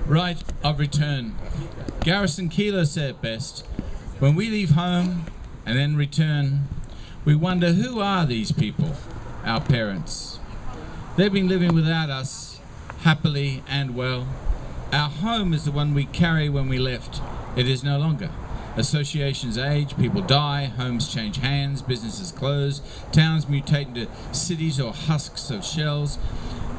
Right of return. Garrison Keeler said it best. When we leave home and then return, we wonder, who are these people? Our parents. They've been living without us, happily and well. Our home is the one we carry when we left. It is no longer. Associations age, people die, homes change hands, businesses close, towns mutate into cities or husks of shells.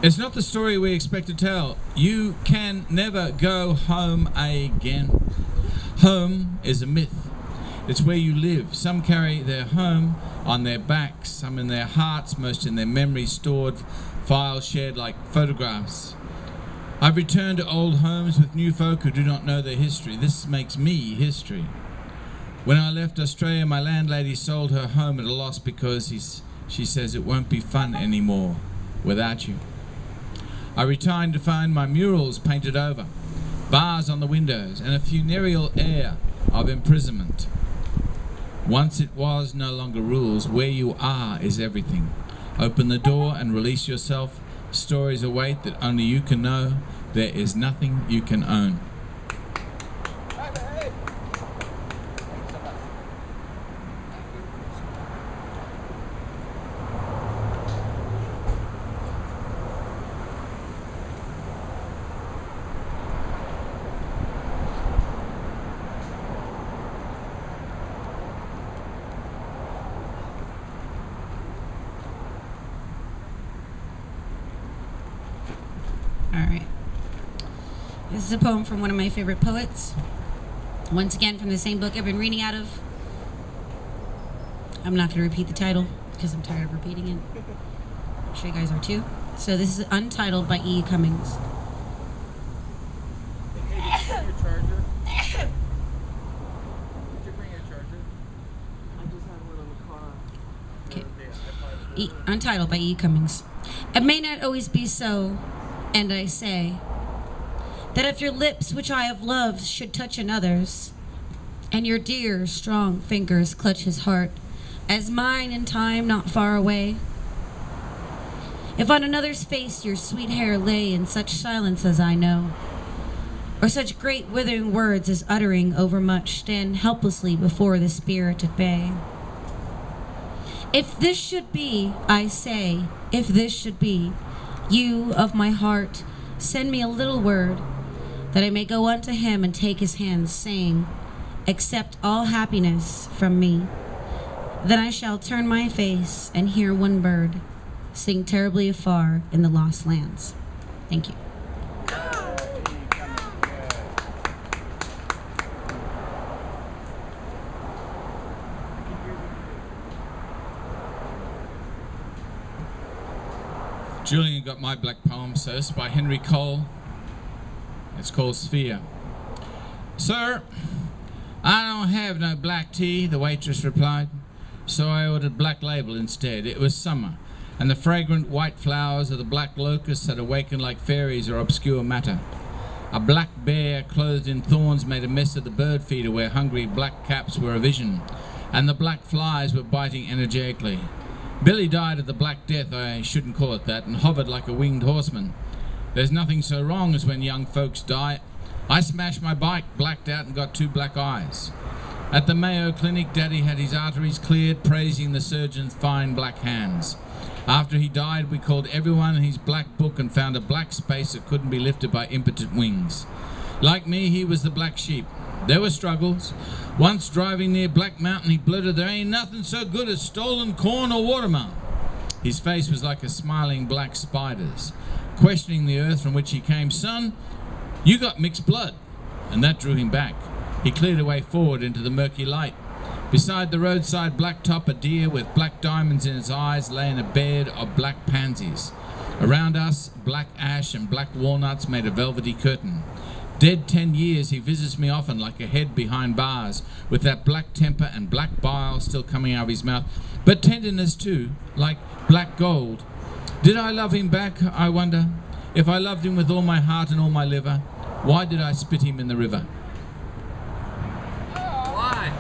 It's not the story we expect to tell. You can never go home again. Home is a myth. It's where you live. Some carry their home on their backs, some in their hearts, most in their memories stored, files shared like photographs. I've returned to old homes with new folk who do not know their history. This makes me history. When I left Australia, my landlady sold her home at a loss because she says it won't be fun anymore without you. I returned to find my murals painted over, bars on the windows, and a funereal air of imprisonment. Once it was, no longer rules. Where you are is everything. Open the door and release yourself. Stories await that only you can know. There is nothing you can own. This is a poem from one of my favorite poets. Once again, from the same book I've been reading out of. I'm not going to repeat the title because I'm tired of repeating it. I'm sure you guys are too. So this is Untitled by E. Cummings. Okay. Untitled by E. Cummings. It may not always be so, and I say that if your lips, which I have loved, should touch another's, and your dear, strong fingers clutch his heart, as mine in time not far away, if on another's face your sweet hair lay in such silence as I know, or such great withering words as uttering overmuch stand helplessly before the spirit at bay. If this should be, I say, if this should be, you of my heart, send me a little word, that I may go unto him and take his hands, saying, accept all happiness from me. Then I shall turn my face and hear one bird sing terribly afar in the lost lands. Thank you. Julian got my black poem, so it's by Henry Cole. It's called Sphere. Sir, I don't have no black tea, the waitress replied, so I ordered Black Label instead. It was summer, and the fragrant white flowers of the black locusts had awakened like fairies or obscure matter. A black bear clothed in thorns made a mess of the bird feeder where hungry black caps were a vision, and the black flies were biting energetically. Billy died of the Black Death, I shouldn't call it that, and hovered like a winged horseman. There's nothing so wrong as when young folks die. I smashed my bike, blacked out, and got 2 black eyes. At the Mayo Clinic, Daddy had his arteries cleared, praising the surgeon's fine black hands. After he died, we called everyone in his black book and found a black space that couldn't be lifted by impotent wings. Like me, he was the black sheep. There were struggles. Once driving near Black Mountain, he blurted, there ain't nothing so good as stolen corn or watermelon. His face was like a smiling black spider's, questioning the earth from which he came. Son, you got mixed blood. And that drew him back. He cleared a way forward into the murky light. Beside the roadside blacktop, a deer with black diamonds in its eyes lay in a bed of black pansies. Around us, black ash and black walnuts made a velvety curtain. Dead 10 years, he visits me often like a head behind bars, with that black temper and black bile still coming out of his mouth, but tenderness too, like black gold. Did I love him back, I wonder? If I loved him with all my heart and all my liver, why did I spit him in the river? Why?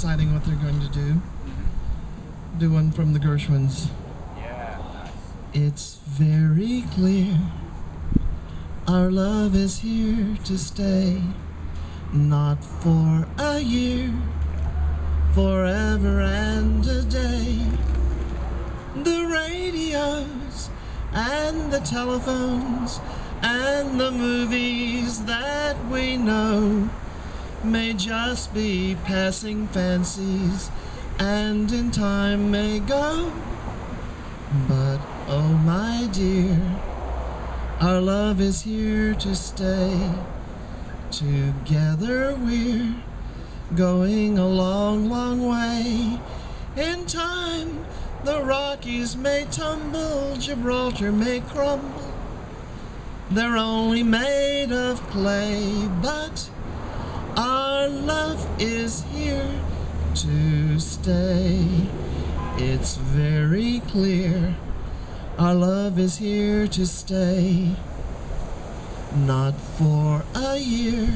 deciding what they're going to do. Do one from the Gershwins. Yeah, nice. It's very clear our love is here to stay, not for a year, forever and a day. The radios and the telephones and the movies that we know may just be passing fancies and in time may go. But oh my dear, our love is here to stay. Together we're going a long, long way. In time the Rockies may tumble, Gibraltar may crumble. They're only made of clay, but our love is here to stay. It's very clear our love is here to stay, not for a year,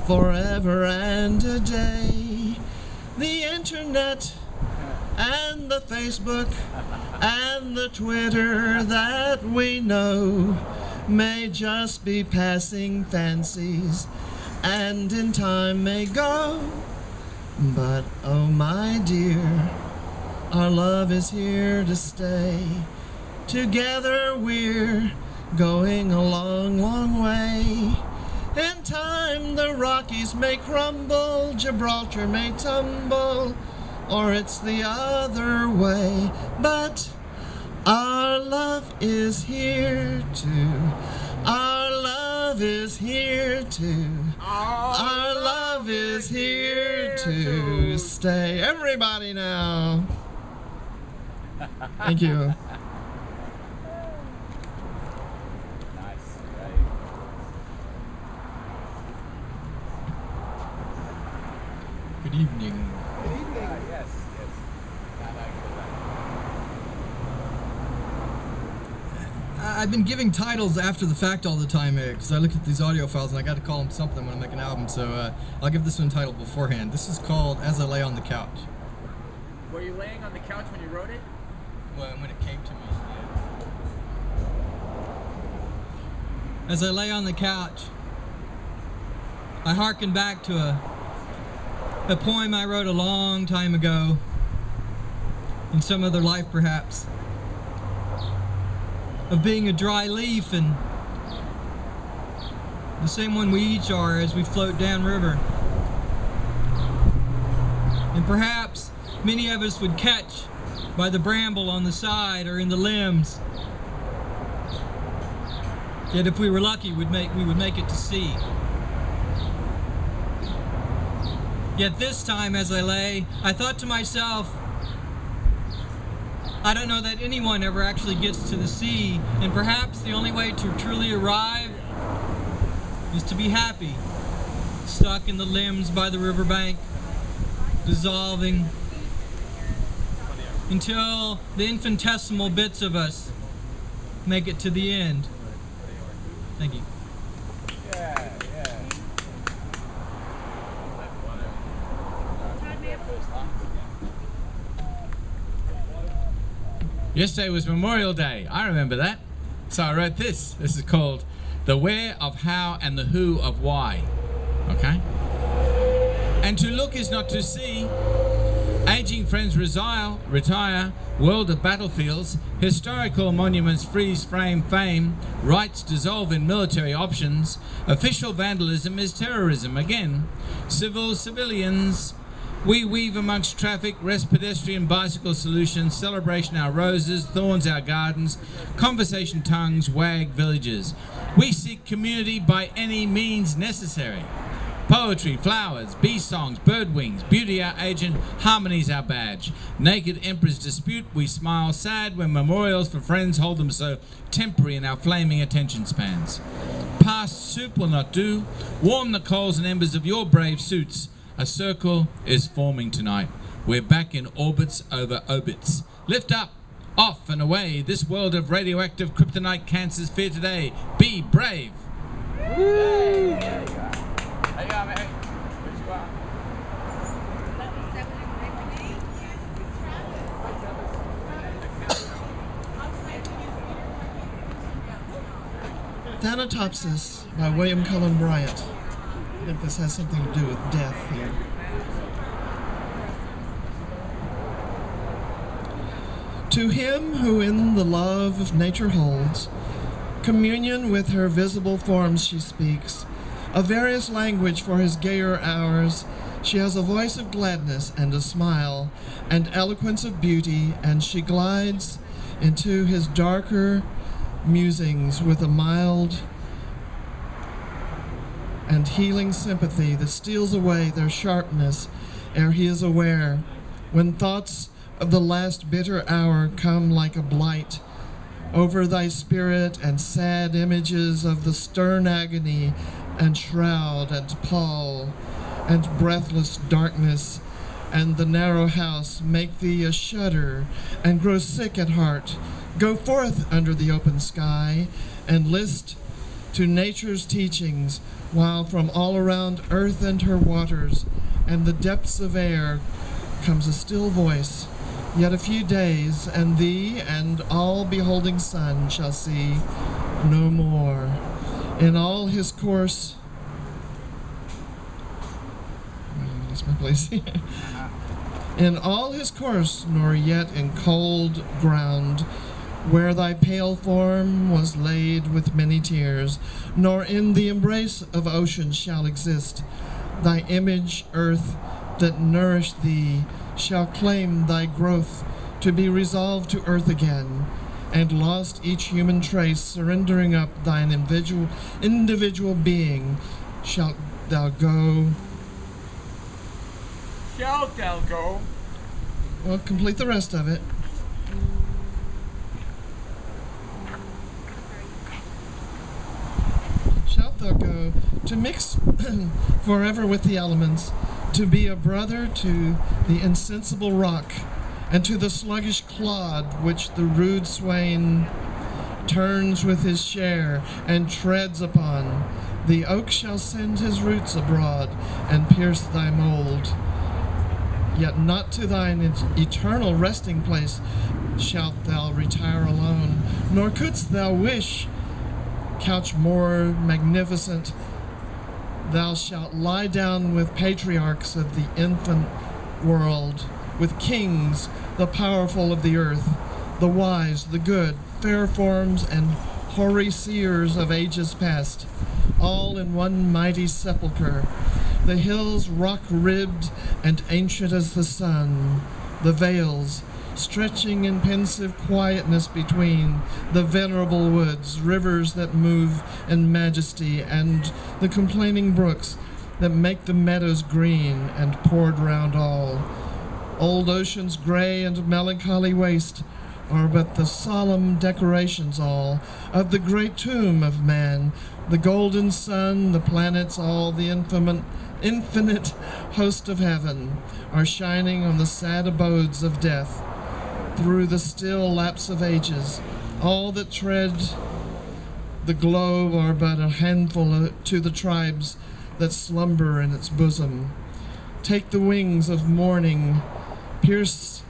forever and a day. The internet and the Facebook and the Twitter that we know may just be passing fancies and in time may go. But oh my dear, our love is here to stay. Together we're going a long, long way. In time the Rockies may crumble, Gibraltar may tumble, or it's the other way. But our love is here to, our love is here to, our love is here to stay. Everybody now. Thank you. Good evening. Good evening. Yes. I've been giving titles after the fact all the time because I look at these audio files and I got to call them something when I make an album. So I'll give this one a title beforehand. This is called "As I Lay on the Couch." Were you laying on the couch when you wrote it? Well, when it came to me. Yeah. As I lay on the couch, I hearken back to a poem I wrote a long time ago, in some other life perhaps, of being a dry leaf and the same one we each are as we float downriver. And perhaps many of us would catch by the bramble on the side or in the limbs. Yet if we were lucky, we would make it to sea. Yet this time as I lay, I thought to myself, I don't know that anyone ever actually gets to the sea, and perhaps the only way to truly arrive is to be happy, stuck in the limbs by the riverbank, dissolving, until the infinitesimal bits of us make it to the end. Thank you. Yesterday was Memorial Day. I remember that. So I wrote this. This is called "The Where of How and the Who of Why." Okay? And to look is not to see. Aging friends retire, world of battlefields, historical monuments freeze frame fame, rights dissolve in military options, official vandalism is terrorism again, civilians, we weave amongst traffic, rest pedestrian bicycle solutions, celebration our roses, thorns our gardens, conversation tongues, wag villages. We seek community by any means necessary. Poetry, flowers, bee songs, bird wings, beauty our agent, harmony's our badge. Naked emperors dispute, we smile sad when memorials for friends hold them so temporary in our flaming attention spans. Past soup will not do, warm the coals and embers of your brave suits. A circle is forming tonight. We're back in orbits over obits. Lift up, off and away, this world of radioactive kryptonite cancers fear today. Be brave. There you go, mate. Where'd you Synopsis by William Cullen Bryant. I think this has something to do with death here. To him who in the love of nature holds communion with her visible forms, she speaks a various language for his gayer hours. She has a voice of gladness and a smile and eloquence of beauty, and she glides into his darker musings with a mild and healing sympathy that steals away their sharpness ere he is aware. When thoughts of the last bitter hour come like a blight over thy spirit, and sad images of the stern agony and shroud and pall and breathless darkness and the narrow house make thee a shudder and grow sick at heart, go forth under the open sky and list to nature's teachings, while from all around earth and her waters and the depths of air comes a still voice. Yet a few days, and thee and all beholding sun shall see no more. In all his course, lost my place. In all his course, nor yet in cold ground, where thy pale form was laid with many tears, nor in the embrace of ocean shall exist. Thy image, earth, that nourished thee, shall claim thy growth to be resolved to earth again, and lost each human trace, surrendering up thine individual being, shalt thou go. Shalt thou go? Well, complete the rest of it. Shalt thou go to mix forever with the elements, to be a brother to the insensible rock, and to the sluggish clod which the rude swain turns with his share and treads upon. The oak shall send his roots abroad and pierce thy mold. Yet not to thine eternal resting place shalt thou retire alone, nor couldst thou wish couch more magnificent. Thou shalt lie down with patriarchs of the infant world, with kings, the powerful of the earth, the wise, the good, fair forms, and hoary seers of ages past, all in one mighty sepulchre. The hills rock-ribbed and ancient as the sun, the vales stretching in pensive quietness between, the venerable woods, rivers that move in majesty, and the complaining brooks that make the meadows green and poured round all. Old ocean's gray and melancholy waste are but the solemn decorations all of the great tomb of man. The golden sun, the planets, all the infinite host of heaven are shining on the sad abodes of death. Through the still lapse of ages, all that tread the globe are but a handful to the tribes that slumber in its bosom. Take the wings of morning, pierce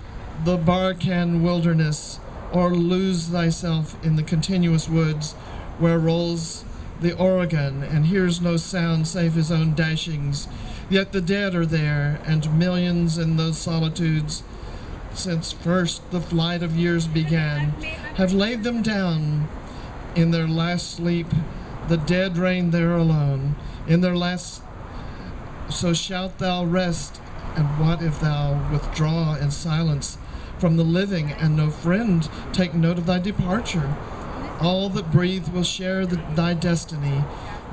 the Barcan wilderness, or lose thyself in the continuous woods where rolls the Oregon and hears no sound save his own dashings. Yet the dead are there, and millions in those solitudes, since first the flight of years began, have laid them down in their last sleep. The dead reign there alone. In their last, so shalt thou rest. And what if thou withdraw in silence from the living, and no friend take note of thy departure? All that breathe will share thy destiny.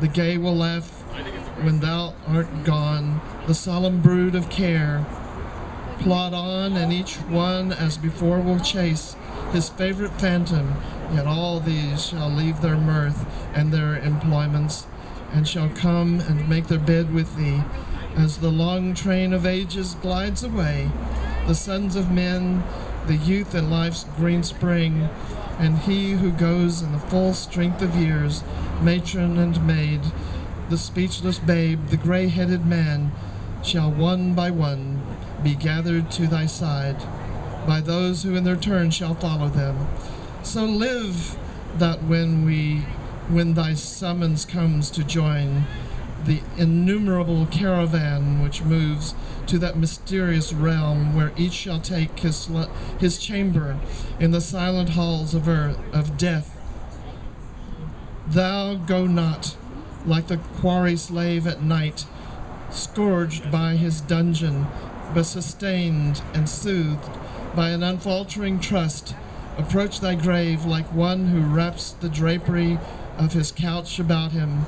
The gay will laugh when thou art gone. The solemn brood of care plod on, and each one as before will chase his favorite phantom. Yet all these shall leave their mirth and their employments, and shall come and make their bed with thee, as the long train of ages glides away. The sons of men, the youth in life's green spring, and he who goes in the full strength of years, matron and maid, the speechless babe, the gray-headed man, shall one by one be gathered to thy side by those who in their turn shall follow them. So live that when we when thy summons comes to join the innumerable caravan which moves to that mysterious realm where each shall take his chamber in the silent halls of earth, of death. Thou go not like the quarry slave at night, scourged by his dungeon, but sustained and soothed by an unfaltering trust. Approach thy grave like one who wraps the drapery of his couch about him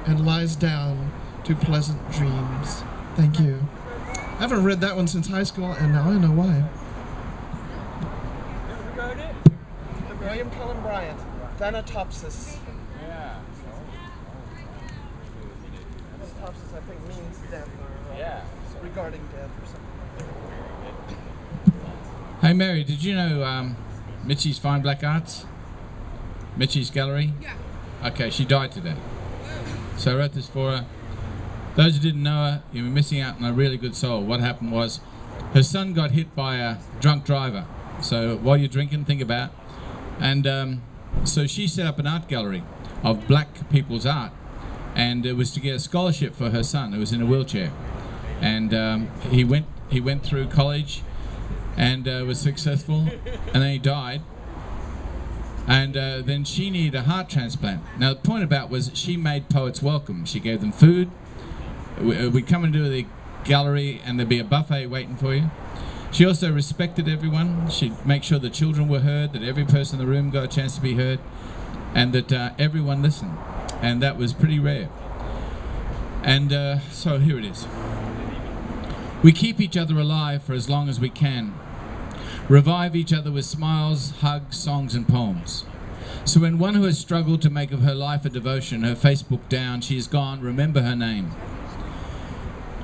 and lies down to pleasant dreams. Thank you. I haven't read that one since high school, and now I know why. Who wrote it? William Cullen Bryant, Thanatopsis. Synopsis, I think, means death, or regarding death or something. Hey Mary, did you know Mitchie's Fine Black Arts? Mitchie's Gallery? Yeah. Okay, she died today. So I wrote this for her. Those who didn't know her, you were missing out on a really good soul. What happened was, her son got hit by a drunk driver. So while you're drinking, think about it. And so she set up an art gallery of black people's art. And it was to get a scholarship for her son, who was in a wheelchair. And he went through college and was successful, and then he died. And then she needed a heart transplant. Now the point about was she made poets welcome. She gave them food. We'd come into the gallery and there'd be a buffet waiting for you. She also respected everyone. She'd make sure the children were heard, that every person in the room got a chance to be heard, and that everyone listened. And that was pretty rare. And so here it is. We keep each other alive for as long as we can. Revive each other with smiles, hugs, songs, and poems. So when one who has struggled to make of her life a devotion, her Facebook down, she is gone, remember her name.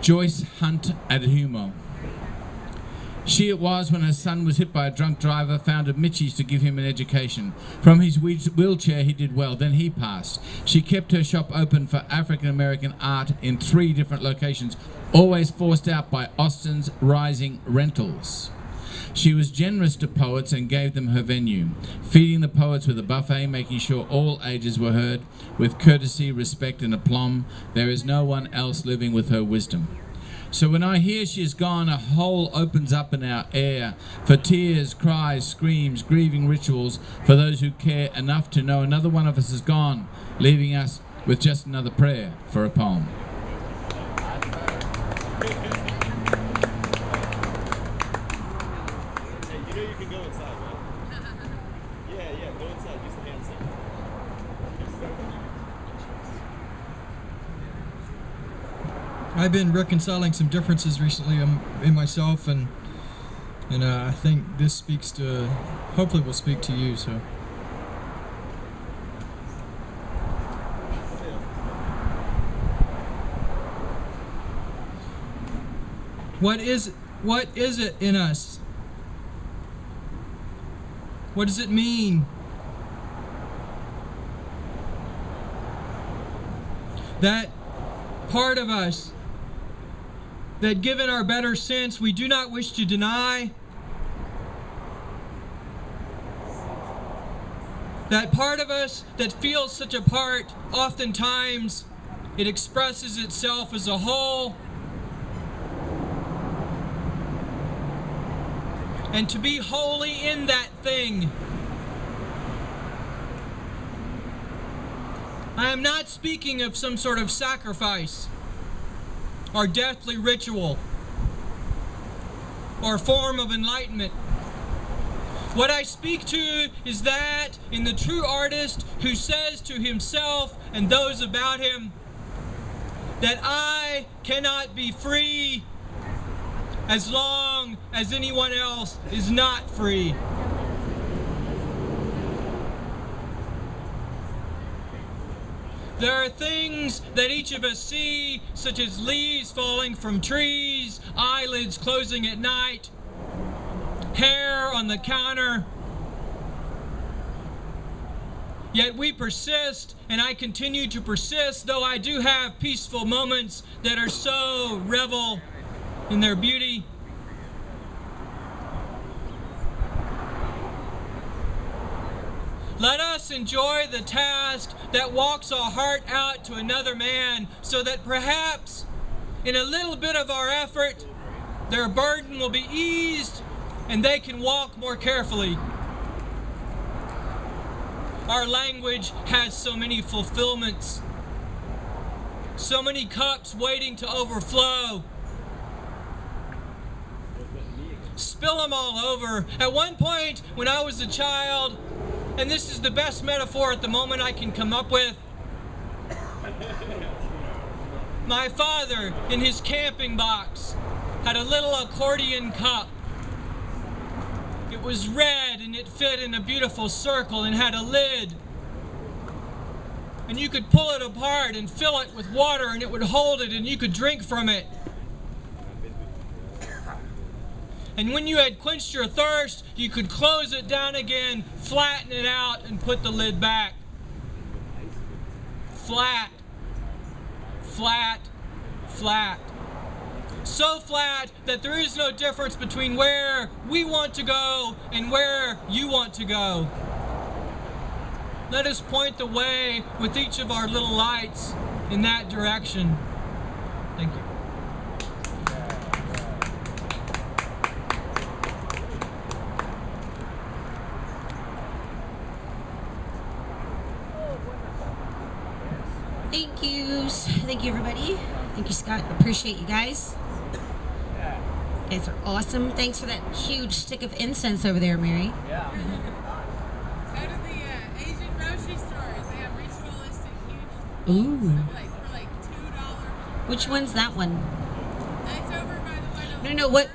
Joyce Hunt Adhumo. She it was when her son was hit by a drunk driver, founded Mitchie's to give him an education. From his wheelchair he did well, then he passed. She kept her shop open for African American art in 3 different locations, always forced out by Austin's rising rentals. She was generous to poets and gave them her venue, feeding the poets with a buffet, making sure all ages were heard, with courtesy, respect, and aplomb. There is no one else living with her wisdom. So when I hear she is gone, a hole opens up in our air for tears, cries, screams, grieving rituals for those who care enough to know another one of us is gone, leaving us with just another prayer for a poem. I've been reconciling some differences recently in myself, and I think this speaks to, hopefully will speak to you. So, what is it in us? What does it mean? That part of us that, given our better sense, we do not wish to deny. That part of us that feels such a part, oftentimes it expresses itself as a whole. And to be wholly in that thing. I am not speaking of some sort of sacrifice, or deathly ritual, or form of enlightenment. What I speak to is that in the true artist who says to himself and those about him that I cannot be free as long as anyone else is not free. There are things that each of us see, such as leaves falling from trees, eyelids closing at night, hair on the counter. Yet we persist, and I continue to persist, though I do have peaceful moments that are so revel in their beauty. Let us enjoy the task that walks our heart out to another man, so that perhaps in a little bit of our effort, their burden will be eased and they can walk more carefully. Our language has so many fulfillments, so many cups waiting to overflow. Spill them all over. At one point, when I was a child, and this is the best metaphor at the moment I can come up with, my father, in his camping box, had a little accordion cup. It was red and it fit in a beautiful circle and had a lid. And you could pull it apart and fill it with water and it would hold it and you could drink from it. And when you had quenched your thirst, you could close it down again, flatten it out, and put the lid back. Flat, flat, flat. So flat that there is no difference between where we want to go and where you want to go. Let us point the way with each of our little lights in that direction. Thank you. Thank you. Thank you, everybody. Thank you, Scott. Appreciate you guys. You guys are awesome. Thanks for that huge stick of incense over there, Mary. Yeah. Go to the Asian grocery stores. They have ritualistic huge Ooh. for like $2. Which one's that one? That's over by the one. No. What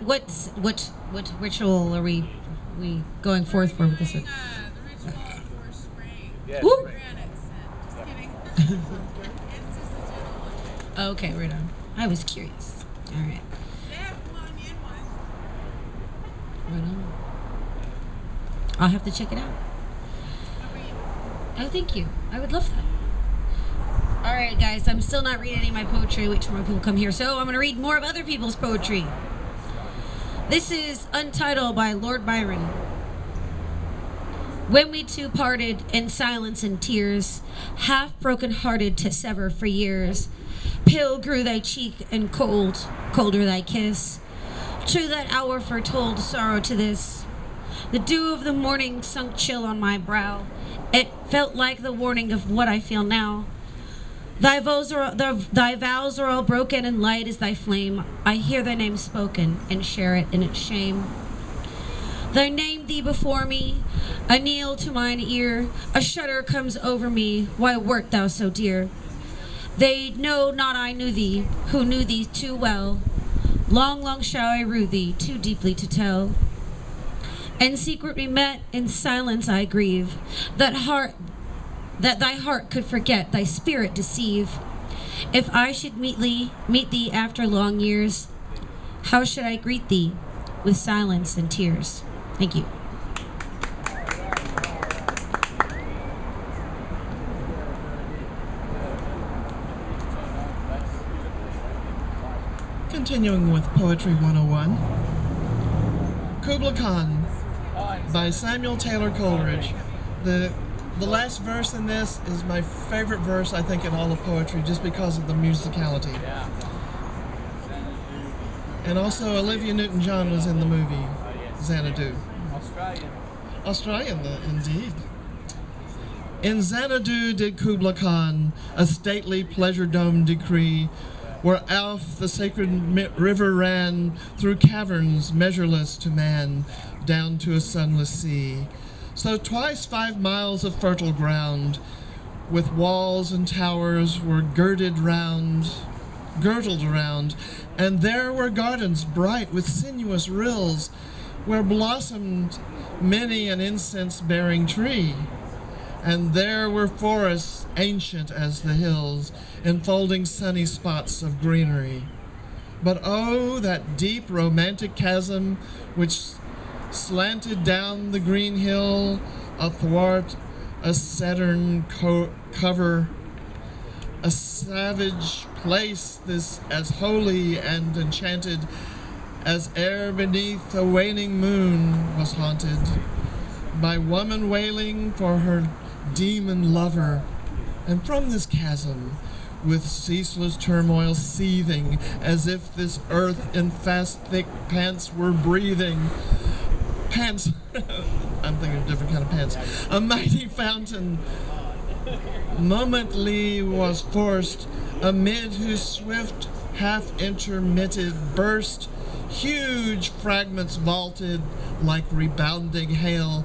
ritual are we going forth for with this one? The ritual for spring. Woo! Granite scent. Just kidding. It's just a gentle one. Okay, right on. I was curious. All right. They have Colombian ones. Right on. I'll have to check it out. Oh, thank you. I would love that. All right, guys. I'm still not reading any of my poetry. Wait till more people come here. So I'm going to read more of other people's poetry. This is Untitled by Lord Byron. When we two parted in silence and tears, half broken-hearted to sever for years, pale grew thy cheek and colder thy kiss. True that hour foretold sorrow to this. The dew of the morning sunk chill on my brow. It felt like the warning of what I feel now. Thy vows are all broken and light is thy flame. I hear thy name spoken and share it in its shame. Thy name thee before me, a kneel to mine ear, a shudder comes over me, why wert thou so dear? They know not I knew thee, who knew thee too well. Long, long shall I rue thee, too deeply to tell. In secret we met, in silence I grieve, that thy heart could forget, thy spirit deceive. If I should meet thee after long years, how should I greet thee? With silence and tears. Thank you. Continuing with Poetry 101, Kubla Khan by Samuel Taylor Coleridge. The last verse in this is my favorite verse, I think, in all of poetry, just because of the musicality. And also Olivia Newton-John was in the movie Xanadu. Australian, indeed. In Xanadu did Kubla Khan a stately pleasure-dome decree, where Alf the sacred river ran through caverns measureless to man, down to a sunless sea. So twice 5 miles of fertile ground, with walls and towers, were girdled around, and there were gardens bright with sinuous rills, where blossomed many an incense-bearing tree. And there were forests ancient as the hills, enfolding sunny spots of greenery. But oh, that deep romantic chasm which slanted down the green hill athwart a Saturn cover, a savage place this as holy and enchanted as ere beneath a waning moon was haunted. by woman wailing for her demon lover. And from this chasm, with ceaseless turmoil seething, as if this earth in fast, thick pants were breathing. Pants, I'm thinking of a different kind of pants. A mighty fountain momently was forced, amid whose swift, half-intermitted burst, huge fragments vaulted like rebounding hail,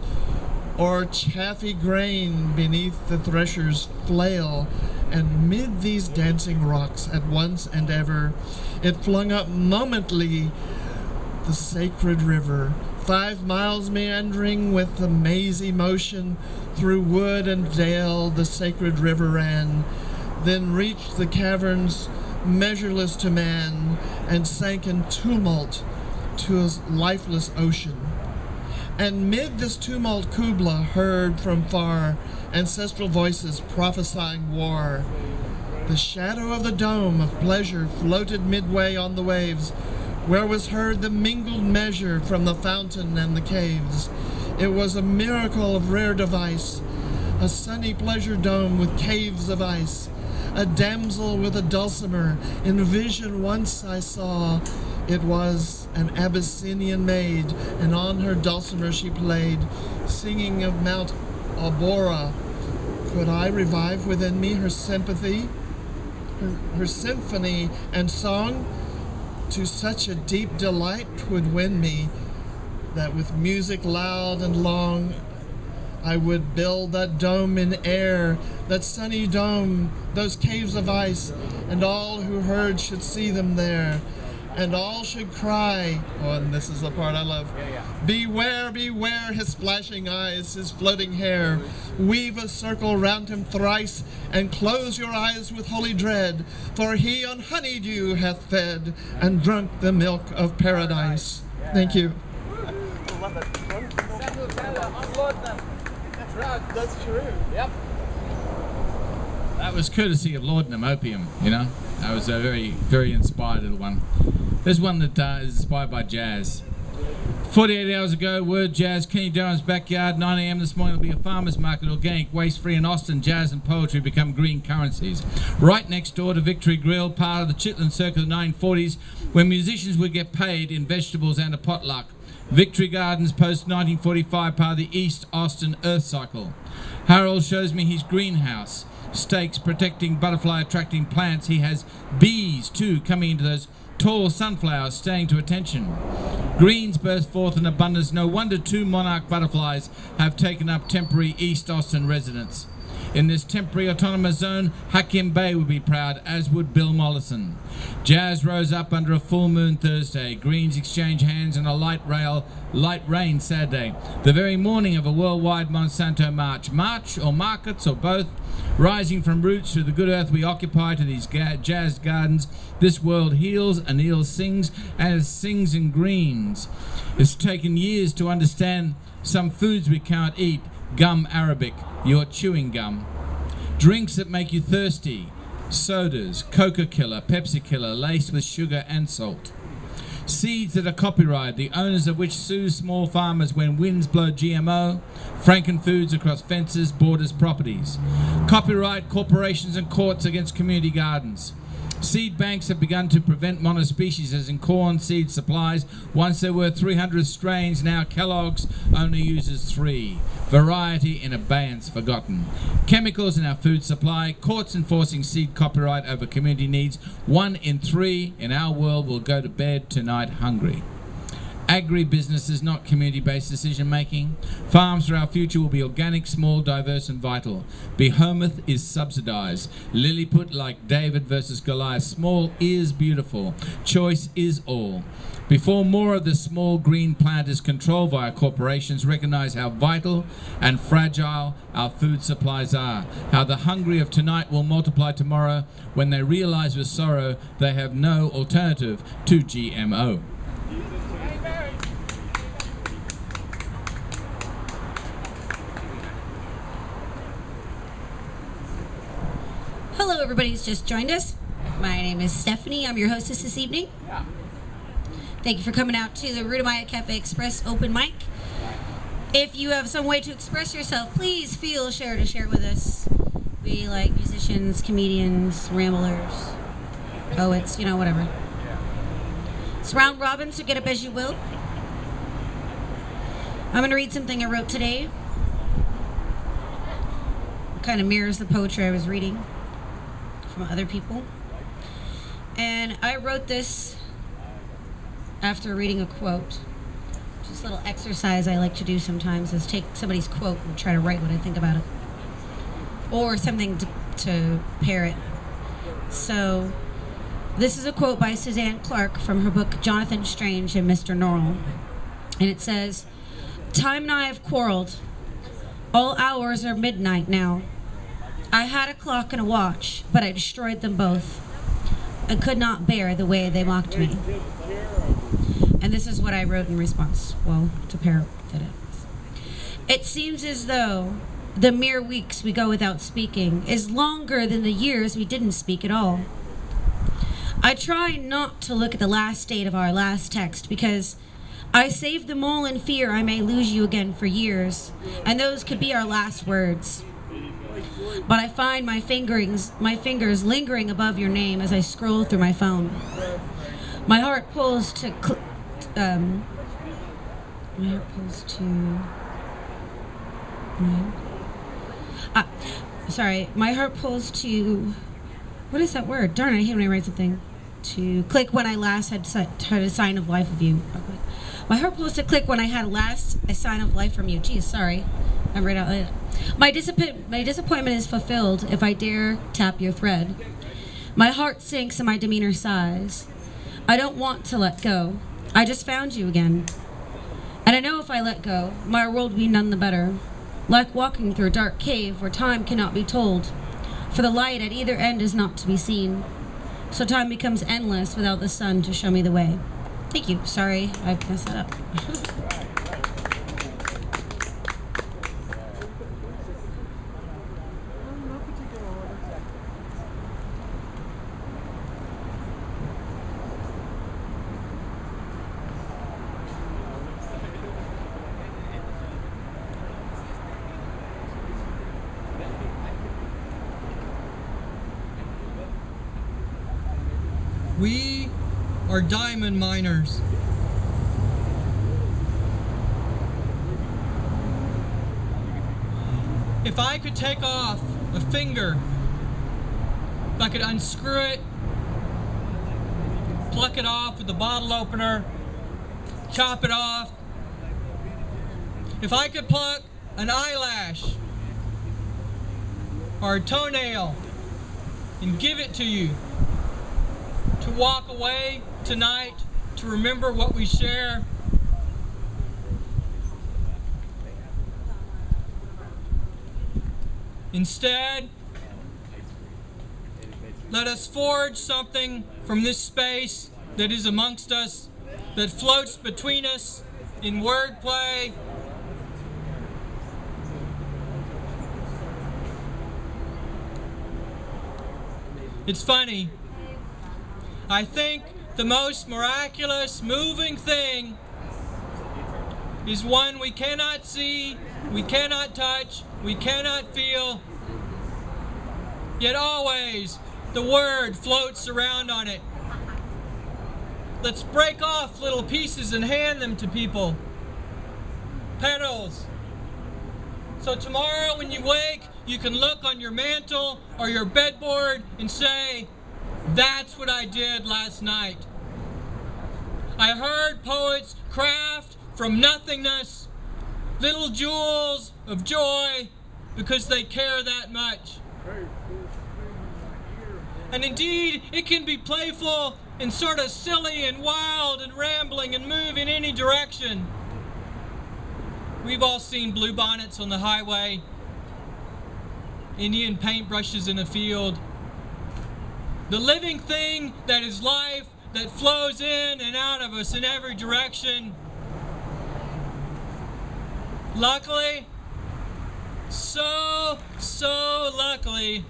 or chaffy grain beneath the thresher's flail, and mid these dancing rocks at once and ever, it flung up momently the sacred river, 5 miles meandering with a mazy motion, through wood and dale the sacred river ran, then reached the caverns measureless to man, and sank in tumult to a lifeless ocean. And mid this tumult Kubla heard from far ancestral voices prophesying war. The shadow of the dome of pleasure floated midway on the waves, where was heard the mingled measure from the fountain and the caves. It was a miracle of rare device, a sunny pleasure dome with caves of ice. A damsel with a dulcimer, in vision once I saw. It was an Abyssinian maid, and on her dulcimer she played, singing of Mount Abora. Could I revive within me her sympathy, her symphony and song? To such a deep delight 'twould win me, that with music loud and long I would build that dome in air, that sunny dome, those caves of ice, and all who heard should see them there, and all should cry, oh, and this is the part I love, beware, beware his flashing eyes, his floating hair, weave a circle round him thrice, and close your eyes with holy dread, for he on honeydew hath fed, and drunk the milk of paradise. Thank you. That's true. Yep. That was courtesy of Laudanum Opium, you know. That was a very, very inspired little one. There's one that is inspired by jazz. 48 hours ago, word jazz, Kenny Durham's backyard, 9 a.m. this morning, will be a farmer's market, organic, waste-free in Austin. Jazz and poetry become green currencies. Right next door to Victory Grill, part of the Chitlin Circuit of the 1940s, where musicians would get paid in vegetables and a potluck. Victory Gardens post-1945, part of the East Austin Earth Cycle. Harold shows me his greenhouse. Stakes protecting butterfly attracting plants. He has bees too coming into those tall sunflowers staying to attention. Greens burst forth in abundance. No wonder 2 monarch butterflies have taken up temporary East Austin residence. In this temporary autonomous zone, Hakim Bey would be proud, as would Bill Mollison. Jazz rose up under a full moon Thursday. Greens exchange hands on a light rain Saturday. The very morning of a worldwide Monsanto march. March or markets or both. Rising from roots through the good earth we occupy to these jazz gardens, this world heals and heals sings, and it sings in greens. It's taken years to understand some foods we can't eat. Gum Arabic, your chewing gum. Drinks that make you thirsty. Sodas, Coca Killer, Pepsi Killer, laced with sugar and salt. Seeds that are copyrighted, the owners of which sue small farmers when winds blow GMO. Frankenfoods across fences, borders, properties. Copyright corporations and courts against community gardens. Seed banks have begun to prevent monospecies as in corn seed supplies. Once there were 300 strains, now Kellogg's only uses 3. Variety in abeyance forgotten. Chemicals in our food supply. Courts enforcing seed copyright over community needs. 1 in 3 in our world will go to bed tonight hungry. Agribusiness is not community-based decision-making. Farms for our future will be organic, small, diverse and vital. Behemoth is subsidized. Lilliput like David versus Goliath. Small is beautiful. Choice is all. Before more of the small green plant is controlled by our corporations, recognize how vital and fragile our food supplies are. How the hungry of tonight will multiply tomorrow when they realize with sorrow they have no alternative to GMO. Hello, everybody who's just joined us. My name is Stephanie. I'm your hostess this evening. Thank you for coming out to the Ruta Cafe Express open mic. If you have some way to express yourself, please feel share it with us. We like musicians, comedians, ramblers, poets, whatever. It's round robin, so get up as you will. I'm going to read something I wrote today. It kind of mirrors the poetry I was reading from other people. And I wrote this after reading a quote. Just a little exercise I like to do sometimes is take somebody's quote and try to write what I think about it. Or something to pair it. So, this is a quote by Suzanne Clark from her book Jonathan Strange and Mr. Norrell. And it says, "Time and I have quarreled. All hours are midnight now. I had a clock and a watch, but I destroyed them both. I could not bear the way they mocked me." And this is what I wrote in response, to pair it. "It seems as though the mere weeks we go without speaking is longer than the years we didn't speak at all. I try not to look at the last date of our last text because I save them all in fear I may lose you again for years, and those could be our last words. But I find my fingers lingering above your name as I scroll through my phone. My heart pulls to what is that word? Darn, I hate when I write something. To click when I last had a sign of life of you. Okay. My heart pulls to click when I had a sign of life from you. Geez, sorry. I'm right out there. My disappointment is fulfilled if I dare tap your thread. My heart sinks and my demeanor sighs. I don't want to let go. I just found you again. And I know if I let go, my world will be none the better. Like walking through a dark cave where time cannot be told, for the light at either end is not to be seen. So time becomes endless without the sun to show me the way." Thank you. Sorry, I messed that up. We are diamond miners. If I could take off a finger, if I could unscrew it, pluck it off with a bottle opener, chop it off, if I could pluck an eyelash or a toenail and give it to you, to walk away tonight, to remember what we share. Instead, let us forge something from this space that is amongst us, that floats between us in wordplay. It's funny. I think the most miraculous, moving thing is one we cannot see, we cannot touch, we cannot feel, yet always the word floats around on it. Let's break off little pieces and hand them to people. Petals. So tomorrow when you wake, you can look on your mantle or your bedboard and say, "That's what I did last night. I heard poets craft from nothingness little jewels of joy because they care that much." And indeed, it can be playful and sort of silly and wild and rambling and move in any direction. We've all seen bluebonnets on the highway, Indian paintbrushes in a field. The living thing that is life, that flows in and out of us in every direction. Luckily, so luckily,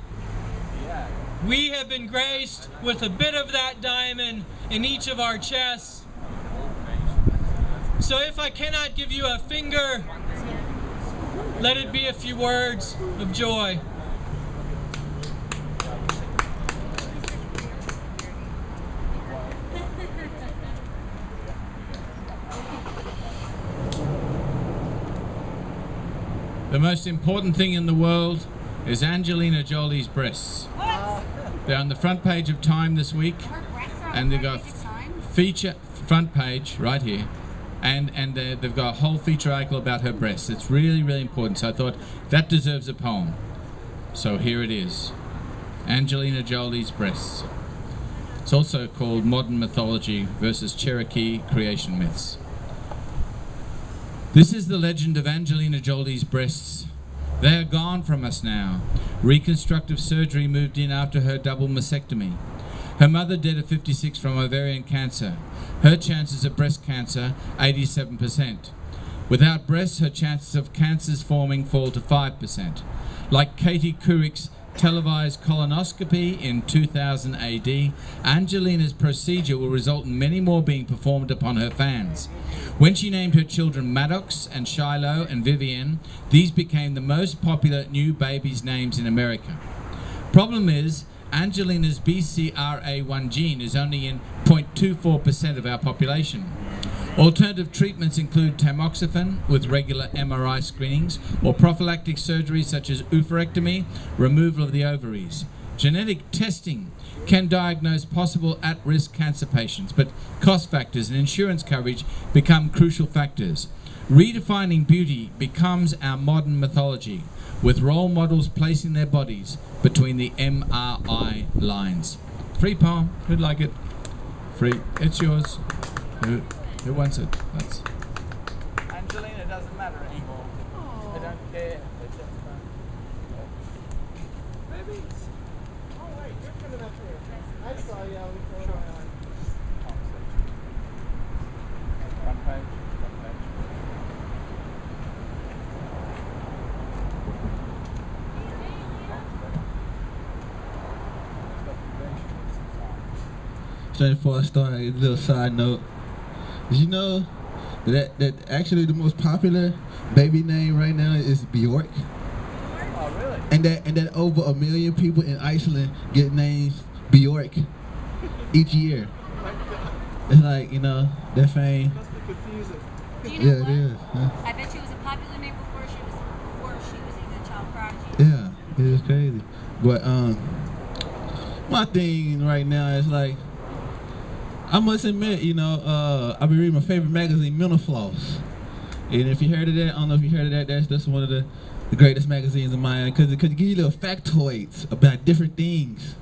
we have been graced with a bit of that diamond in each of our chests. So if I cannot give you a finger, Let it be a few words of joy. The most important thing in the world is Angelina Jolie's breasts. They're on the front page of Time this week, and they've got feature front page right here, and they've got a whole feature article about her breasts. It's really, really important. So I thought that deserves a poem. So here it is: Angelina Jolie's breasts. It's also called Modern Mythology versus Cherokee Creation Myths. This is the legend of Angelina Jolie's breasts. They are gone from us now. Reconstructive surgery moved in after her double mastectomy. Her mother died at 56 from ovarian cancer. Her chances of breast cancer, 87%. Without breasts, her chances of cancers forming fall to 5%. Like Katie Couric's televised colonoscopy in 2000 AD, Angelina's procedure will result in many more being performed upon her fans. When she named her children Maddox and Shiloh and Vivian, these became the most popular new babies' names in America. Problem is, Angelina's BCRA1 gene is only in 0.24% of our population. Alternative treatments include tamoxifen with regular MRI screenings or prophylactic surgeries such as oophorectomy, removal of the ovaries. Genetic testing can diagnose possible at-risk cancer patients, but cost factors and insurance coverage become crucial factors. Redefining beauty becomes our modern mythology, with role models placing their bodies between the MRI lines. Free poem. Who'd like it? Free. It's yours. Who wants it? That's Angelina doesn't matter anymore. I don't care. Babies. Oh wait, you're coming up here. I saw you out before. Front page. So before I start, a little side note. Did you know that actually the most popular baby name right now is Bjork? Oh, really? And that over 1 million people in Iceland get named Bjork each year. It's like, you know, that fame. Must be confusing. Do you know Yeah, what? it is. Huh? I bet she was a popular name before she was even a child prodigy. Yeah, it is crazy. But my thing right now is like, I must admit, you know, I've been reading my favorite magazine, Mental Floss. And if you heard of that, I don't know if you heard of that, that's one of the greatest magazines of mine, because it gives you little factoids about different things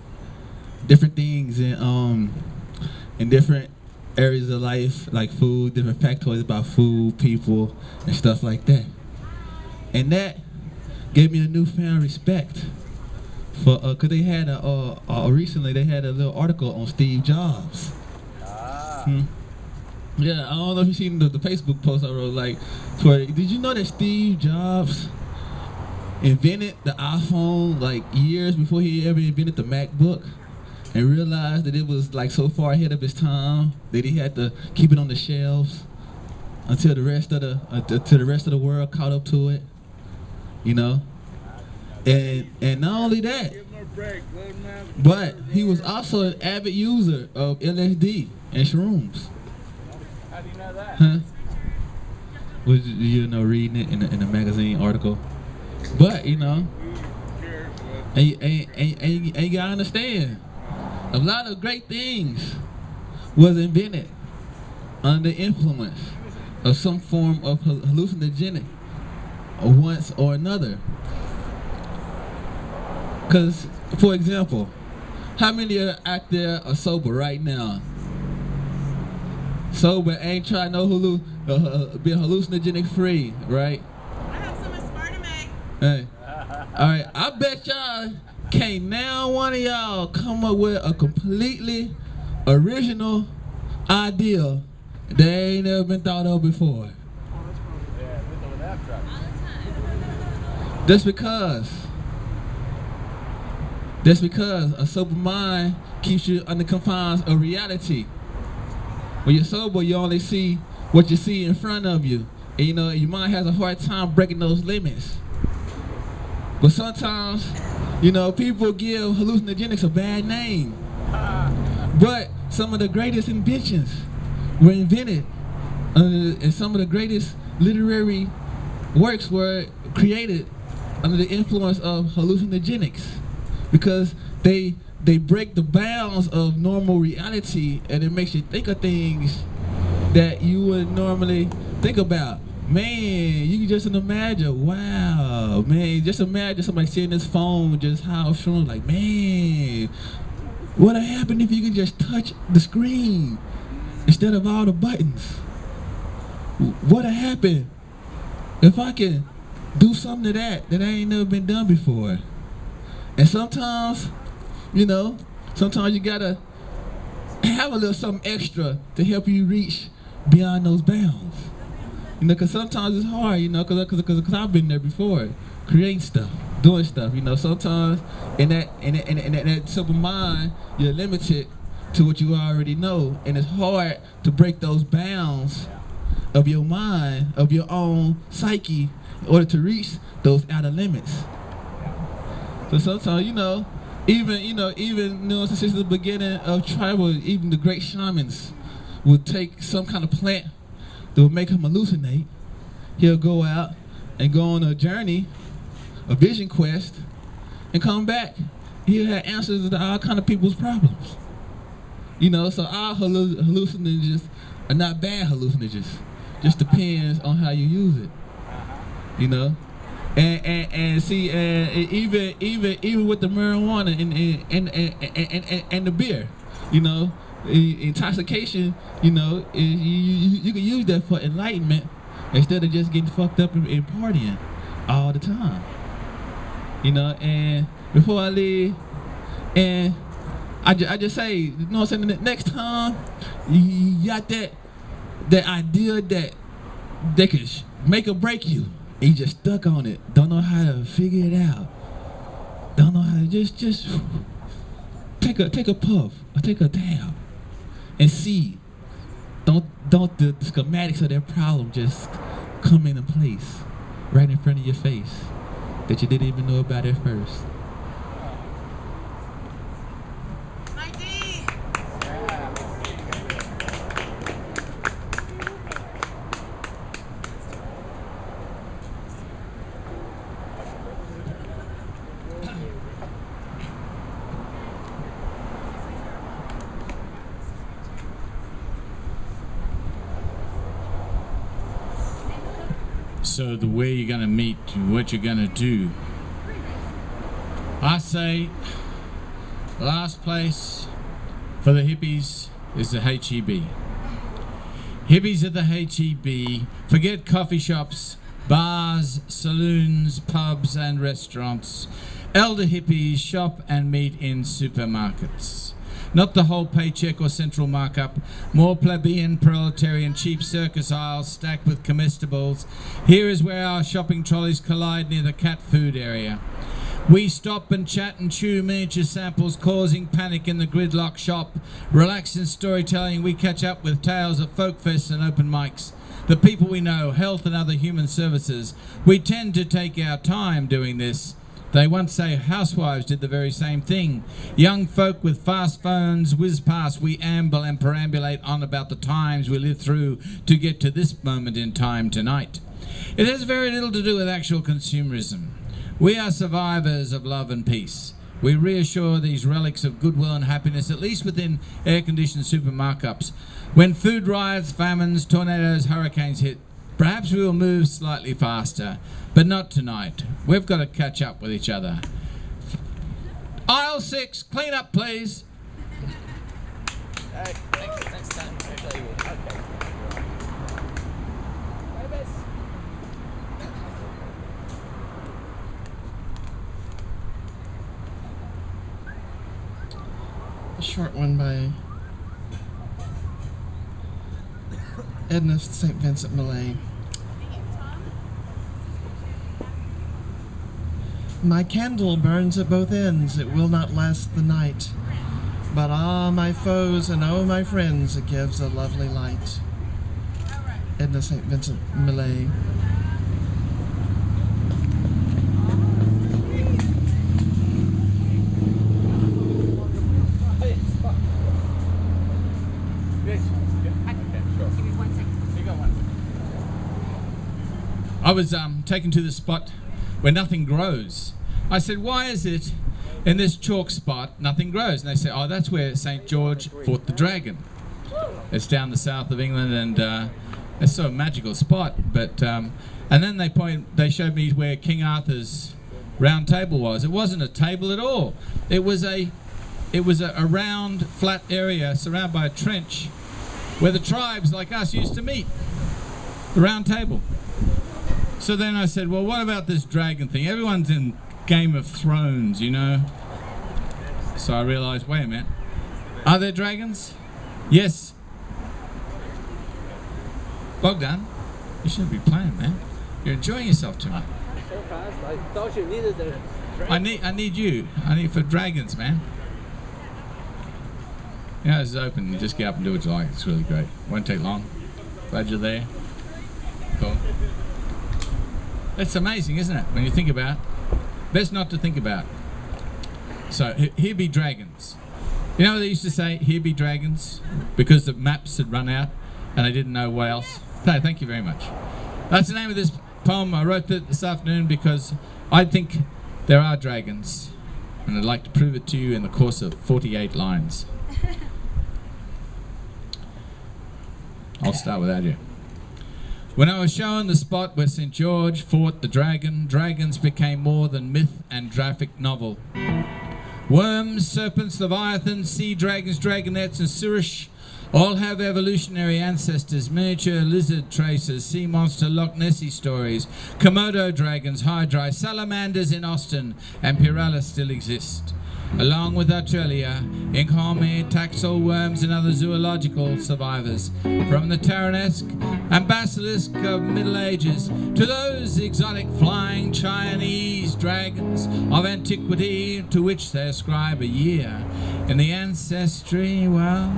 in different areas of life, like food, different factoids about food, people, and stuff like that. And that gave me a newfound respect for, cause they had recently they had a little article on Steve Jobs. Yeah, I don't know if you've seen the Facebook post I wrote, like, did you know that Steve Jobs invented the iPhone like years before he ever invented the MacBook, and realized that it was like so far ahead of his time that he had to keep it on the shelves until the rest of the world caught up to it, you know? And not only that, but he was also an avid user of LSD and shrooms. How do you know that? Huh? Was you know reading it in a magazine article? But you know, and you gotta understand, a lot of great things was invented under influence of some form of hallucinogenic, or once or another. Because, for example, how many out there are sober right now? Sober, ain't trying no be hallucinogenic free, right? I have some aspartame. Hey, all right. I bet y'all can't now one of y'all come up with a completely original idea that ain't never been thought of before. Yeah, with or without drugs. That's because a sober mind keeps you under confines of reality. When you're sober, you only see what you see in front of you. And you know, your mind has a hard time breaking those limits. But sometimes, you know, people give hallucinogenics a bad name. But some of the greatest inventions were invented, and some of the greatest literary works were created under the influence of hallucinogenics, because they break the bounds of normal reality, and it makes you think of things that you wouldn't normally think about. Man, you can just imagine, wow, man, just imagine somebody seeing this phone just how strong, like, man, what'd happen if you could just touch the screen instead of all the buttons? What'd happen if I can do something to that I ain't never been done before? And sometimes, you know, sometimes you gotta have a little something extra to help you reach beyond those bounds. You know, because sometimes it's hard, you know, because I've been there before, creating stuff, doing stuff, you know. Sometimes in that simple mind, you're limited to what you already know, and it's hard to break those bounds of your mind, of your own psyche, in order to reach those outer limits. So sometimes, you know, even since the beginning of tribal, even the great shamans would take some kind of plant that would make him hallucinate. He'll go out and go on a journey, a vision quest, and come back. He'll have answers to all kind of people's problems. You know, so all hallucinogens are not bad hallucinogens. Just depends on how you use it. You know, and see, even with the marijuana and the beer, you know, intoxication, you know, you can use that for enlightenment instead of just getting fucked up and partying all the time. You know, and before I leave, and I just say, you know what I'm saying, the next time you got that idea that they could make or break you, and you just stuck on it, don't know how to figure it out, don't know how to just take a puff or take a dab and see. Don't the schematics of their problem just come into place right in front of your face that you didn't even know about at first. So the way you're gonna meet, what you're gonna do. I say, last place for the hippies is the HEB. Hippies at the HEB, forget coffee shops, bars, saloons, pubs and restaurants. Elder hippies shop and meet in supermarkets. Not the whole paycheck or central markup, more plebeian, proletarian, cheap circus aisles stacked with comestibles. Here is where our shopping trolleys collide near the cat food area. We stop and chat and chew miniature samples, causing panic in the gridlock shop. Relaxed in storytelling, we catch up with tales of folk fests and open mics. The people we know, health and other human services. We tend to take our time doing this. They once say housewives did the very same thing. Young folk with fast phones whiz past, we amble and perambulate on about the times we lived through to get to this moment in time tonight. It has very little to do with actual consumerism. We are survivors of love and peace. We reassure these relics of goodwill and happiness, at least within air-conditioned supermarkets. When food riots, famines, tornadoes, hurricanes hit, perhaps we will move slightly faster, but not tonight. We've got to catch up with each other. Aisle 6, clean up, please. Next time. Okay. A short one by Edna St. Vincent Millay. My candle burns at both ends, it will not last the night. But ah, my foes and oh, my friends, it gives a lovely light. Edna St. Vincent Millay. I was taken to the spot where nothing grows. I said, why is it in this chalk spot nothing grows? And they said, oh, that's where St. George fought the dragon. It's down the south of England, and it's sort of a magical spot. But and then they showed me where King Arthur's round table was. It wasn't a table at all. It was a round, flat area surrounded by a trench where the tribes like us used to meet. The round table. So then I said, well, what about this dragon thing? Everyone's in Game of Thrones, you know. So I realized, wait a minute. Are there dragons? Yes. Bogdan, you shouldn't be playing, man. You're enjoying yourself too much. So fast, I thought you needed the I need you. I need for dragons, man. Yeah, this is open. You just get up and do what you like. It's really great. Won't take long. Glad you're there. Cool. That's amazing, isn't it? When you think about it. Best not to think about. So, here be dragons. You know what they used to say? Here be dragons? Because the maps had run out and they didn't know what else. So, thank you very much. That's the name of this poem. I wrote it this afternoon because I think there are dragons. And I'd like to prove it to you in the course of 48 lines. I'll start without you. When I was shown the spot where St. George fought the dragon, dragons became more than myth and graphic novel. Worms, serpents, leviathans, sea dragons, dragonettes, and surish all have evolutionary ancestors, miniature lizard traces, sea monster Loch Nessie stories, Komodo dragons, hydra, salamanders in Austin, and Pirella still exist. Along with Archelia, Inkhome, Taxol worms and other zoological survivors, from the Taranesque and basilisk of Middle Ages to those exotic flying Chinese dragons of antiquity to which they ascribe a year. In the ancestry, well,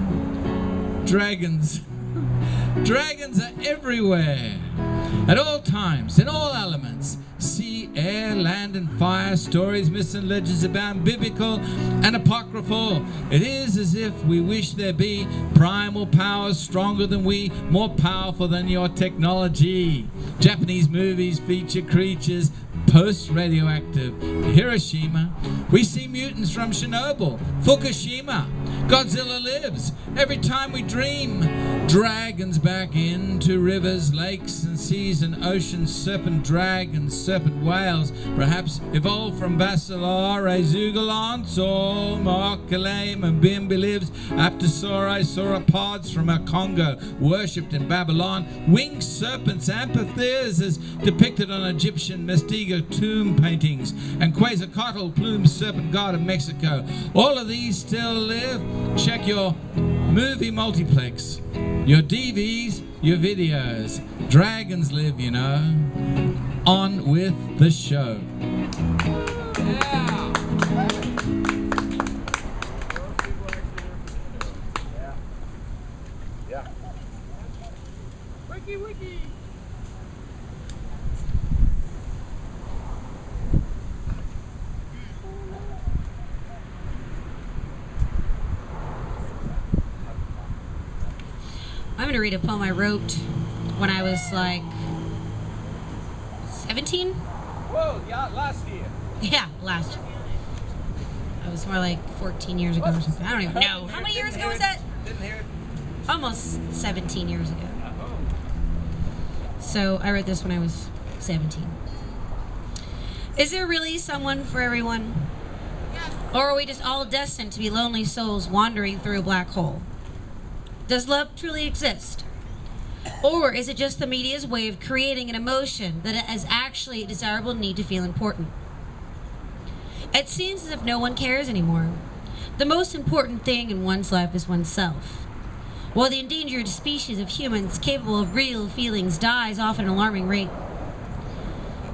dragons. Dragons are everywhere, at all times, in all elements. Sea, air, land and fire, stories, myths and legends abound, biblical and apocryphal. It is as if we wish there be primal powers stronger than we, more powerful than your technology. Japanese movies feature creatures post-radioactive. Hiroshima. We see mutants from Chernobyl, Fukushima. Godzilla lives. Every time we dream, dragons back into rivers, lakes and seas and oceans. Serpent dragons, serpent whales, perhaps evolved from Basilar, Zeugalonts, or Moakalame and Bimbi lives. Aptosauri, sauropods from our Congo, worshipped in Babylon. Winged serpents, amphitheaters as depicted on Egyptian Mestigo tomb paintings, and Quetzalcoatl, plumed serpent god of Mexico. All of these still live. Check your movie multiplex, your DVs, your videos. Dragons live, you know. On with the show. Yeah. Yeah. Wiki, wiki. I'm going to read a poem I wrote when I was like 17? Whoa, yeah, last year. Yeah, last. I was more like 14 years ago or something. I don't even know. How many years ago was that? Didn't hear it. Almost 17 years ago. So I wrote this when I was 17. Is there really someone for everyone? Or are we just all destined to be lonely souls wandering through a black hole? Does love truly exist? Or is it just the media's way of creating an emotion that is actually a desirable need to feel important? It seems as if no one cares anymore. The most important thing in one's life is oneself. While the endangered species of humans capable of real feelings dies off at an alarming rate.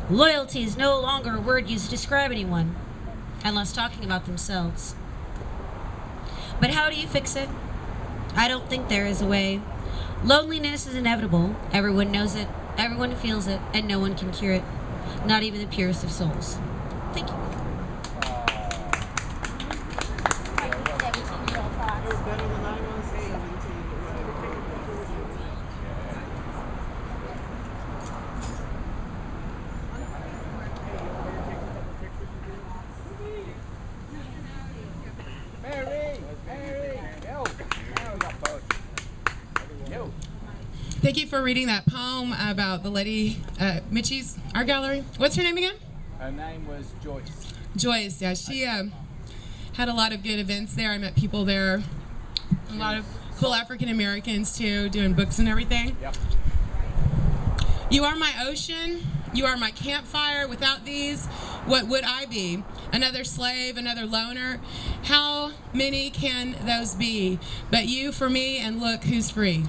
Loyalty is no longer a word used to describe anyone, unless talking about themselves. But how do you fix it? I don't think there is a way. Loneliness is inevitable. Everyone knows it, everyone feels it, and no one can cure it. Not even the purest of souls. Thank you. Thank you for reading that poem about the lady at Mitchie's art gallery. What's her name again? Her name was Joyce. Joyce. Yeah, she had a lot of good events there. I met people there. A lot of cool African Americans too, doing books and everything. Yep. You are my ocean. You are my campfire. Without these, what would I be? Another slave, another loner? How many can those be? But you for me, and look who's free.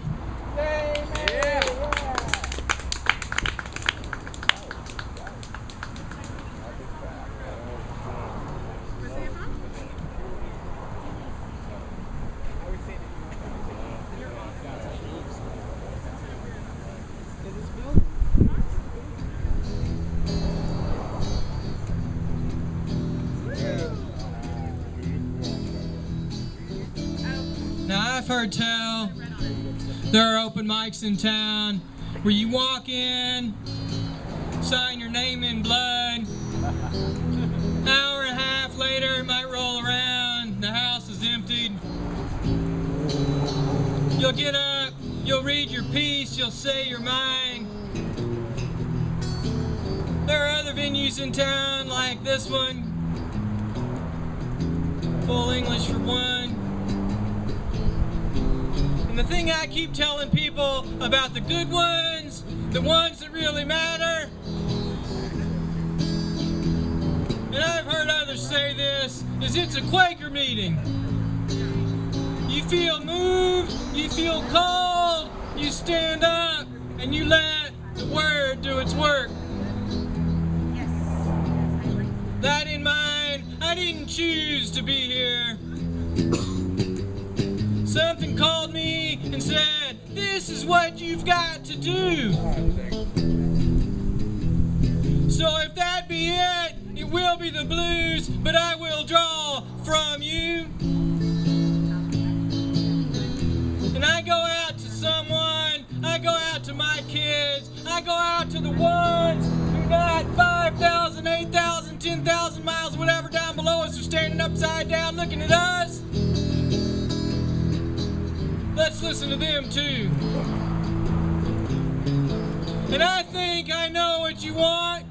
Yeah. Now I've heard tell there are open mics in town where you walk in, sign your name in blood. Hour and a half later, it might roll around, the house is emptied. You'll get up, you'll read your piece, you'll say your mind. There are other venues in town like this one. Full English for one. And the thing I keep telling people about the good ones, the ones that really matter, and I've heard others say this, is it's a Quaker meeting. You feel moved, you feel called, you stand up, and you let the word do its work. That in mind, I didn't choose to be here. Something called me and said, this is what you've got to do. So if that be it, it will be the blues, but I will draw from you. And I go out to someone, I go out to my kids, I go out to the ones who not 5,000, 8,000, 10,000 miles, whatever down below us are standing upside down looking at us. Let's listen to them too. And I think I know what you want.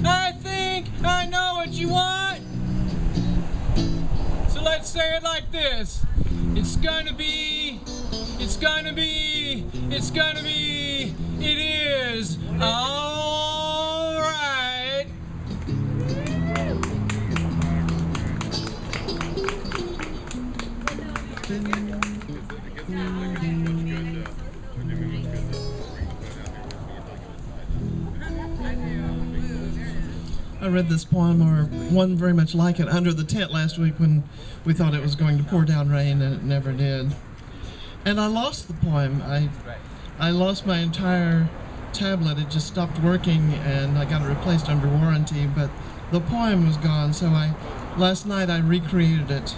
I think I know what you want. So let's say it like this. It's gonna be, it's gonna be, it's gonna be, it is all right. I read this poem, or one very much like it, under the tent last week when we thought it was going to pour down rain, and it never did. And I lost the poem. I lost my entire tablet. It just stopped working, and I got it replaced under warranty, but the poem was gone, so last night I recreated it.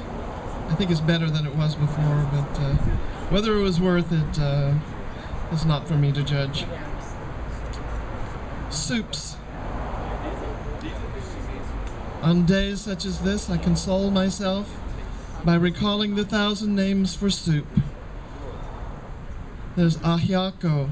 I think it's better than it was before, but whether it was worth it is not for me to judge. Soups. On days such as this, I console myself by recalling the 1,000 names for soup. There's ajiaco,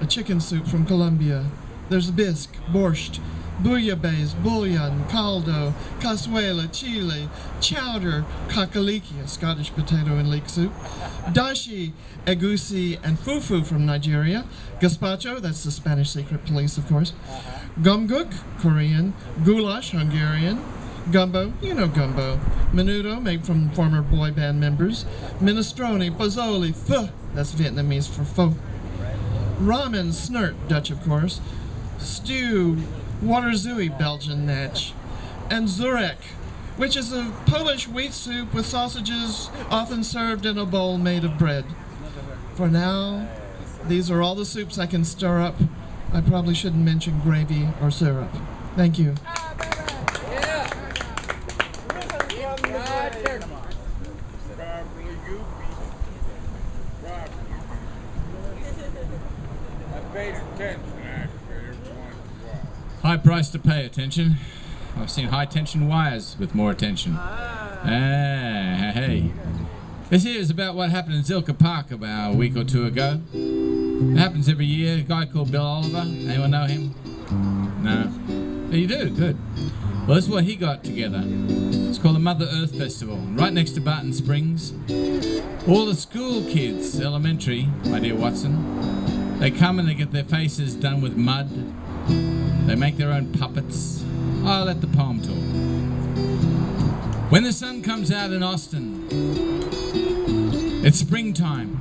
a chicken soup from Colombia. There's bisque, borscht, bouillabaisse, bouillon, caldo, cazuela, chile, chowder, kakaliki, a Scottish potato and leek soup, dashi, egusi, and fufu from Nigeria, gazpacho, that's the Spanish secret police, of course, gumguk, Korean, goulash, Hungarian, gumbo, you know gumbo, menudo, made from former boy band members, minestrone, pozole, pho, that's Vietnamese for pho, ramen, snert, Dutch of course, stew, waterzui, Belgian natch, and zurek, which is a Polish wheat soup with sausages often served in a bowl made of bread. For now, these are all the soups I can stir up. I probably shouldn't mention gravy or syrup. Thank you. High price to pay attention. I've seen high tension wires with more attention. Hey. This here is about what happened in Zilker Park about a week or two ago. It happens every year. A guy called Bill Oliver. Anyone know him? No. Oh, you do? Good. Well, this is what he got together. It's called the Mother Earth Festival, right next to Barton Springs. All the school kids, elementary, my dear Watson, they come and they get their faces done with mud. They make their own puppets. I'll let the poem talk. When the sun comes out in Austin, it's springtime.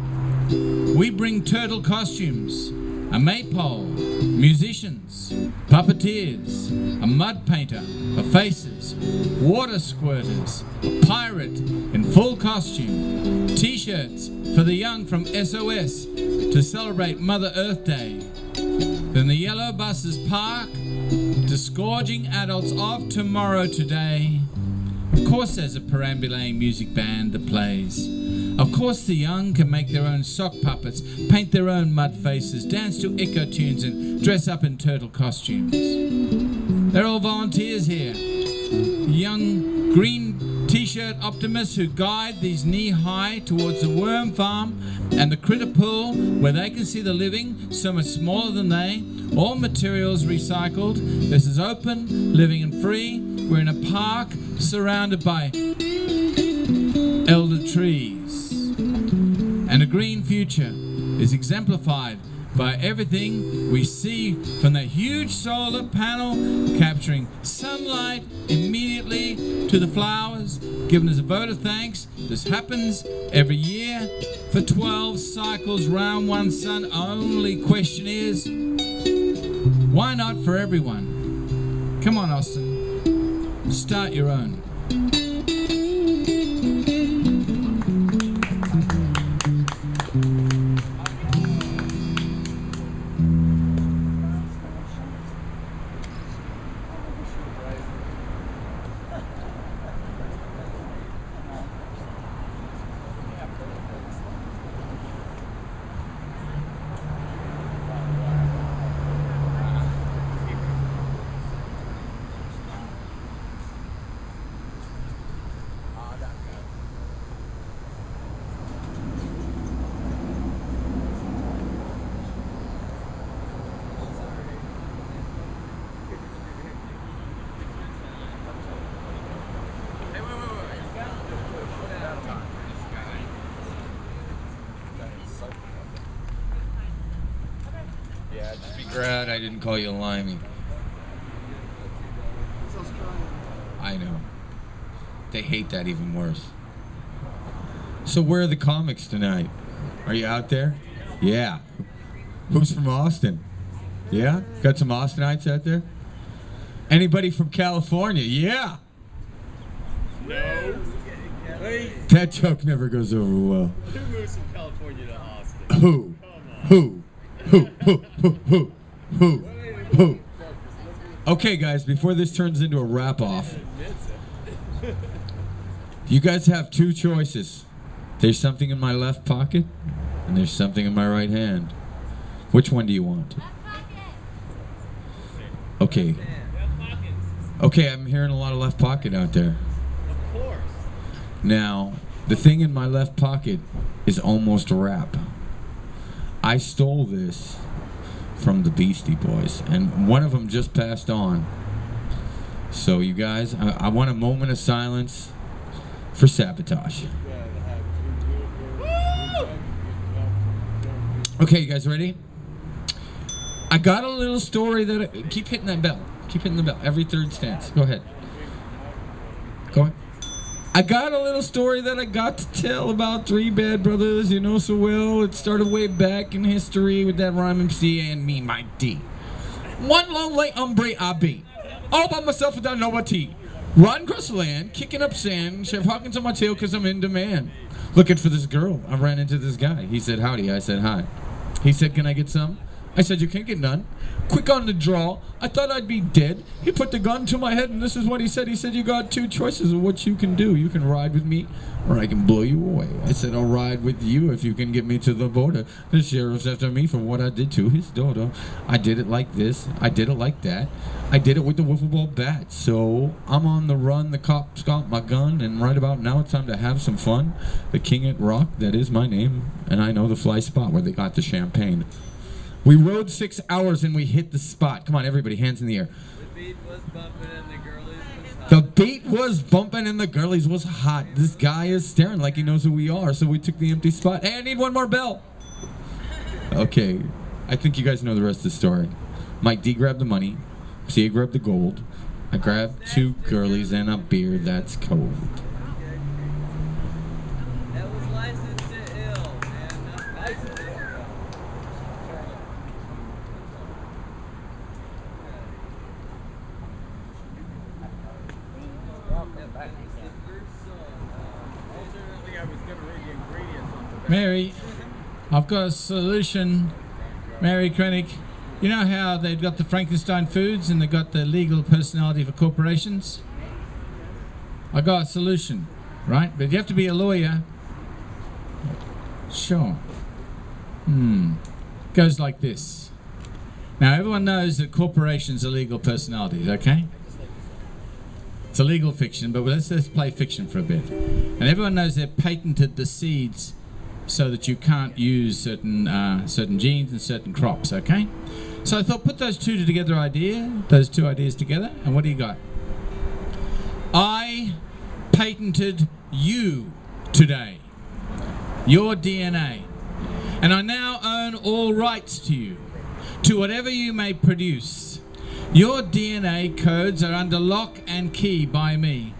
We bring turtle costumes, a maypole, musicians, puppeteers, a mud painter of faces, water squirters, a pirate in full costume, t-shirts for the young from SOS to celebrate Mother Earth Day. Then the yellow buses park, disgorging adults of tomorrow today. Of course there's a perambulating music band that plays. Of course the young can make their own sock puppets, paint their own mud faces, dance to echo tunes and dress up in turtle costumes. They're all volunteers here. Young green t-shirt optimists who guide these knee-high towards the worm farm and the critter pool where they can see the living so much smaller than they. All materials recycled. This is open, living and free. We're in a park surrounded by elder trees. And a green future is exemplified by everything we see from the huge solar panel capturing sunlight immediately to the flowers, giving us a vote of thanks. This happens every year for 12 cycles round one sun. Only question is, why not for everyone? Come on, Austin, start your own. Just be glad I didn't call you a limey. I know. They hate that even worse. So where are the comics tonight? Are you out there? Yeah. Who's from Austin? Yeah? Got some Austinites out there? Anybody from California? Yeah. No. That joke never goes over well. Who moves from California to Austin? Who? Who? Okay, guys, before this turns into a rap-off, you guys have two choices. There's something in my left pocket, and there's something in my right hand. Which one do you want? Okay. Okay, I'm hearing a lot of left pocket out there. Of course. Now, the thing in my left pocket is almost rap. I stole this from the Beastie Boys, and one of them just passed on. So you guys, I want a moment of silence for Sabotage. Okay, you guys ready? I got a little story that keep hitting that bell. Keep hitting the bell every third stance. Go ahead. Go ahead. I got a little story that I got to tell about three bad brothers you know so well. It started way back in history with that rhyme MC and me, Mike D. One long late hombre I be, all by myself without nobody. Riding across the land, kicking up sand, Chef Hawkins on my tail cause I'm in demand. Looking for this girl, I ran into this guy. He said howdy, I said hi. He said can I get some? I said, you can't get none. Quick on the draw. I thought I'd be dead. He put the gun to my head, and this is what he said. He said, you got two choices of what you can do. You can ride with me, or I can blow you away. I said, I'll ride with you if you can get me to the border. The sheriff's after me for what I did to his daughter. I did it like this. I did it like that. I did it with the wiffle ball bat. So I'm on the run. The cops got my gun, and right about now it's time to have some fun. The King at Rock, that is my name, and I know the fly spot where they got the champagne. We rode 6 hours and we hit the spot. Come on, everybody, hands in the air. The beat was bumping and the girlies was hot. The beat was bumping and the girlies was hot. This guy is staring like he knows who we are, so we took the empty spot. Hey, I need one more bell. Okay, I think you guys know the rest of the story. Mike D grabbed the money. C grabbed the gold. I grabbed two girlies and a beer that's cold. That was licensed to ill, man. Not licensed to ill. Mary, I've got a solution. Mary Krennic, you know how they've got the Frankenstein foods and they've got the legal personality for corporations? I got a solution, right? But you have to be a lawyer. Sure. Goes like this. Now everyone knows that corporations are legal personalities, okay? It's a legal fiction, but let's play fiction for a bit. And everyone knows they've patented the seeds so that you can't use certain genes and certain crops, okay? So I thought, put those two ideas together, and what do you got? I patented you today, your DNA, and I now own all rights to you, to whatever you may produce. Your DNA codes are under lock and key by me,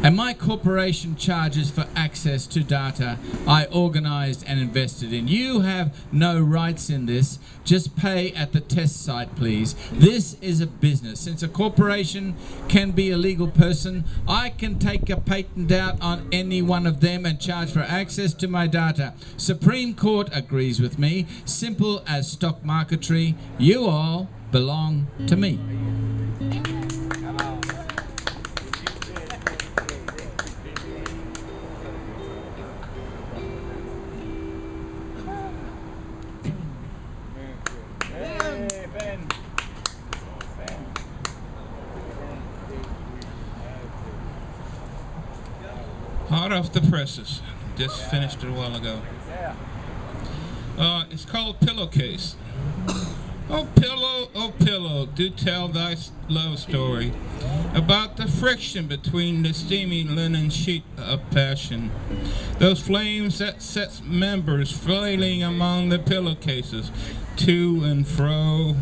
and my corporation charges for access to data I organized and invested in. You have no rights in this. Just pay at the test site, please. This is a business. Since a corporation can be a legal person, I can take a patent out on any one of them and charge for access to my data. Supreme Court agrees with me. Simple as stock marketry. You all belong to me. Hot off the presses. Just finished it a while ago. It's called Pillowcase. Oh pillow, do tell thy love story about the friction between the steamy linen sheet of passion. Those flames that sets members flailing among the pillowcases, to and fro.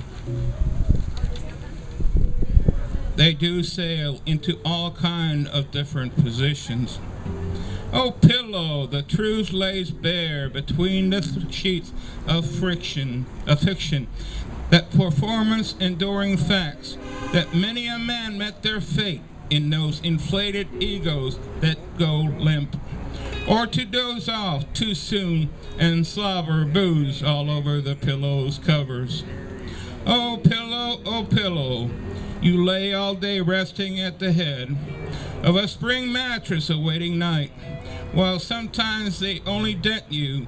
They do sail into all kind of different positions. Oh pillow, the truth lays bare between the sheets of fiction, that performance enduring facts, that many a man met their fate in those inflated egos that go limp, or to doze off too soon and slobber booze all over the pillow's covers. Oh pillow, you lay all day resting at the head of a spring mattress awaiting night, while sometimes they only dent you,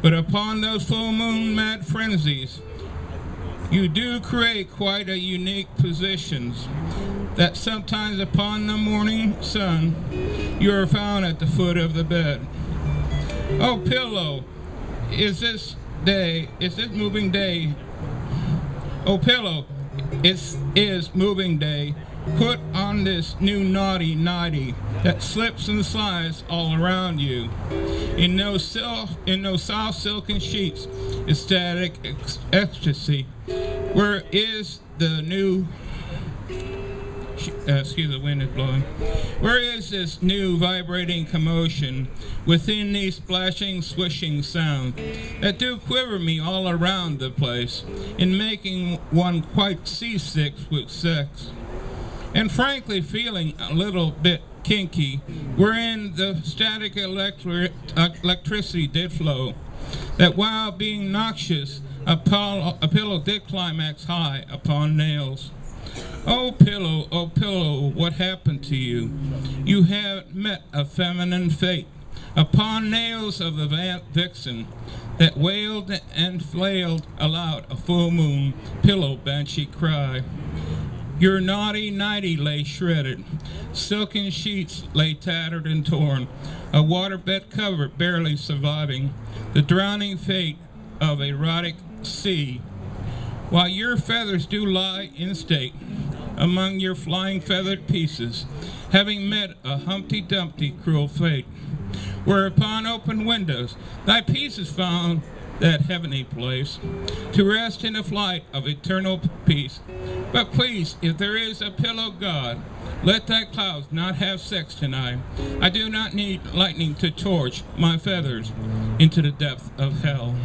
but upon those full moon mad frenzies, you do create quite a unique positions, that sometimes upon the morning sun, you are found at the foot of the bed. Oh pillow, is this moving day? Oh pillow, is moving day. Put on this new naughty nighty that slips and slides all around you. In those soft silken sheets, ecstatic ecstasy. Where is the new? Excuse the wind is blowing. Where is this new vibrating commotion within these splashing, swishing sounds that do quiver me all around the place, in making one quite seasick with sex? And frankly feeling a little bit kinky, wherein the static electricity did flow, that while being noxious, A pillow did climax high upon nails. Oh pillow, what happened to you? You have met a feminine fate. Upon nails of the vixen that wailed and flailed aloud a full moon, pillow banshee cry. Your naughty nighty lay shredded. Silken sheets lay tattered and torn. A waterbed cover barely surviving the drowning fate of erotic sea. While your feathers do lie in state among your flying feathered pieces, having met a Humpty Dumpty cruel fate, whereupon open windows thy pieces found that heavenly place to rest in a flight of eternal peace. But please, if there is a pillow god, let thy clouds not have sex tonight. I do not need lightning to torch my feathers into the depth of hell.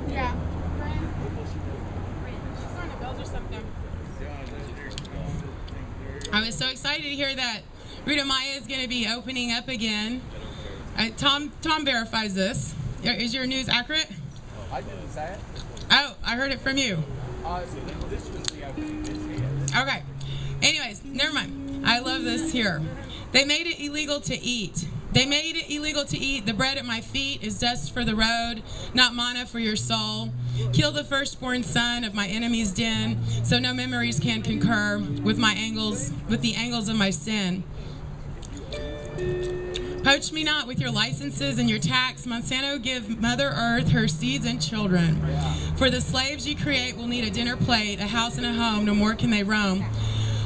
Yeah. Starting to build or something. I was so excited to hear that Ruta Maya is going to be opening up again. Thom verifies this. Is your news accurate? I didn't say it. Oh, I heard it from you. This was the opening this year. Okay. Anyways, never mind. I love this here. They made it illegal to eat. They made it illegal to eat. The bread at my feet is dust for the road, not manna for your soul. Kill the firstborn son of my enemy's den, so no memories can concur with the angles of my sin. Poach me not with your licenses and your tax. Monsanto, give Mother Earth her seeds and children. For the slaves you create will need a dinner plate, a house and a home. No more can they roam.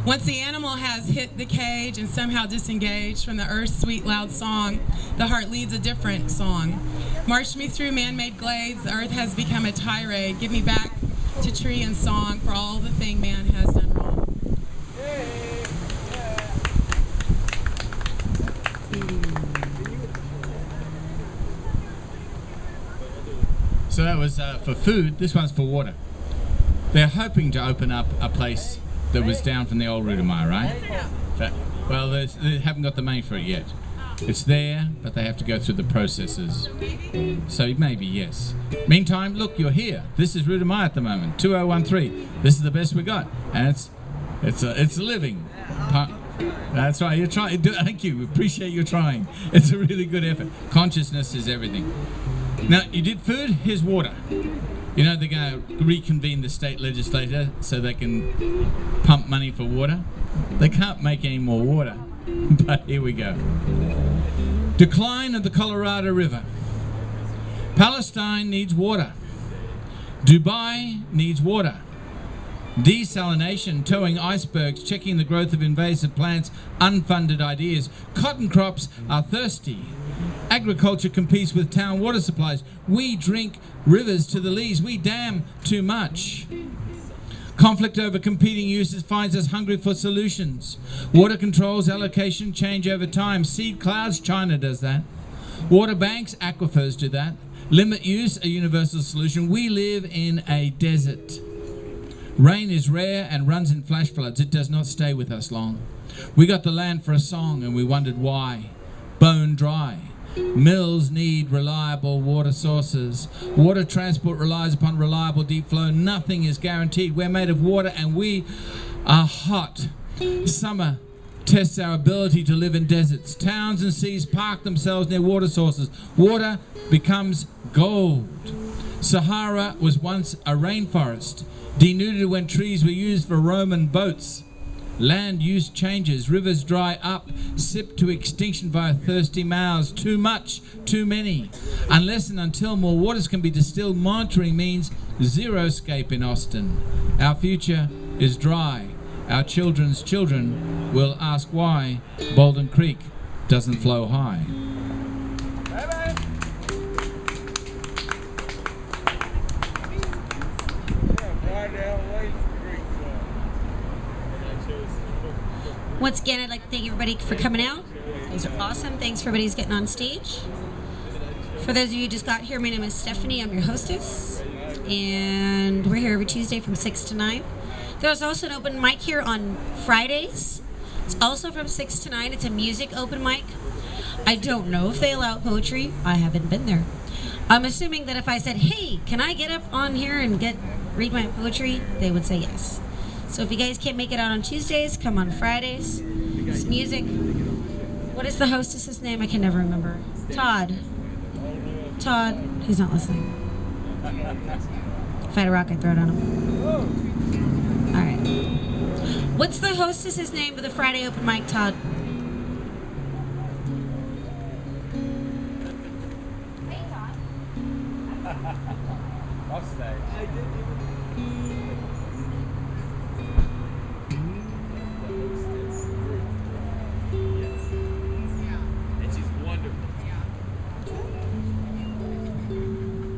Once the animal has hit the cage and somehow disengaged from the earth's sweet loud song, the heart leads a different song. March me through man-made glades. The earth has become a tirade. Give me back to tree and song for all the thing man has done wrong. So that was for food. This one's for water. They're hoping to open up a place that was down from the old Ruta Maya, right? Well, they haven't got the money for it yet. It's there, but they have to go through the processes. So maybe, yes. Meantime, look, you're here. This is Ruta Maya at the moment, 2013. This is the best we got, and it's living. That's right. You're trying. Thank you. Appreciate you trying. It's a really good effort. Consciousness is everything. Now, you did food. Here's water. You know they're going to reconvene the state legislature so they can pump money for water. They can't make any more water, but here we go. Decline of the Colorado River. Palestine needs water. Dubai needs water. Desalination, towing icebergs, checking the growth of invasive plants, unfunded ideas. Cotton crops are thirsty. Agriculture competes with town water supplies. We drink rivers to the lees. We dam too much. Conflict over competing uses finds us hungry for solutions. Water controls allocation change over time. Seed clouds, China does that. Water banks, aquifers do that. Limit use, a universal solution. We live in a desert. Rain is rare and runs in flash floods. It does not stay with us long. We got the land for a song and we wondered why. Bone dry. Mills need reliable water sources. Water transport relies upon reliable deep flow. Nothing is guaranteed. We're made of water and we are hot. Summer tests our ability to live in deserts. Towns and seas park themselves near water sources. Water becomes gold. Sahara was once a rainforest, denuded when trees were used for Roman boats. Land use changes, rivers dry up, sip to extinction via thirsty mouths. Too much, too many. Unless and until more waters can be distilled, monitoring means zero-scape in Austin. Our future is dry. Our children's children will ask why Bogdan Creek doesn't flow high. Once again, I'd like to thank everybody for coming out. These are awesome. Thanks for everybody who's getting on stage. For those of you who just got here, my name is Stephanie. I'm your hostess. and we're here every Tuesday from 6 to 9. There's also an open mic here on Fridays. It's also from 6 to 9. It's a music open mic. I don't know if they allow poetry. I haven't been there. I'm assuming that if I said, hey, can I get up on here and read my poetry, they would say yes. So if you guys can't make it out on Tuesdays, come on Fridays. It's music. What is the hostess's name? I can never remember. Todd. He's not listening. If I had a rock, I'd throw it on him. All right. What's the hostess's name of the Friday open mic, Todd?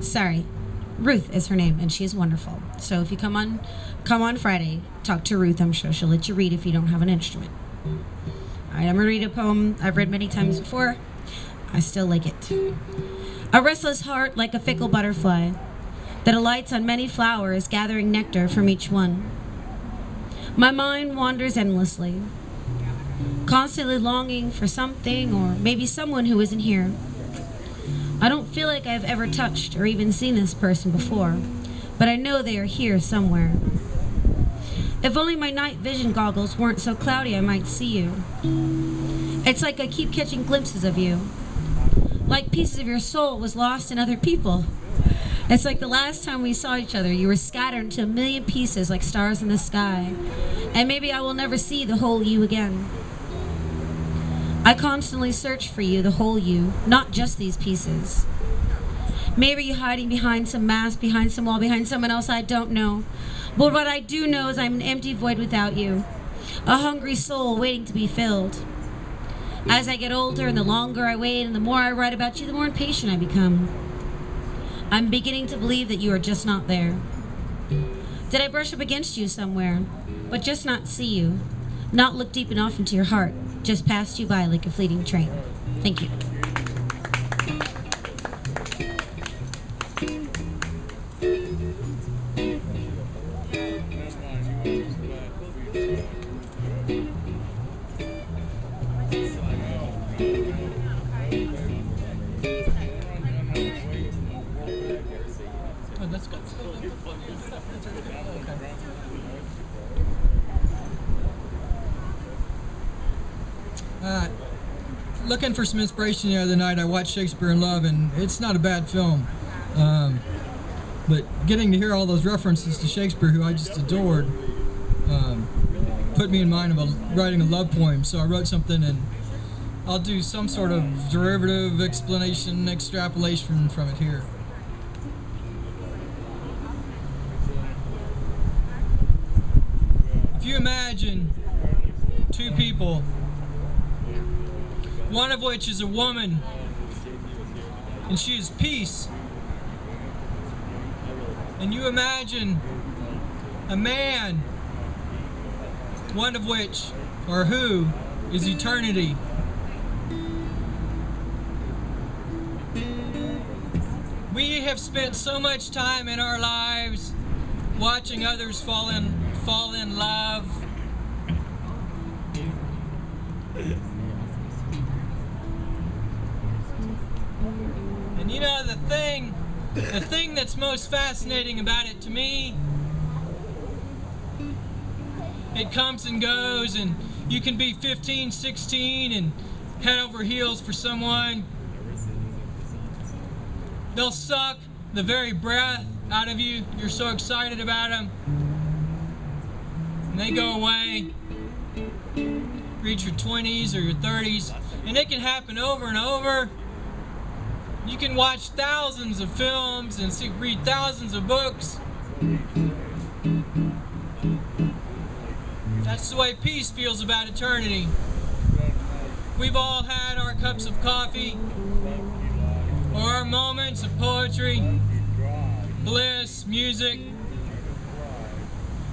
Sorry, Ruth is her name, and she is wonderful. So if you come on Friday, talk to Ruth. I'm sure she'll let you read if you don't have an instrument. All right, I'm gonna read a poem I've read many times before. I still like it. A restless heart like a fickle butterfly that alights on many flowers, gathering nectar from each one. My mind wanders endlessly, constantly longing for something or maybe someone who isn't here. I don't feel like I've ever touched or even seen this person before, but I know they are here somewhere. If only my night vision goggles weren't so cloudy, I might see you. It's like I keep catching glimpses of you, like pieces of your soul was lost in other people. It's like the last time we saw each other, you were scattered into a million pieces like stars in the sky, and maybe I will never see the whole you again. I constantly search for you, the whole you, not just these pieces. Maybe you're hiding behind some mask, behind some wall, behind someone else, I don't know. But what I do know is I'm an empty void without you, a hungry soul waiting to be filled. As I get older and the longer I wait and the more I write about you, the more impatient I become. I'm beginning to believe that you are just not there. Did I brush up against you somewhere, but just not see you, not look deep enough into your heart? Just passed you by like a fleeting train. Thank you. Looking for some inspiration the other night, I watched Shakespeare in Love, and it's not a bad film. But getting to hear all those references to Shakespeare, who I just adored, put me in mind of writing a love poem. So I wrote something, and I'll do some sort of derivative explanation, extrapolation from it here. If you imagine two people, one of which is a woman, and she is peace. And you imagine a man, one of which, or who, is eternity. We have spent so much time in our lives watching others fall in love. And you know, the thing that's most fascinating about it to me, it comes and goes, and you can be 15, 16 and head over heels for someone. They'll suck the very breath out of you. You're so excited about them. And they go away. Reach your 20s or your 30s, and it can happen over and over. You can watch thousands of films and read thousands of books. That's the way peace feels about eternity. We've all had our cups of coffee, or our moments of poetry, bliss, music.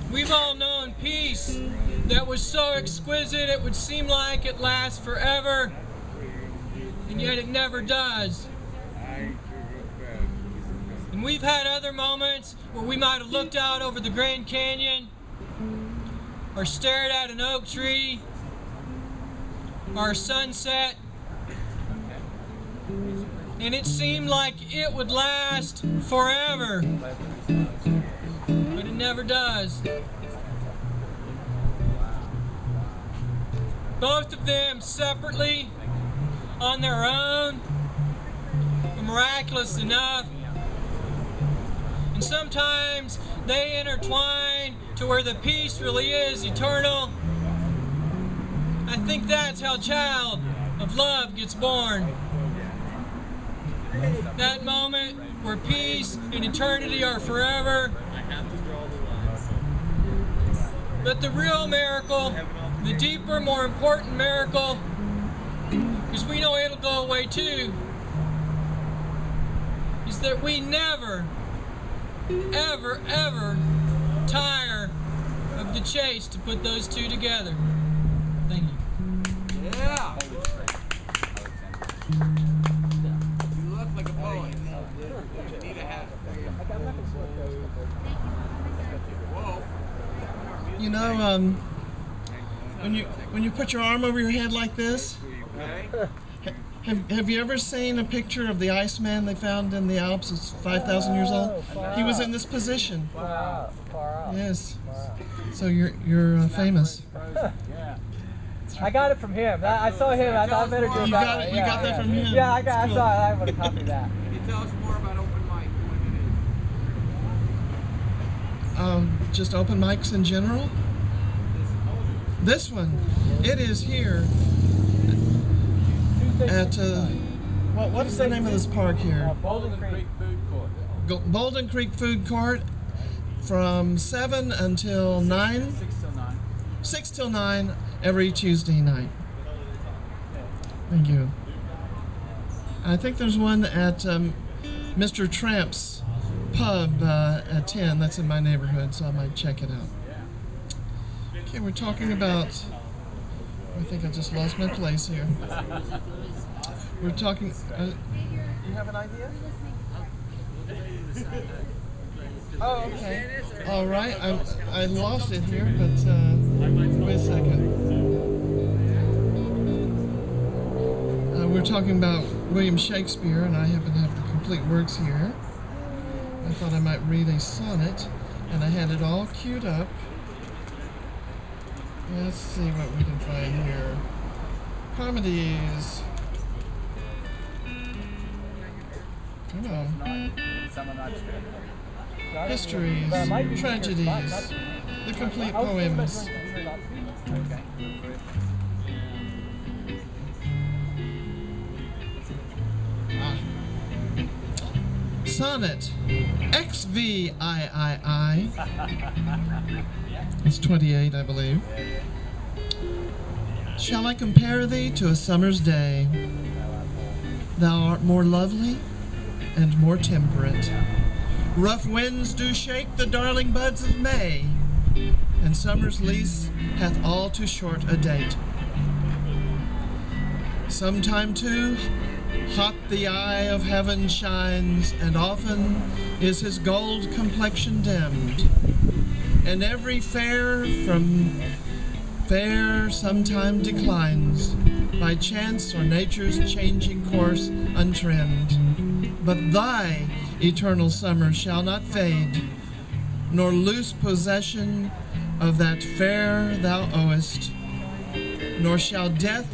We've all known peace that was so exquisite it would seem like it lasts forever, and yet it never does. And we've had other moments where we might have looked out over the Grand Canyon, or stared at an oak tree, or a sunset, and it seemed like it would last forever, but it never does. Both of them separately, on their own, are miraculous enough. And sometimes they intertwine to where the peace really is eternal. I think that's how Child of Love gets born. That moment where peace and eternity are forever. But the real miracle, the deeper, more important miracle, because we know it'll go away too, is that we never, ever, ever tire of the chase to put those two together. Thank you. Yeah. You look like a poet. You need a hat. Whoa. You know, when you put your arm over your head like this, have you ever seen a picture of the Iceman they found in the Alps? It's 5,000 years old. He was in this position. Wow. Far out. Yes. So you're famous. I got it from him. I saw him. I thought I better do it. You got that from him. Yeah, I That's cool. saw it. I want to copy that. Can you tell us more about open mic, what it is? Just open mics in general. This one, it is here at what is the name of this park here? Bogdan Creek Food Court. Bogdan Creek Food Court, from 7 until 9. 6 till 9. 6 till 9 every Tuesday night. Thank you. I think there's one at Mr. Tramp's pub at 10. That's in my neighborhood, so I might check it out. Okay, we're talking about, I think I just lost my place here. We're talking, you have an idea? Oh, okay. All right, I lost it here, but wait a second. We're talking about William Shakespeare, and I happen to have the complete works here. I thought I might read a sonnet, and I had it all queued up. Let's see what we can find here. Comedies. Come on. Histories, tragedies, the complete poems. Sonnet, XVIII. It's 28, I believe. Shall I compare thee to a summer's day? Thou art more lovely and more temperate. Rough winds do shake the darling buds of May, and summer's lease hath all too short a date. Sometime too hot the eye of heaven shines, and often is his gold complexion dimmed, and every fair from fair sometime declines, by chance or nature's changing course untrimmed. But thy eternal summer shall not fade, nor lose possession of that fair thou owest, nor shall death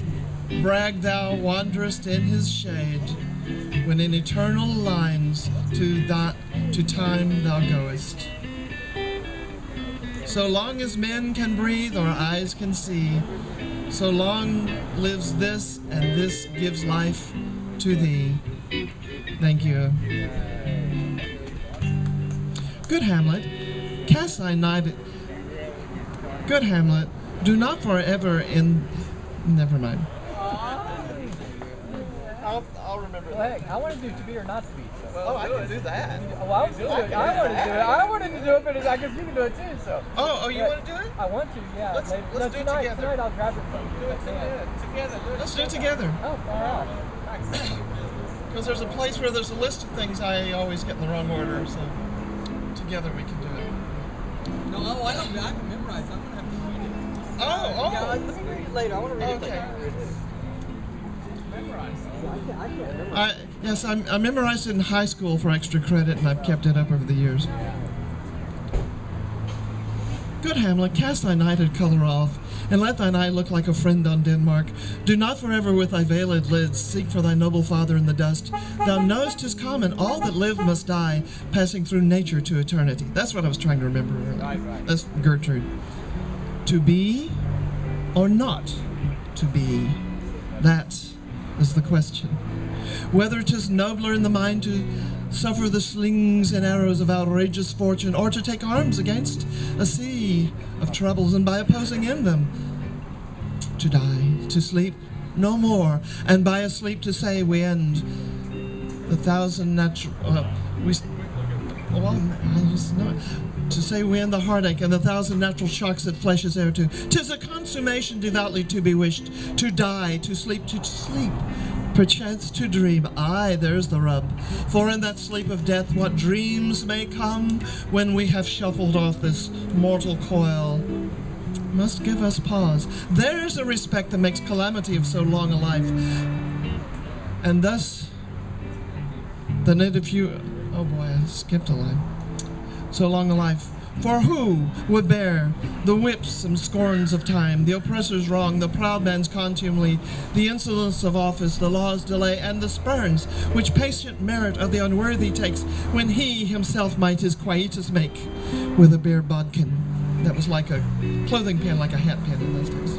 brag thou wanderest in his shade, when in eternal lines to time thou goest. So long as men can breathe or eyes can see, so long lives this, and this gives life to thee. Thank you. Good Hamlet, cast thy night. Good Hamlet, do not forever in. Never mind. I'll remember that. Heck, I want to do to be or not to be. Oh, I can do that. Well, I was do it. I want to do it. I wanted to do it, but I guess you can do it too. So. Oh, you want to do it? I want to. Yeah. Let's do it tonight, together. Tonight I'll grab it from you. Together. Let's do it together. Oh, far out. Because there's a place where there's a list of things I always get in the wrong order, so together we can do it. No, oh, I don't. I can memorize. I'm gonna have to read it. Oh. Yeah, let me read it later. I want to read it Okay. later. Memorize. I can't memorize. Yes, I memorized it in high school for extra credit, and I've kept it up over the years. Good Hamlet, cast thy nighted colour off, and let thine eye look like a friend on Denmark. Do not forever with thy veiled lids seek for thy noble father in the dust. Thou knowest 'tis common, all that live must die, passing through nature to eternity. That's what I was trying to remember earlier. Right. That's Gertrude. To be or not to be, that is the question. Whether 'tis nobler in the mind to suffer the slings and arrows of outrageous fortune, or to take arms against a sea of troubles, and by opposing in them, to die, to sleep no more, and by a sleep to say we end the thousand natural, to say we end the heartache and the thousand natural shocks that flesh is heir to. 'Tis a consummation devoutly to be wished, to die, to sleep, perchance to dream. Aye, there's the rub. For in that sleep of death, what dreams may come when we have shuffled off this mortal coil must give us pause. There's a respect that makes calamity of so long a life. And thus, the native few... Oh boy, I skipped a line. So long a life. For who would bear the whips and scorns of time, the oppressor's wrong, the proud man's contumely, the insolence of office, the law's delay, and the spurns which patient merit of the unworthy takes, when he himself might his quietus make with a bare bodkin that was like a clothing pin, like a hat pin in those days?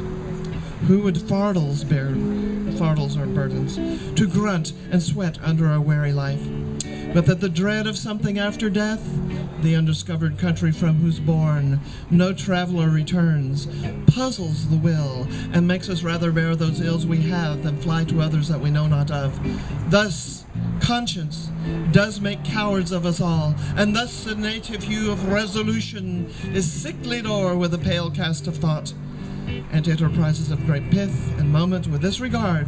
Who would fardels bear, fardels or burdens, to grunt and sweat under our weary life? But that the dread of something after death, the undiscovered country from whose bourne no traveler returns, puzzles the will, and makes us rather bear those ills we have than fly to others that we know not of. Thus, conscience does make cowards of us all, and thus the native hue of resolution is sicklied o'er with a pale cast of thought. And enterprises of great pith and moment with this regard,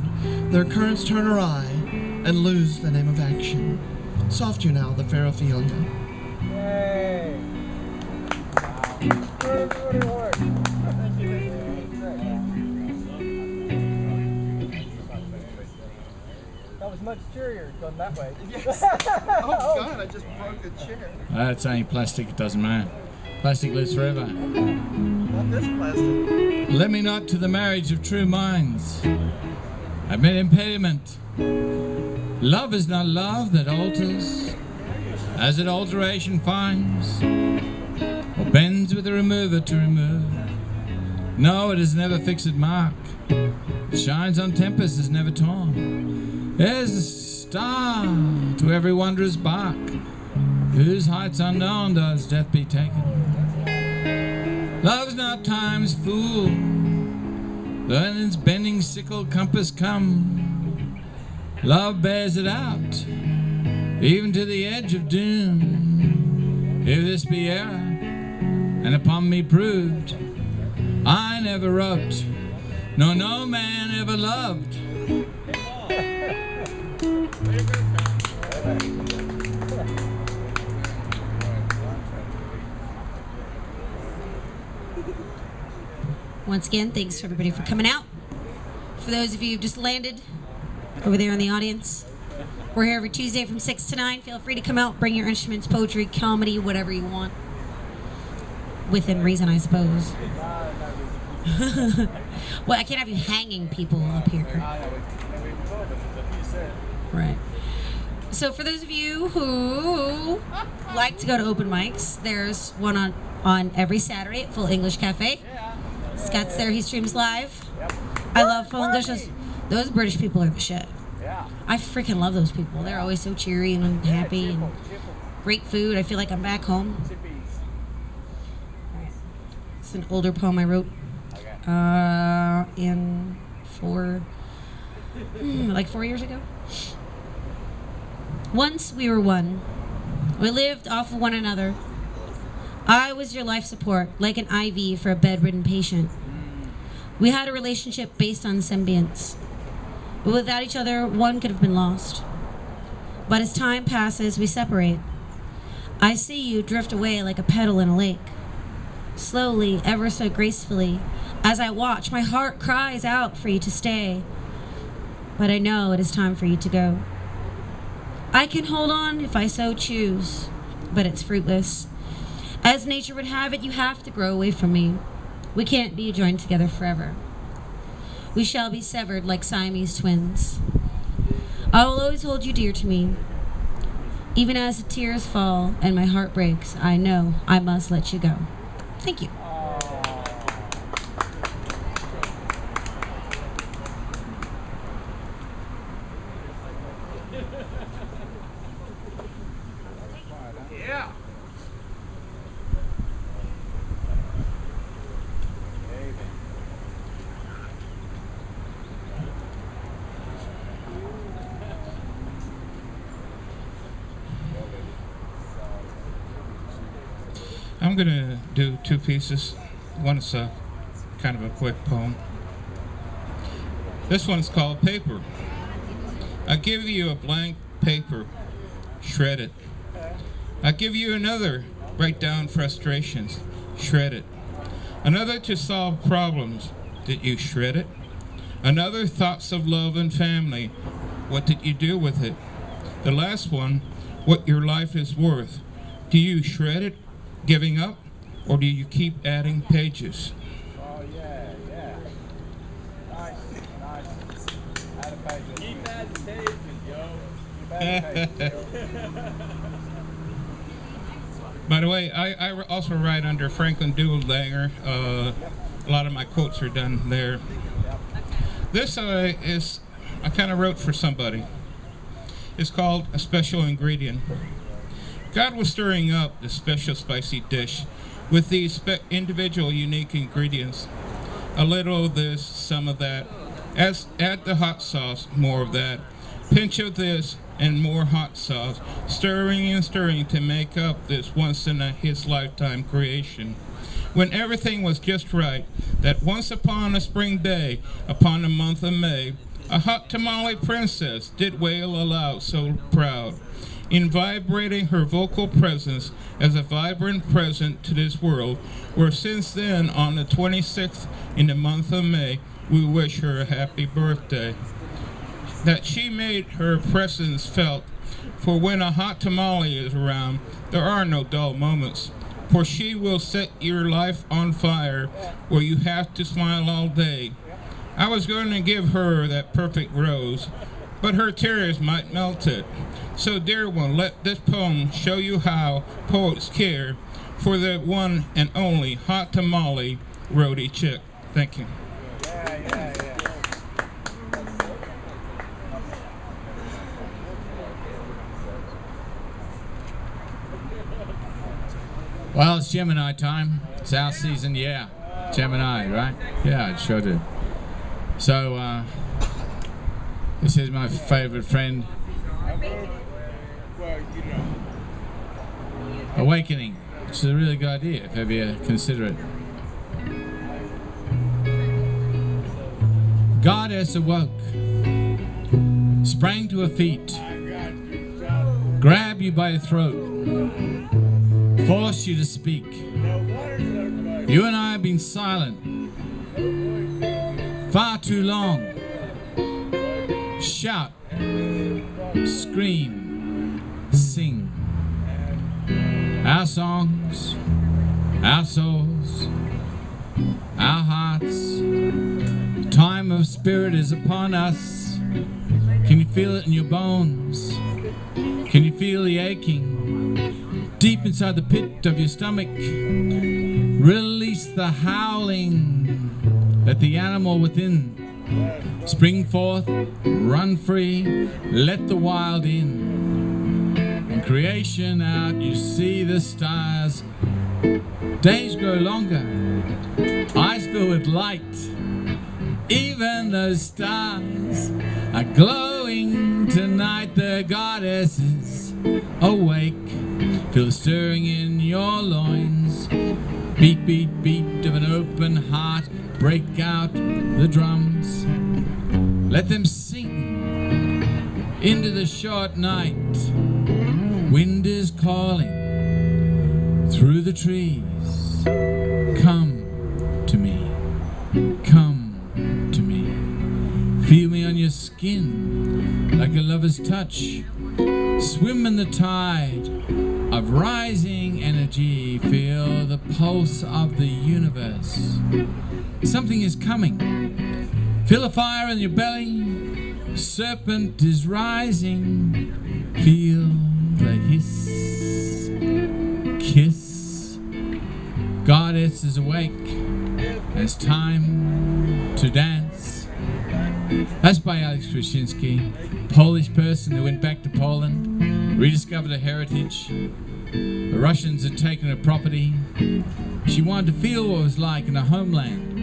their currents turn awry and lose the name of action. Soft you now, the fair Ophelia. Yay! That was much cheerier going that way. Yes. Oh God, I just broke a chair. That's only plastic, it doesn't matter. Plastic lives forever. Not this plastic. Let me not to the marriage of true minds. Admit impediment. Love is not love that alters, as it alteration finds, or bends with the remover to remove. No, it is never fixed mark. It shines on tempest, is never torn. There's a star to every wondrous bark, whose heights unknown does death be taken. Love's not time's fool, though in its bending sickle compass come. Love bears it out, even to the edge of doom. If this be error, and upon me proved, I never rubbed, nor no man ever loved. Once again, thanks for everybody for coming out. For those of you who've just landed over there in the audience, we're here every Tuesday from 6 to 9. Feel free to come out, bring your instruments, poetry, comedy, whatever you want. Within reason, I suppose. Well, I can't have you hanging people up here. Right. So for those of you who like to go to open mics, there's one on every Saturday at Full English Cafe. Scott's there, he streams live. I love Full English. Those British people are the shit. I freaking love those people. They're always so cheery and happy and great food. I feel like I'm back home. It's an older poem I wrote like 4 years ago. Once we were one. We lived off of one another. I was your life support, like an IV for a bedridden patient. We had a relationship based on symbionts. But without each other, one could have been lost. But as time passes, we separate. I see you drift away like a petal in a lake. Slowly, ever so gracefully, as I watch, my heart cries out for you to stay. But I know it is time for you to go. I can hold on if I so choose, but it's fruitless. As nature would have it, you have to grow away from me. We can't be joined together forever. We shall be severed like Siamese twins. I will always hold you dear to me. Even as the tears fall and my heart breaks, I know I must let you go. Thank you. Yeah. I'm going to do two pieces. One is a kind of a quick poem. This one's called Paper. I give you a blank paper, shred it. I give you another, write down frustrations, shred it. Another to solve problems, did you shred it? Another thoughts of love and family, what did you do with it? The last one, what your life is worth, do you shred it? Giving up, or do you keep adding pages? Oh yeah, yeah. Nice, nice. Add a page. Keep adding pages, yo. Keep adding pages, yo. By the way, I also write under Franklin Doodledanger. A lot of my quotes are done there. This is, I kind of wrote for somebody. It's called A Special Ingredient. God was stirring up the special spicy dish with these individual unique ingredients. A little of this, some of that. Add the hot sauce, more of that. Pinch of this and more hot sauce. Stirring and stirring to make up this once in his lifetime creation. When everything was just right, that once upon a spring day, upon the month of May, a hot tamale princess did wail aloud so proud, in vibrating her vocal presence as a vibrant present to this world, where since then, on the 26th in the month of May, we wish her a happy birthday. That she made her presence felt, for when a hot tamale is around, there are no dull moments, for she will set your life on fire, where you have to smile all day. I was going to give her that perfect rose, but her tears might melt it. So, dear one, let this poem show you how poets care for the one and only hot tamale roadie chick. Thank you. Yeah, yeah, yeah. Well, it's Gemini time. It's our season, yeah. Gemini, right? Yeah, it sure do. So, this is my favorite friend, Awakening, which is a really good idea if ever you consider it. Goddess awoke, sprang to her feet, grabbed you by the throat, forced you to speak. You and I have been silent far too long. Shout, scream, sing. Our songs, our souls, our hearts. Time of spirit is upon us. Can you feel it in your bones? Can you feel the aching deep inside the pit of your stomach? Release the howling. Let the animal within spring forth, run free, let the wild in. In creation out, you see the stars. Days grow longer, eyes fill with light. Even those stars are glowing tonight. The goddess is awake. Feel the stirring in your loins. Beat, beat, beat of an open heart. Break out the drums. Let them sing into the short night. Wind is calling through the trees. Come to me, come to me. Feel me on your skin like a lover's touch. Swim in the tide of rising energy. Feel the pulse of the universe. Something is coming. Feel a fire in your belly. Serpent is rising. Feel the hiss. Kiss. Goddess is awake. It's time to dance. That's by Alex Krasinski, Polish person who went back to Poland, rediscovered her heritage. The Russians had taken her property. She wanted to feel what it was like in her homeland.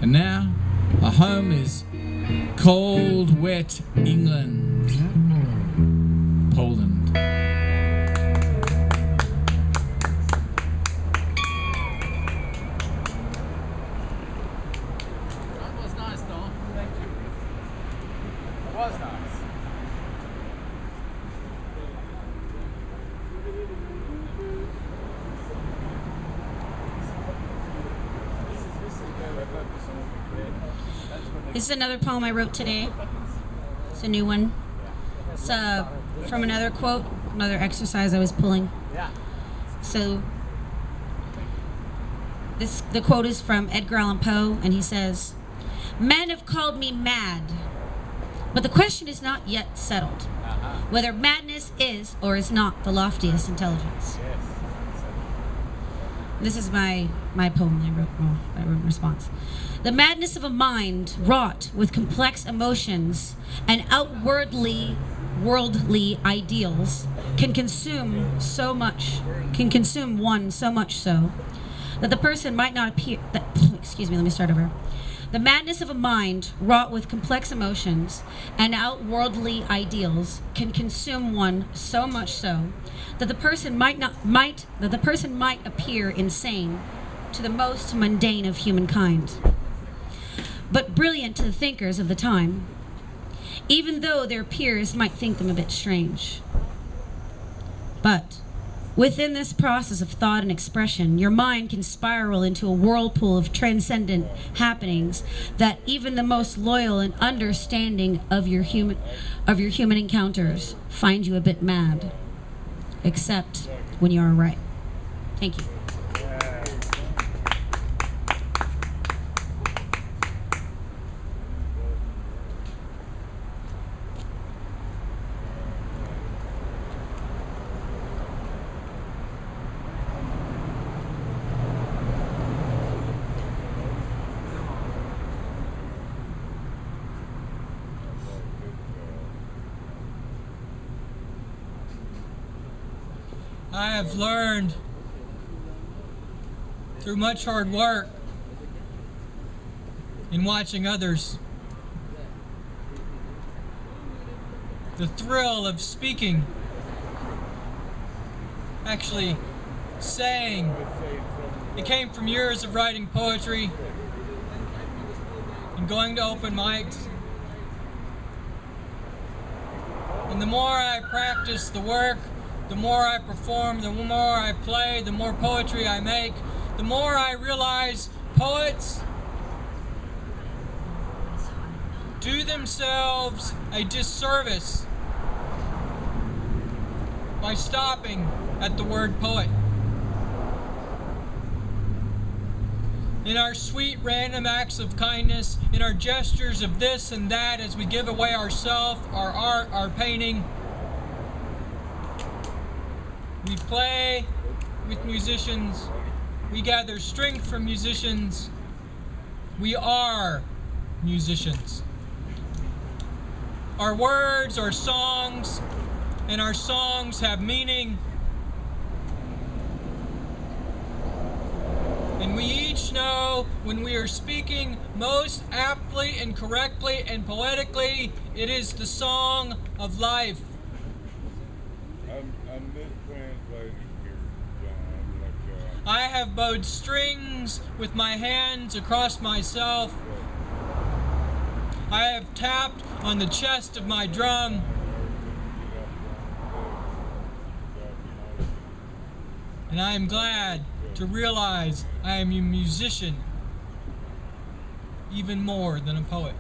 And now, her home is cold, wet England, Poland. That was nice, Thom. Thank you. It was nice. This is another poem I wrote today. It's a new one. It's from another quote, another exercise I was pulling. So the quote is from Edgar Allan Poe, and he says, "Men have called me mad, but the question is not yet settled, whether madness is or is not the loftiest intelligence." This is my poem I wrote in response. "The madness of a mind wrought with complex emotions and outwardly worldly ideals can consume one so much so that the person might not appear excuse me, let me start over. The madness of a mind wrought with complex emotions and outworldly ideals can consume one so much so that the person might appear insane to the most mundane of humankind, but brilliant to the thinkers of the time, even though their peers might think them a bit strange. But within this process of thought and expression, your mind can spiral into a whirlpool of transcendent happenings that even the most loyal and understanding of your human encounters find you a bit mad, except when you are right. Thank you. I have learned through much hard work in watching others the thrill of speaking, actually saying. It came from years of writing poetry and going to open mics. And the more I practice the work, the more I perform, the more I play, the more poetry I make, the more I realize poets do themselves a disservice by stopping at the word poet. In our sweet random acts of kindness, in our gestures of this and that as we give away ourself, our art, our painting, we play with musicians, we gather strength from musicians, we are musicians. Our words are songs, and our songs have meaning. And we each know when we are speaking most aptly and correctly and poetically, it is the song of life. I'm mistranslating here, John. I have bowed strings with my hands across myself. I have tapped on the chest of my drum. And I am glad to realize I am a musician even more than a poet.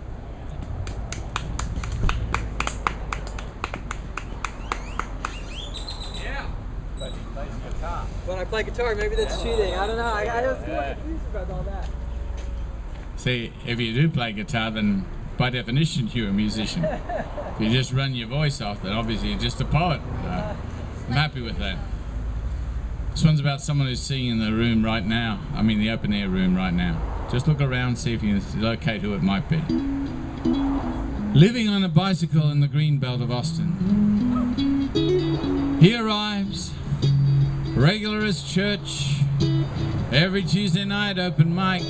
Yeah. But he plays guitar. When I play guitar, maybe that's cheating. I don't know. I was confused about all that. See, if you do play guitar, then by definition you're a musician. If you just run your voice off, then obviously you're just a poet. I'm happy with that. This one's about someone who's singing in the room right now. I mean the open air room right now. Just look around, see if you can locate who it might be. Living on a bicycle in the green belt of Austin. He arrives, regular as church, every Tuesday night open mic.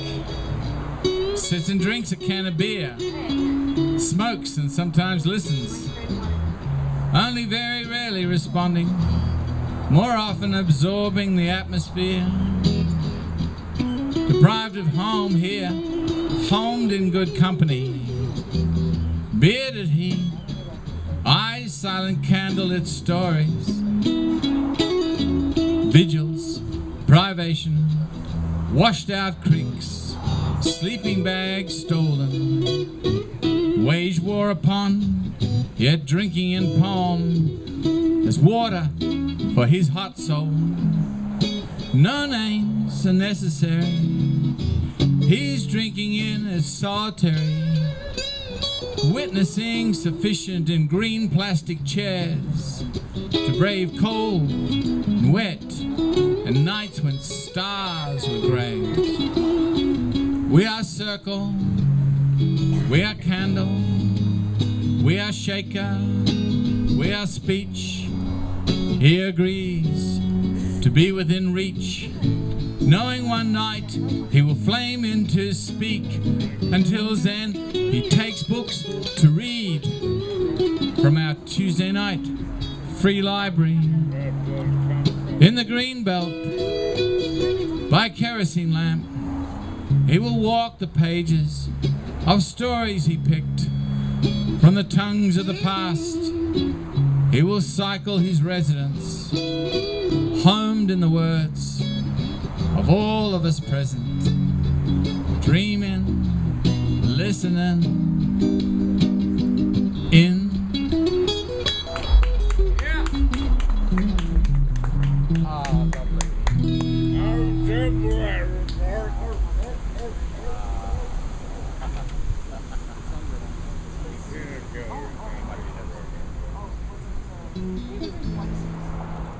Sits and drinks a can of beer, smokes and sometimes listens, only very rarely responding, more often absorbing the atmosphere. Deprived of home here, homed in good company, bearded he, eyes silent candlelit stories, vigils, privation, washed out creeks, sleeping bags stolen, wage war upon, yet drinking in palm as water for his hot soul. No names are necessary, he's drinking in as solitary, witnessing sufficient in green plastic chairs to brave cold and wet and nights when stars were grey. We are circle, we are candle, we are shaker, we are speech. He agrees to be within reach, knowing one night he will flame into speak. Until then, he takes books to read from our Tuesday night free library. In the green belt, by kerosene lamp, he will walk the pages of stories he picked from the tongues of the past. He will cycle his residence, homed in the words of all of us present, dreaming, listening, in.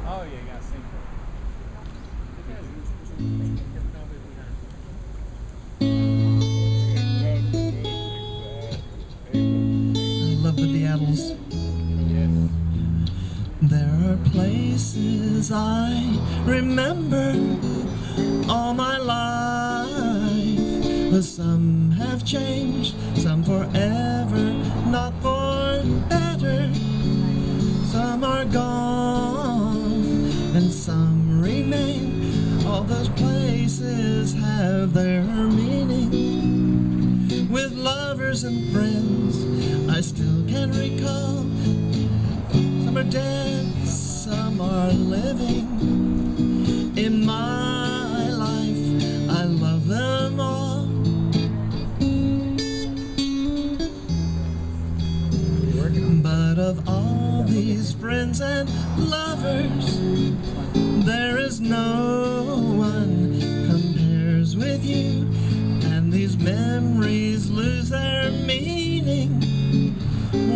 Oh, yeah, you gotta sing I love the Beatles. There are places I remember all my life, but some have changed, some forever, not for better. Some are gone and some remain. All those places have their meaning. With lovers and friends I still can recall. Some are dead, some are living. In my life I love them all. But of all these friends and lovers, there is no one compares with you. And these memories lose their meaning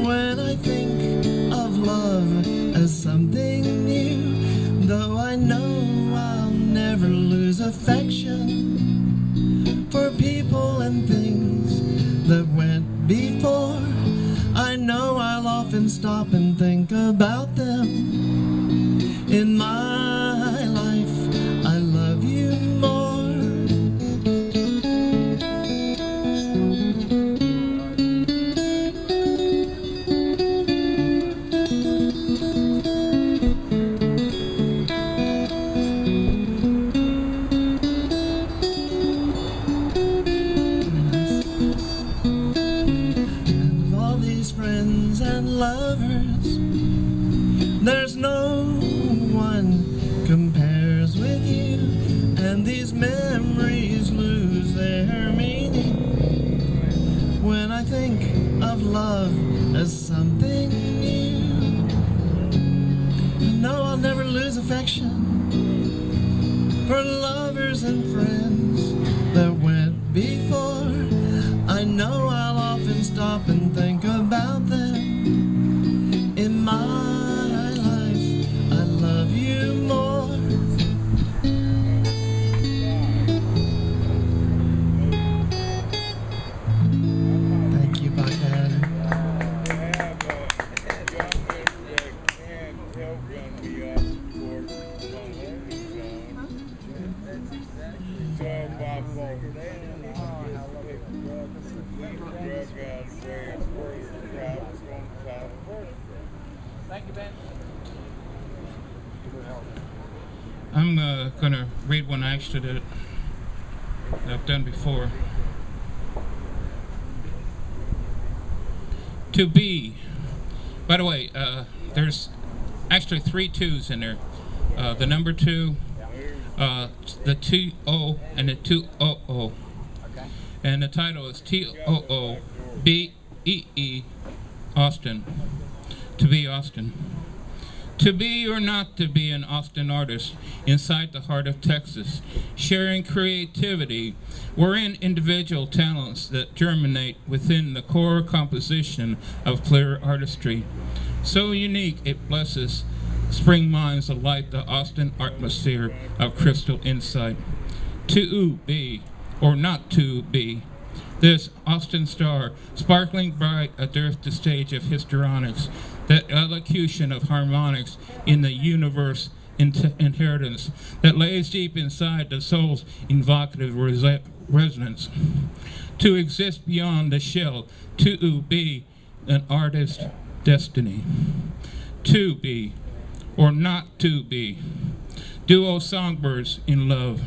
when I think of love as something new. Though I know I'll never lose affection for people and things that went before, I know I'll often stop and think about them. In my life, I love you more. Lovers, there's no one compares with as something new. No, I'll never lose affection for lovers and friends that went before. I know I'll often stop and think about them. In my life, I love you more. Thank you, Bogdan. Thank you, Ben. I'm going to read one extra that I've done before. To be. By the way, there's actually 3 2s in there. The number 2, the T-O, and the 2-O-O. And the title is T-O-O-B-E-E, Austin. To be Austin. To be or not to be an Austin artist inside the heart of Texas, sharing creativity wherein individual talents that germinate within the core composition of clear artistry. So unique it blesses spring minds alight the Austin atmosphere of crystal insight. To be or not to be. This Austin star, sparkling bright, adorth the stage of histrionics, that elocution of harmonics in the universe inheritance that lays deep inside the soul's evocative resonance. To exist beyond the shell, to be an artist's destiny. To be or not to be. Duo songbirds in love,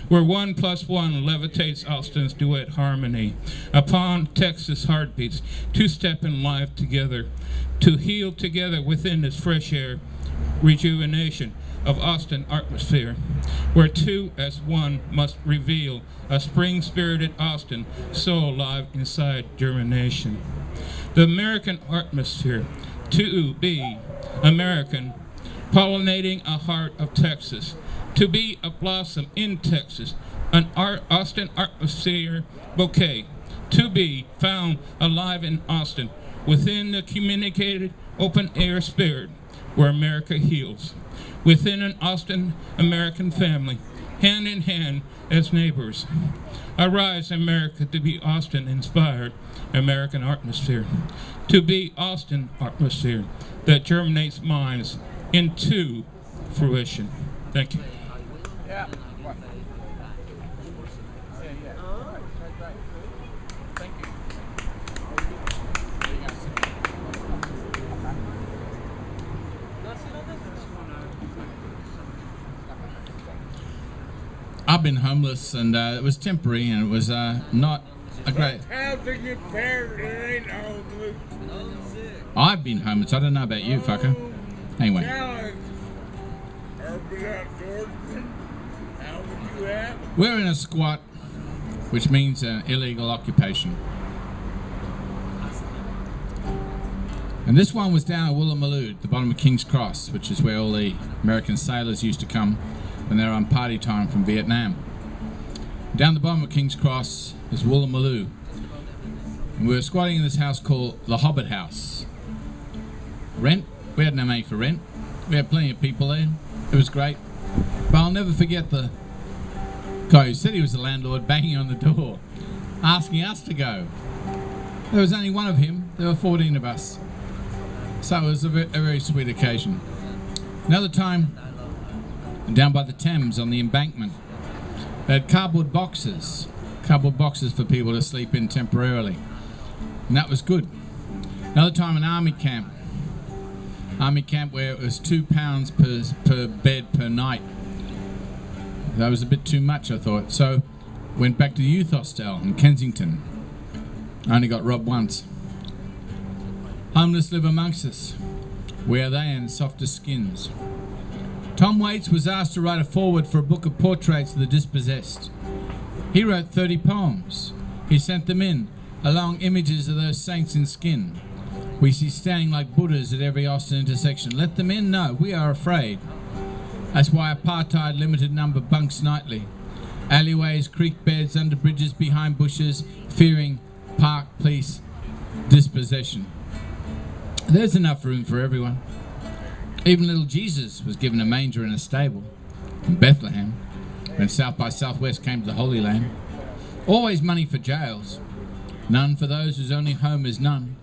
where 1 + 1 levitates Austin's duet harmony upon Texas heartbeats, to step in life together, to heal together within this fresh air rejuvenation of Austin atmosphere, where 2 as 1 must reveal a spring-spirited Austin so alive inside germination. The American atmosphere, to be American, pollinating a heart of Texas, to be a blossom in Texas, an Austin atmosphere bouquet, to be found alive in Austin, within the communicated open air spirit where America heals, within an Austin American family, hand in hand as neighbors. Arise, America, to be Austin inspired American atmosphere, to be Austin atmosphere that germinates minds into fruition. Thank you. Yeah. Thank you. I've been homeless, and it was temporary, and it was not a great. Housing is fair, it ain't homeless. I've been homeless. I don't know about you, fucker. Anyway, Challenge. Urban outdoorsman. How would you have? we're in a squat, which means illegal occupation. And this one was down at Woolloomooloo, the bottom of King's Cross, which is where all the American sailors used to come when they were on party time from Vietnam. Down the bottom of King's Cross is Woolloomooloo. And we were squatting in this house called the Hobbit House. Rent? We had no money for rent. We had plenty of people there. It was great. But I'll never forget the guy who said he was the landlord banging on the door, asking us to go. There was only one of him. There were 14 of us. So it was a very sweet occasion. Another time, down by the Thames on the embankment, they had cardboard boxes for people to sleep in temporarily. And that was good. Another time, an army camp where it was £2 per bed per night. That was a bit too much, I thought. So went back to the youth hostel in Kensington. I only got robbed once. Homeless live amongst us. Where are they in softer skins? Tom Waits was asked to write a foreword for a book of portraits of the dispossessed. He wrote 30 poems. He sent them in, along images of those saints in skin. We see standing like Buddhas at every Austin intersection. Let them in? No, we are afraid. That's why apartheid limited number bunks nightly. Alleyways, creek beds, under bridges, behind bushes, fearing park police dispossession. There's enough room for everyone. Even little Jesus was given a manger and a stable in Bethlehem when South by Southwest came to the Holy Land. Always money for jails, none for those whose only home is none.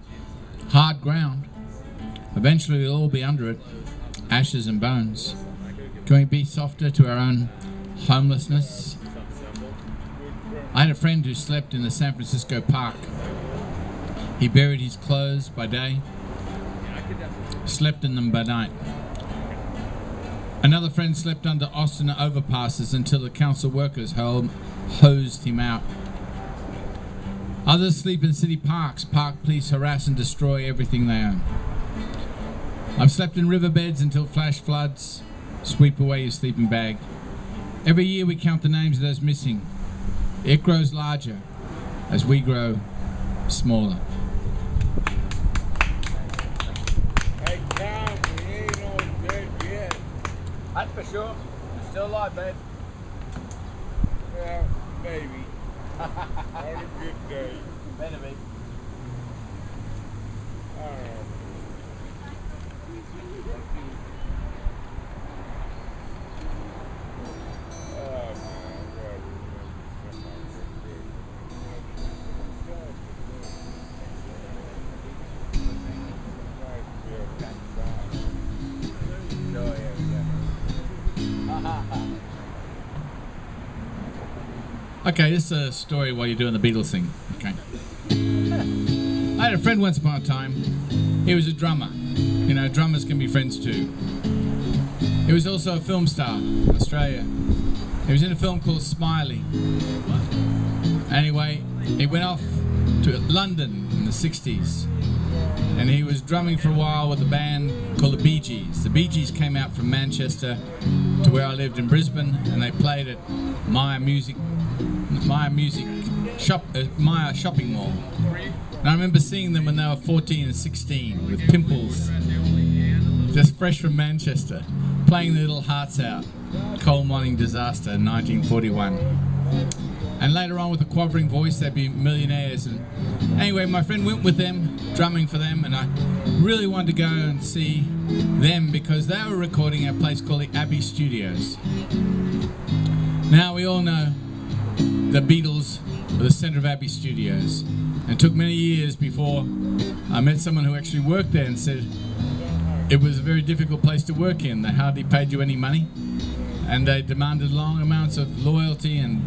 Hard ground. Eventually we'll all be under it, ashes and bones. Can we be softer to our own homelessness? I had a friend who slept in the San Francisco park. He buried his clothes by day, slept in them by night. Another friend slept under Austin overpasses until the council workers hosed him out. Others sleep in city parks. Park police harass and destroy everything they own. I've slept in riverbeds until flash floods sweep away your sleeping bag. Every year we count the names of those missing. It grows larger as we grow smaller. Hey, Thom, we ain't all dead yet. That's for sure. You're still alive, babe. Yeah, maybe. On a good day. Better be. I don't know. Okay, this is a story while you're doing the Beatles thing. Okay. I had a friend once upon a time. He was a drummer. You know, drummers can be friends too. He was also a film star in Australia. He was in a film called Smiley. Anyway, he went off to London in the 60s. And he was drumming for a while with a band called the Bee Gees. The Bee Gees came out from Manchester to where I lived in Brisbane, and they played at Maya Shopping Mall. And I remember seeing them when they were 14 and 16 with pimples, just fresh from Manchester, playing their little hearts out. Coal mining disaster in 1941. And later on with a quavering voice they'd be millionaires. And anyway, my friend went with them, drumming for them, and I really wanted to go and see them because they were recording at a place called the Abbey Studios. Now we all know the Beatles were the centre of Abbey Studios, and it took many years before I met someone who actually worked there and said it was a very difficult place to work in. They hardly paid you any money, and they demanded long amounts of loyalty and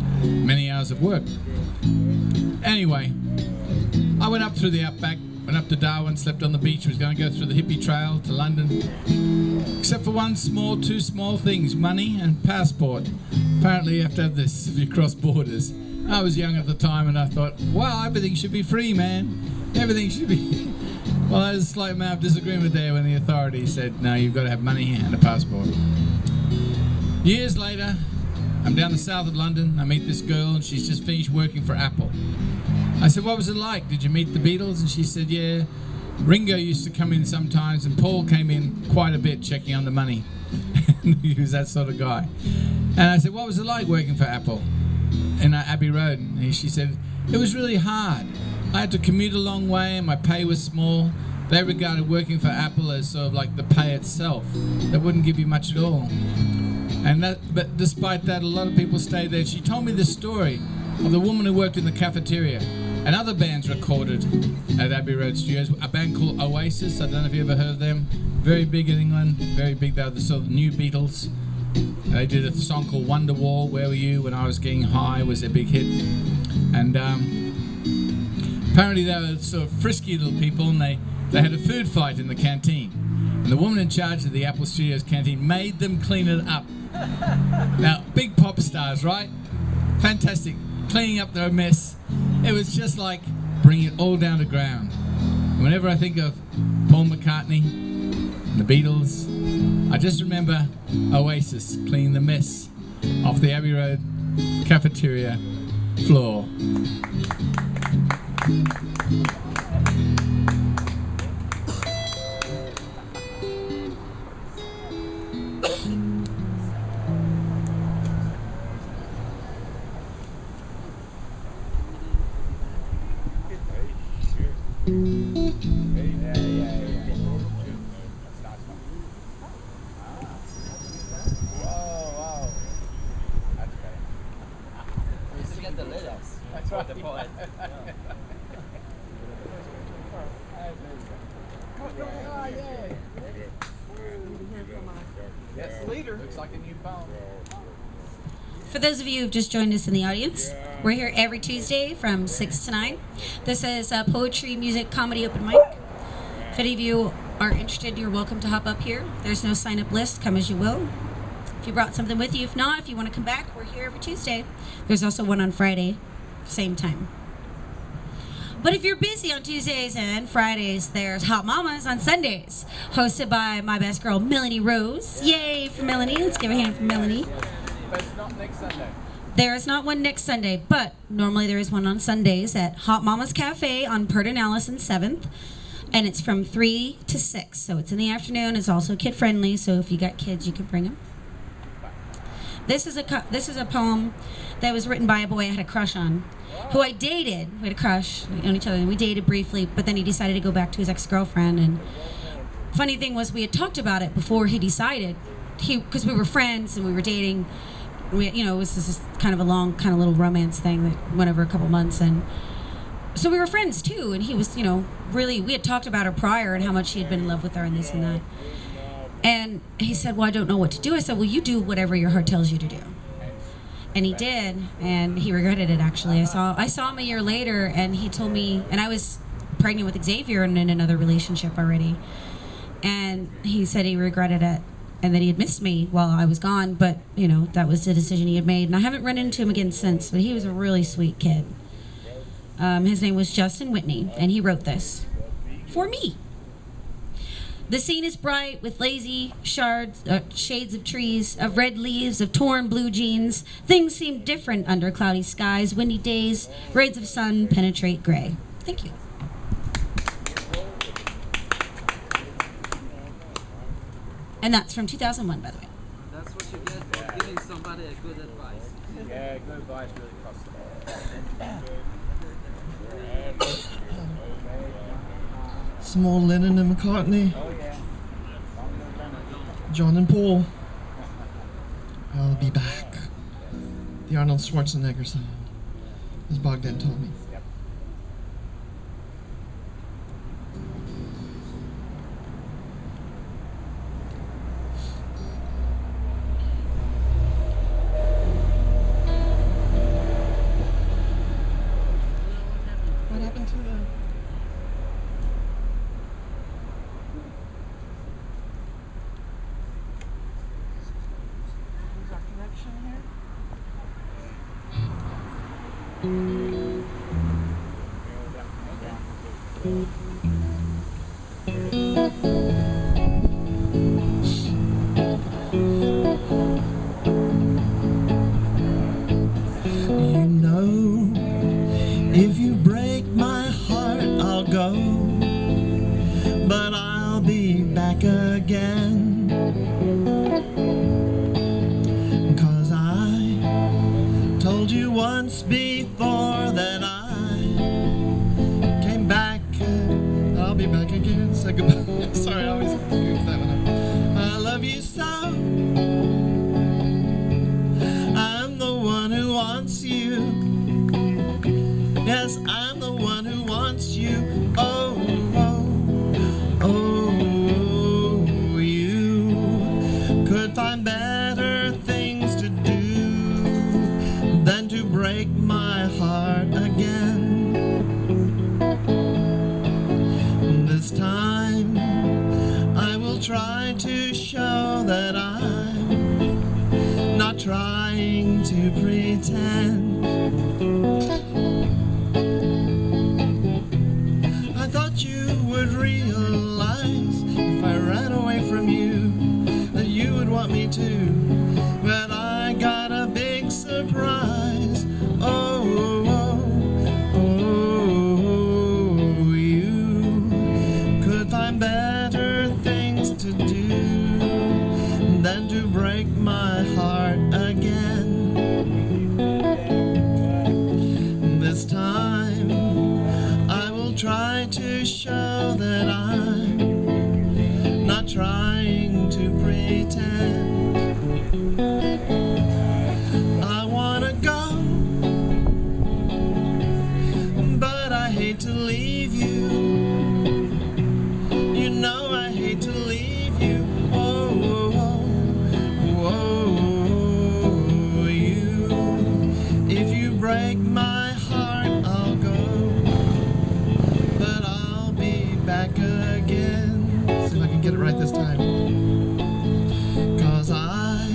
many hours of work. Anyway, I went up through the outback, went up to Darwin, slept on the beach, was going to go through the hippie trail to London. Except for two small things, money and passport. Apparently you have to have this if you cross borders. I was young at the time and I thought, well, everything should be free, man. Everything should be... Well, there's a slight amount of disagreement there when the authorities said, no, you've got to have money and a passport. Years later, I'm down the south of London. I meet this girl and she's just finished working for Apple. I said, what was it like? Did you meet the Beatles? And she said, yeah. Ringo used to come in sometimes and Paul came in quite a bit checking on the money. He was that sort of guy. And I said, what was it like working for Apple in Abbey Road? And she said, it was really hard. I had to commute a long way and my pay was small. They regarded working for Apple as sort of like the pay itself. They wouldn't give you much at all. But despite that, a lot of people stayed there. She told me this story of the woman who worked in the cafeteria. And other bands recorded at Abbey Road Studios. A band called Oasis, I don't know if you ever heard of them. Very big in England, very big. They were the sort of new Beatles. They did a song called Wonderwall, Where Were You When I Was Getting High, was their big hit. And apparently they were sort of frisky little people, and they had a food fight in the canteen. And the woman in charge of the Apple Studios canteen made them clean it up. Now, big pop stars, right? Fantastic. Cleaning up their mess. It was just like bringing it all down to ground. And whenever I think of Paul McCartney and the Beatles, I just remember Oasis cleaning the mess off the Abbey Road cafeteria floor. Quite. Yes, leader. Looks like a new poem. For those of you who've just joined us in the audience, we're here every Tuesday from 6 to 9. This is a poetry, music, comedy open mic. If any of you are interested, you're welcome to hop up here. There's no sign-up list. Come as you will. If you brought something with you, if not, if you want to come back, we're here every Tuesday. There's also one on Friday, same time. But if you're busy on Tuesdays and Fridays, there's Hot Mamas on Sundays, hosted by my best girl, Melanie Rose. Yay for Melanie. Let's give a hand for Melanie. But it's not next Sunday. There is not one next Sunday, but normally there is one on Sundays at Hot Mama's Cafe on Perdonellis and 7th. And it's from 3 to 6, so it's in the afternoon. It's also kid-friendly, so if you got kids, you can bring them. This is a poem that was written by a boy I had a crush on, who I dated. We had a crush on each other, and we dated briefly, but then he decided to go back to his ex-girlfriend. And funny thing was, we had talked about it before he decided. Because we were friends and we were dating. It was this kind of a long, kind of little romance thing that went over a couple months, and so we were friends too. And he was, really, we had talked about her prior and how much he had been in love with her and this and that. And he said, "Well, I don't know what to do." I said, "Well, you do whatever your heart tells you to do." And he did, and he regretted it, actually. I saw him a year later, and he told me, and I was pregnant with Xavier and in another relationship already, and he said he regretted it and that he had missed me while I was gone, but that was the decision he had made, and I haven't run into him again since. But he was a really sweet kid. His name was Justin Whitney, and he wrote this for me. The scene is bright with lazy shades of trees, of red leaves, of torn blue jeans. Things seem different under cloudy skies, windy days, rays of sun penetrate gray. Thank you. And that's from 2001, by the way. That's what you get for giving somebody a good advice. Yeah, good advice really costs Some more Lennon and McCartney. Oh, yeah. John and Paul. I'll be back. The Arnold Schwarzenegger song, as Bogdan told me. What happened to the... Is our connection here? If you break my heart, I'll go, but I'll be back again. 'Cause I told you once before that I came back, I'll be back again. Say goodbye. Sorry, I always goof that one up. I love you so. I'm the one who wants you. Yes, I'm the one who wants you. Oh, oh, oh, you could find better things to do than to break my heart again. This time I will try to show that I'm not trying to pretend. I thought you would realize if I ran away from you that you would want me to, but I got a big surprise. Oh, oh, oh, you could find better things to do than to break my heart again. This time I will try to show that I'm not trying to pretend. I wanna go again. See if I can get it right this time. 'Cause I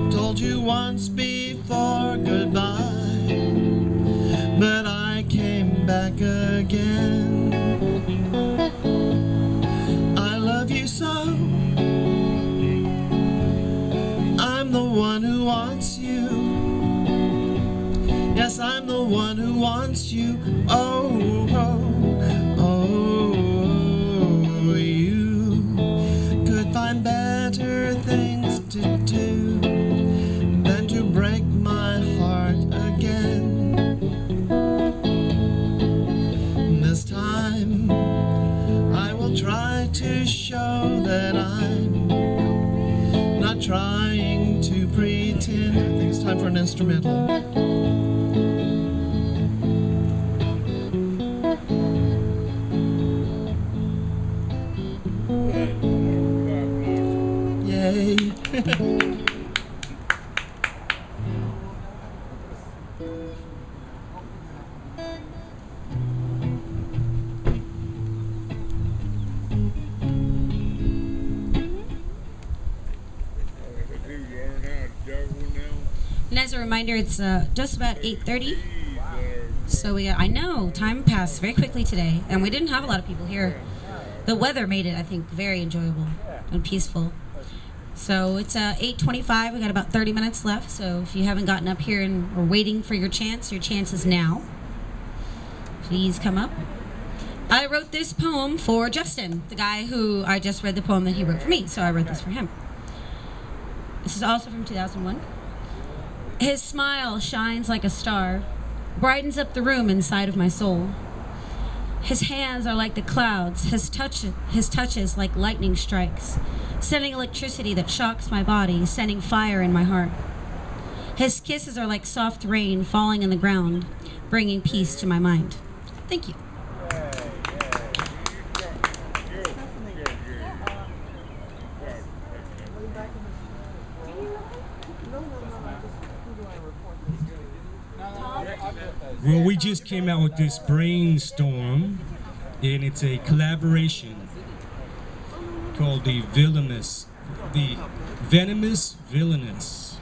told you once before goodbye, but I came back again. I love you so. I'm the one who wants you. Yes, I'm the one who wants you. Oh, oh, oh, you could find better things to do than to break my heart again. This time I will try to show that I'm not trying to pretend. I think it's time for an instrumental. Yay. And as a reminder, it's just about 8:30. So I know, time passed very quickly today, and we didn't have a lot of people here. The weather made it, I think, very enjoyable and peaceful. So it's 8:25. We got about 30 minutes left. So if you haven't gotten up here and are waiting for your chance is now. Please come up. I wrote this poem for Justin, the guy who I just read the poem that he wrote for me. So I wrote this for him. This is also from 2001. His smile shines like a star, brightens up the room inside of my soul. His hands are like the clouds, his touches like lightning strikes, sending electricity that shocks my body, sending fire in my heart. His kisses are like soft rain falling on the ground, bringing peace to my mind. Thank you. Well, we just came out with this brainstorm, and it's a collaboration called the Venomous Villainous.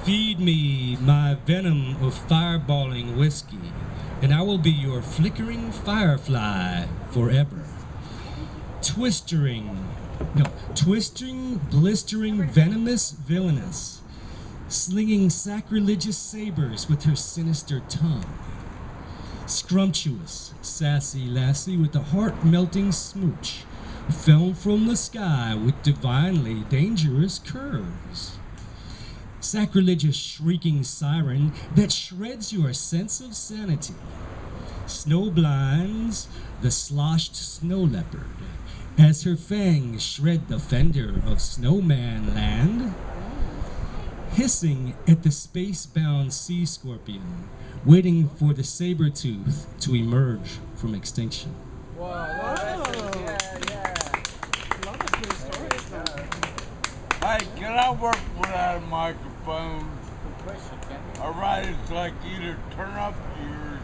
Feed me my venom of fireballing whiskey, and I will be your flickering firefly forever. Twisting, blistering, venomous villainous, slinging sacrilegious sabers with her sinister tongue. Scrumptious, sassy lassie with a heart-melting smooch, fell from the sky with divinely dangerous curves. Sacrilegious shrieking siren that shreds your sense of sanity. Snow blinds the sloshed snow leopard as her fangs shred the fender of Snowman Land. Hissing at the space-bound sea scorpion, waiting for the saber tooth to emerge from extinction. Hey, can I work without a microphone? Alright, it's like either turn up yours,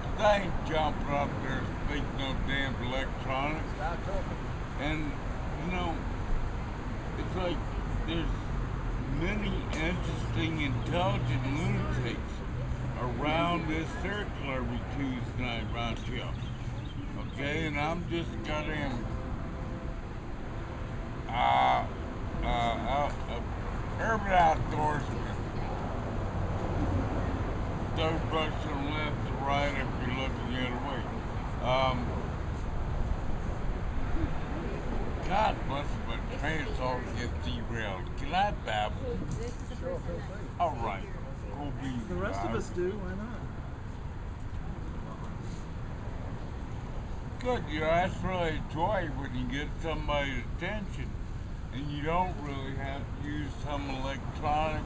'cause I ain't jumping up there speaking no damn electronics. And, you know, it's like there's many interesting, intelligent lunatics around this circle every Tuesday night around here. Okay, and I'm just goddamn urban outdoorsman. Those bucks on the left to right if you're looking the other way. God bless you, but trains all get derailed. Can I babble? All right. Go be The rest of us do, why not? Good, you know, that's really joy when you get somebody's attention and you don't really have to use some electronic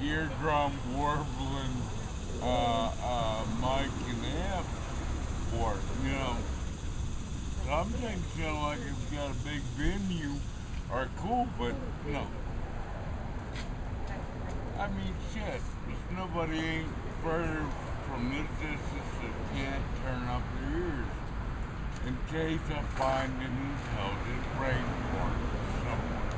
eardrum warbling mic and amp for it, you know. Some things, you know, like if you got a big venue are cool, but, you know, I mean, shit, there's nobody ain't further from this distance that can't turn up their ears. in case I find an intelligent brainborn somewhere.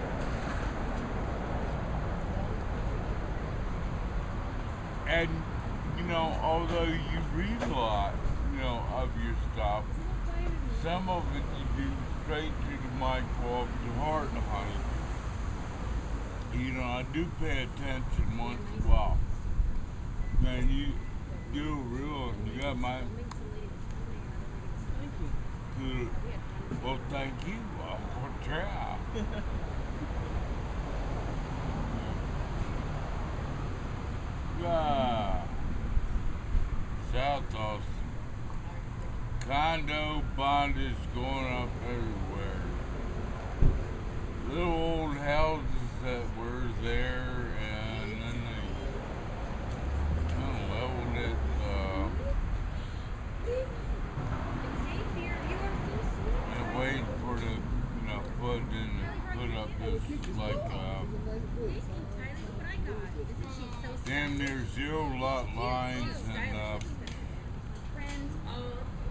And, you know, although you read a lot, you know, of your stuff, some of it you do straight to the micro of the heart, honey. You know, I do pay attention once in a while. Man, you do real, you got my good, well, thank you, for trying. South Austin. Condo bondage going up everywhere. Little old houses that were there, and then they kind of leveled it. And waiting for the, you know, put up this like damn near zero lot lines and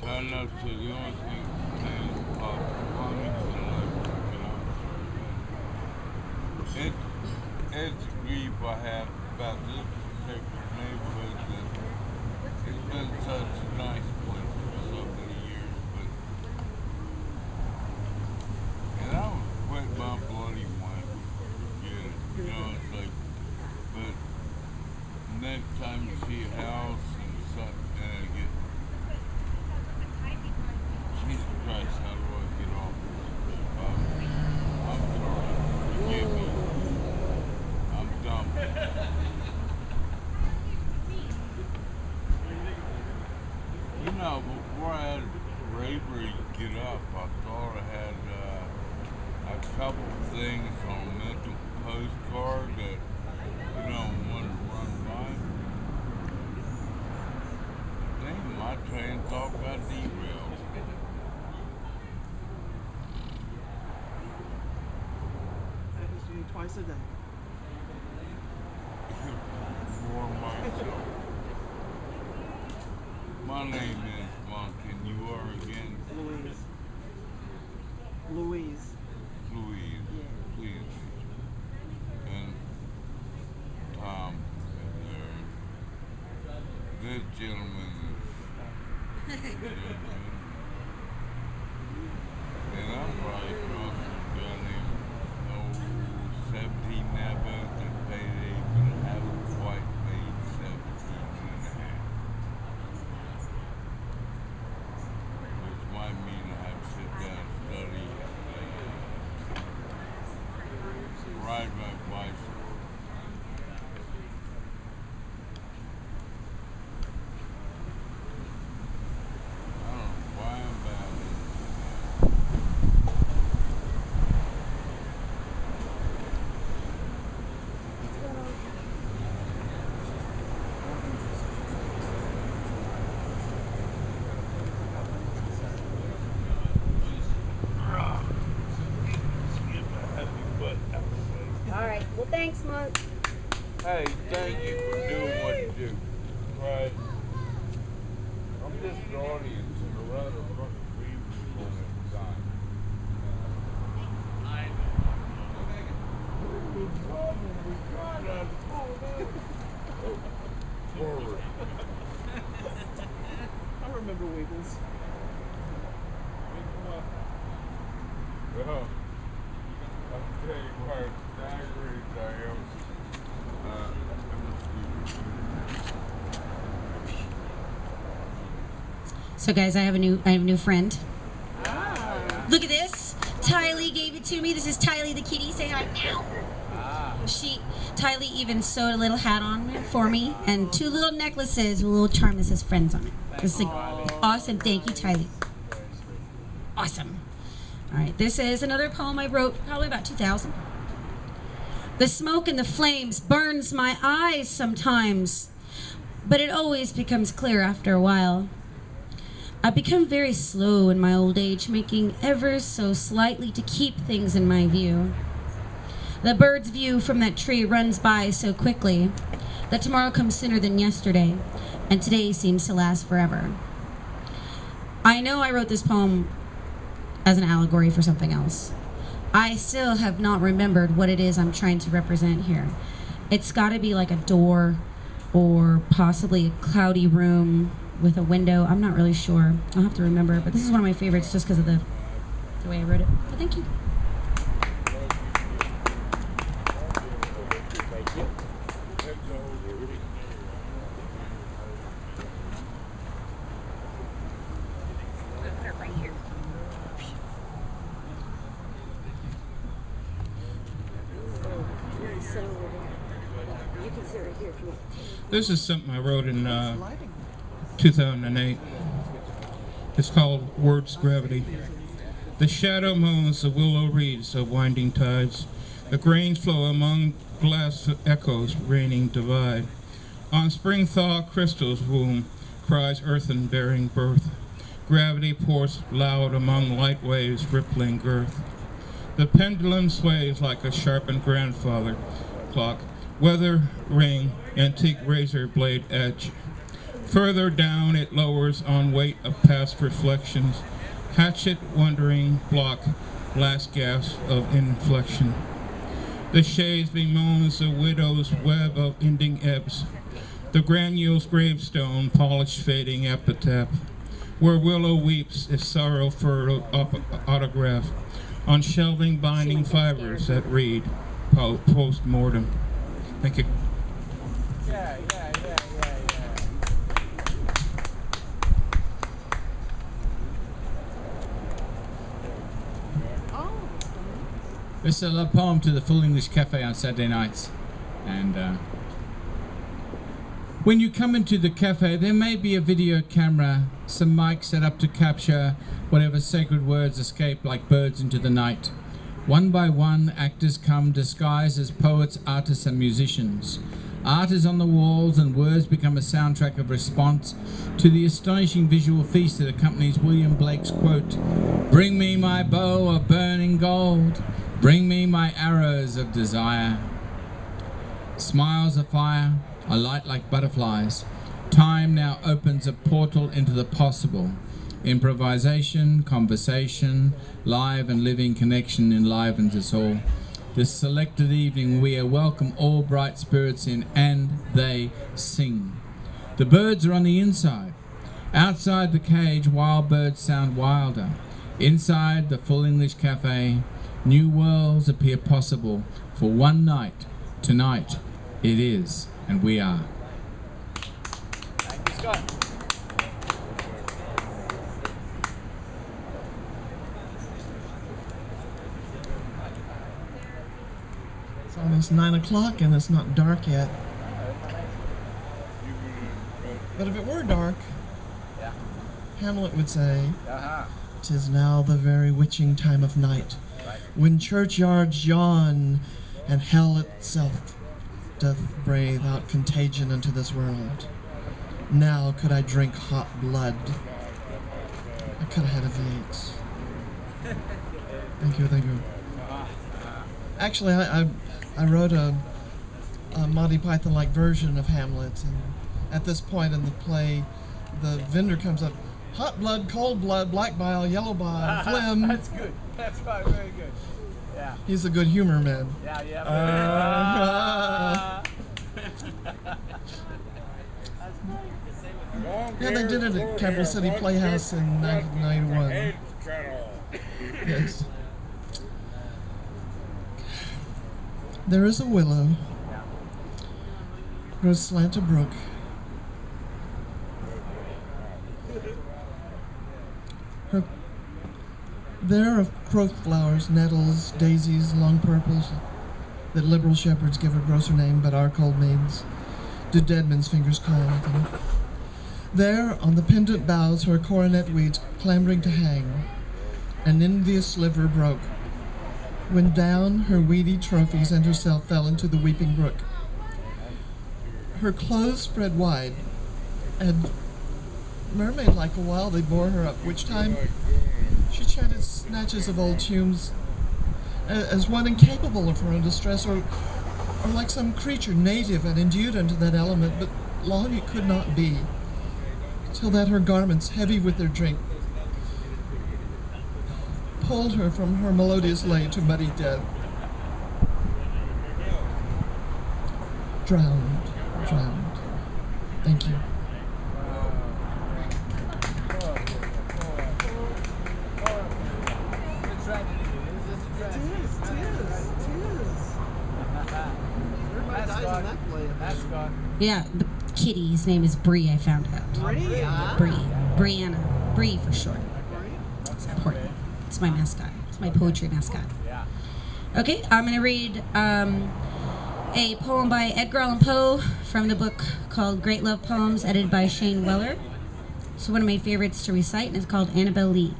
turn up to the only thing plumbing and electric. It's a grief I have about this particular neighborhood that it's been such a nice place for so many years, but and I was quit my bloody mind. Forget it. You know, it's like, but next time you see a house and something and get Jesus Christ, how do I get off this? I'm sorry. Forgive me. I'm dumb. You know, before I had bravery to get up, I thought I had a couple things on a mental postcard that, you know, wanted to run by. Dang, my train of thought got derailed. Twice a day. For myself. My name is Monk, and you are again? Louise. Louise. Louise. Yeah. Please. And Thom, this gentleman is and I'm probably crossing a guy named 17 now, but they payday, but I haven't quite made 17 and a half. Which might mean I have to sit down and study, ride my bicycle. I don't know why I'm bad at it. Alright, well thanks, Monk. Hey, thank you for doing what you do. Right. I'm just an audience and a rather fucking people at the time. Forward. I remember Wiggles. Well, I'll tell you what, staggered I am. So guys, I have a new friend. Look at this. Tylee gave it to me. This is Tylee the kitty. Say hi now. Tylee even sewed a little hat on for me and 2 little necklaces with little charm that says friends on it. This is awesome. Thank you, Tylee. Awesome. All right, this is another poem I wrote probably about 2000. The smoke and the flames burns my eyes sometimes, but it always becomes clear after a while. I've become very slow in my old age, making ever so slightly to keep things in my view. The bird's view from that tree runs by so quickly that tomorrow comes sooner than yesterday, and today seems to last forever. I know I wrote this poem as an allegory for something else. I still have not remembered what it is I'm trying to represent here. It's got to be like a door or possibly a cloudy room with a window. I'm not really sure. I'll have to remember, but this is one of my favorites just because of the way I wrote it. But thank you. This is something I wrote in 2008. It's called Words Gravity. The shadow moans the willow reeds of winding tides. The grains flow among glass echoes, raining divide. On spring thaw crystal's womb cries earthen bearing birth. Gravity pours loud among light waves rippling girth. The pendulum sways like a sharpened grandfather clock. Weather ring, antique razor blade edge. Further down it lowers on weight of past reflections. Hatchet wondering block, last gasp of inflection. The shades bemoans the widow's web of ending ebbs. The granules gravestone polished fading epitaph. Where willow weeps its sorrow furrowed autograph. On shelving binding fibers that read post-mortem. Thank you. Yeah. This is a poem to the Full English Cafe on Saturday nights. And when you come into the cafe, there may be a video camera, some mics set up to capture whatever sacred words escape like birds into the night. One by one, actors come disguised as poets, artists, and musicians. Art is on the walls, and words become a soundtrack of response to the astonishing visual feast that accompanies William Blake's quote, "Bring me my bow of burning gold, bring me my arrows of desire." Smiles of fire, a light like butterflies. Time now opens a portal into the possible. Improvisation, conversation, live and living connection enlivens us all. This selected evening we are welcome all bright spirits in, and they sing. The birds are on the inside. Outside the cage, wild birds sound wilder. Inside the Full English Cafe, new worlds appear possible. For one night, tonight, it is, and we are. Thank you, Scott. It's almost 9 o'clock and it's not dark yet. But if it were dark, Hamlet would say, "'Tis now the very witching time of night, when churchyards yawn and hell itself doth breathe out contagion into this world. Now could I drink hot blood." I could have had a V8. Thank you. Actually, I wrote a Monty Python-like version of Hamlet, and at this point in the play, the vendor comes up, "Hot blood, cold blood, black bile, yellow bile, phlegm." That's good. That's right, very good. Yeah. He's a good humor man. Yeah. Yeah, they did it at Capital City Playhouse in 1991. Yes. There is a willow, grows slant a brook. There are crowth flowers, nettles, daisies, long purples, that liberal shepherds give a grosser name, but our cold maids do dead men's fingers call them. There, on the pendant boughs, her coronet weeds clambering to hang, an envious sliver broke, when down her weedy trophies and herself fell into the weeping brook. Her clothes spread wide, and mermaid-like a while they bore her up, which time she chanted snatches of old tunes, as one incapable of her own distress, or like some creature native and endued unto that element, but long it could not be, till that her garments, heavy with their drink, pulled her from her melodious lay to muddy death. Drowned, drowned. Thank you. Yeah, the kitty, his name is Bree, I found out. Bree. Brianna. Bree for short. It's important. It's my mascot. It's my poetry mascot. Okay, I'm going to read a poem by Edgar Allan Poe from the book called Great Love Poems, edited by Shane Weller. It's one of my favorites to recite, and it's called Annabelle Lee.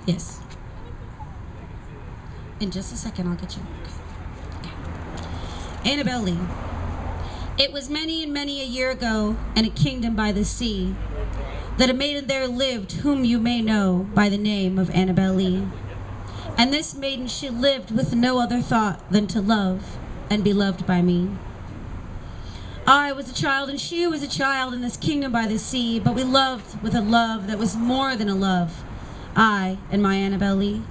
Yes. In just a second, I'll get you. Okay. Annabelle Lee. It was many and many a year ago, in a kingdom by the sea, that a maiden there lived whom you may know by the name of Annabelle Lee. And this maiden she lived with no other thought than to love and be loved by me. I was a child and she was a child in this kingdom by the sea, but we loved with a love that was more than a love, I and my Annabelle Lee,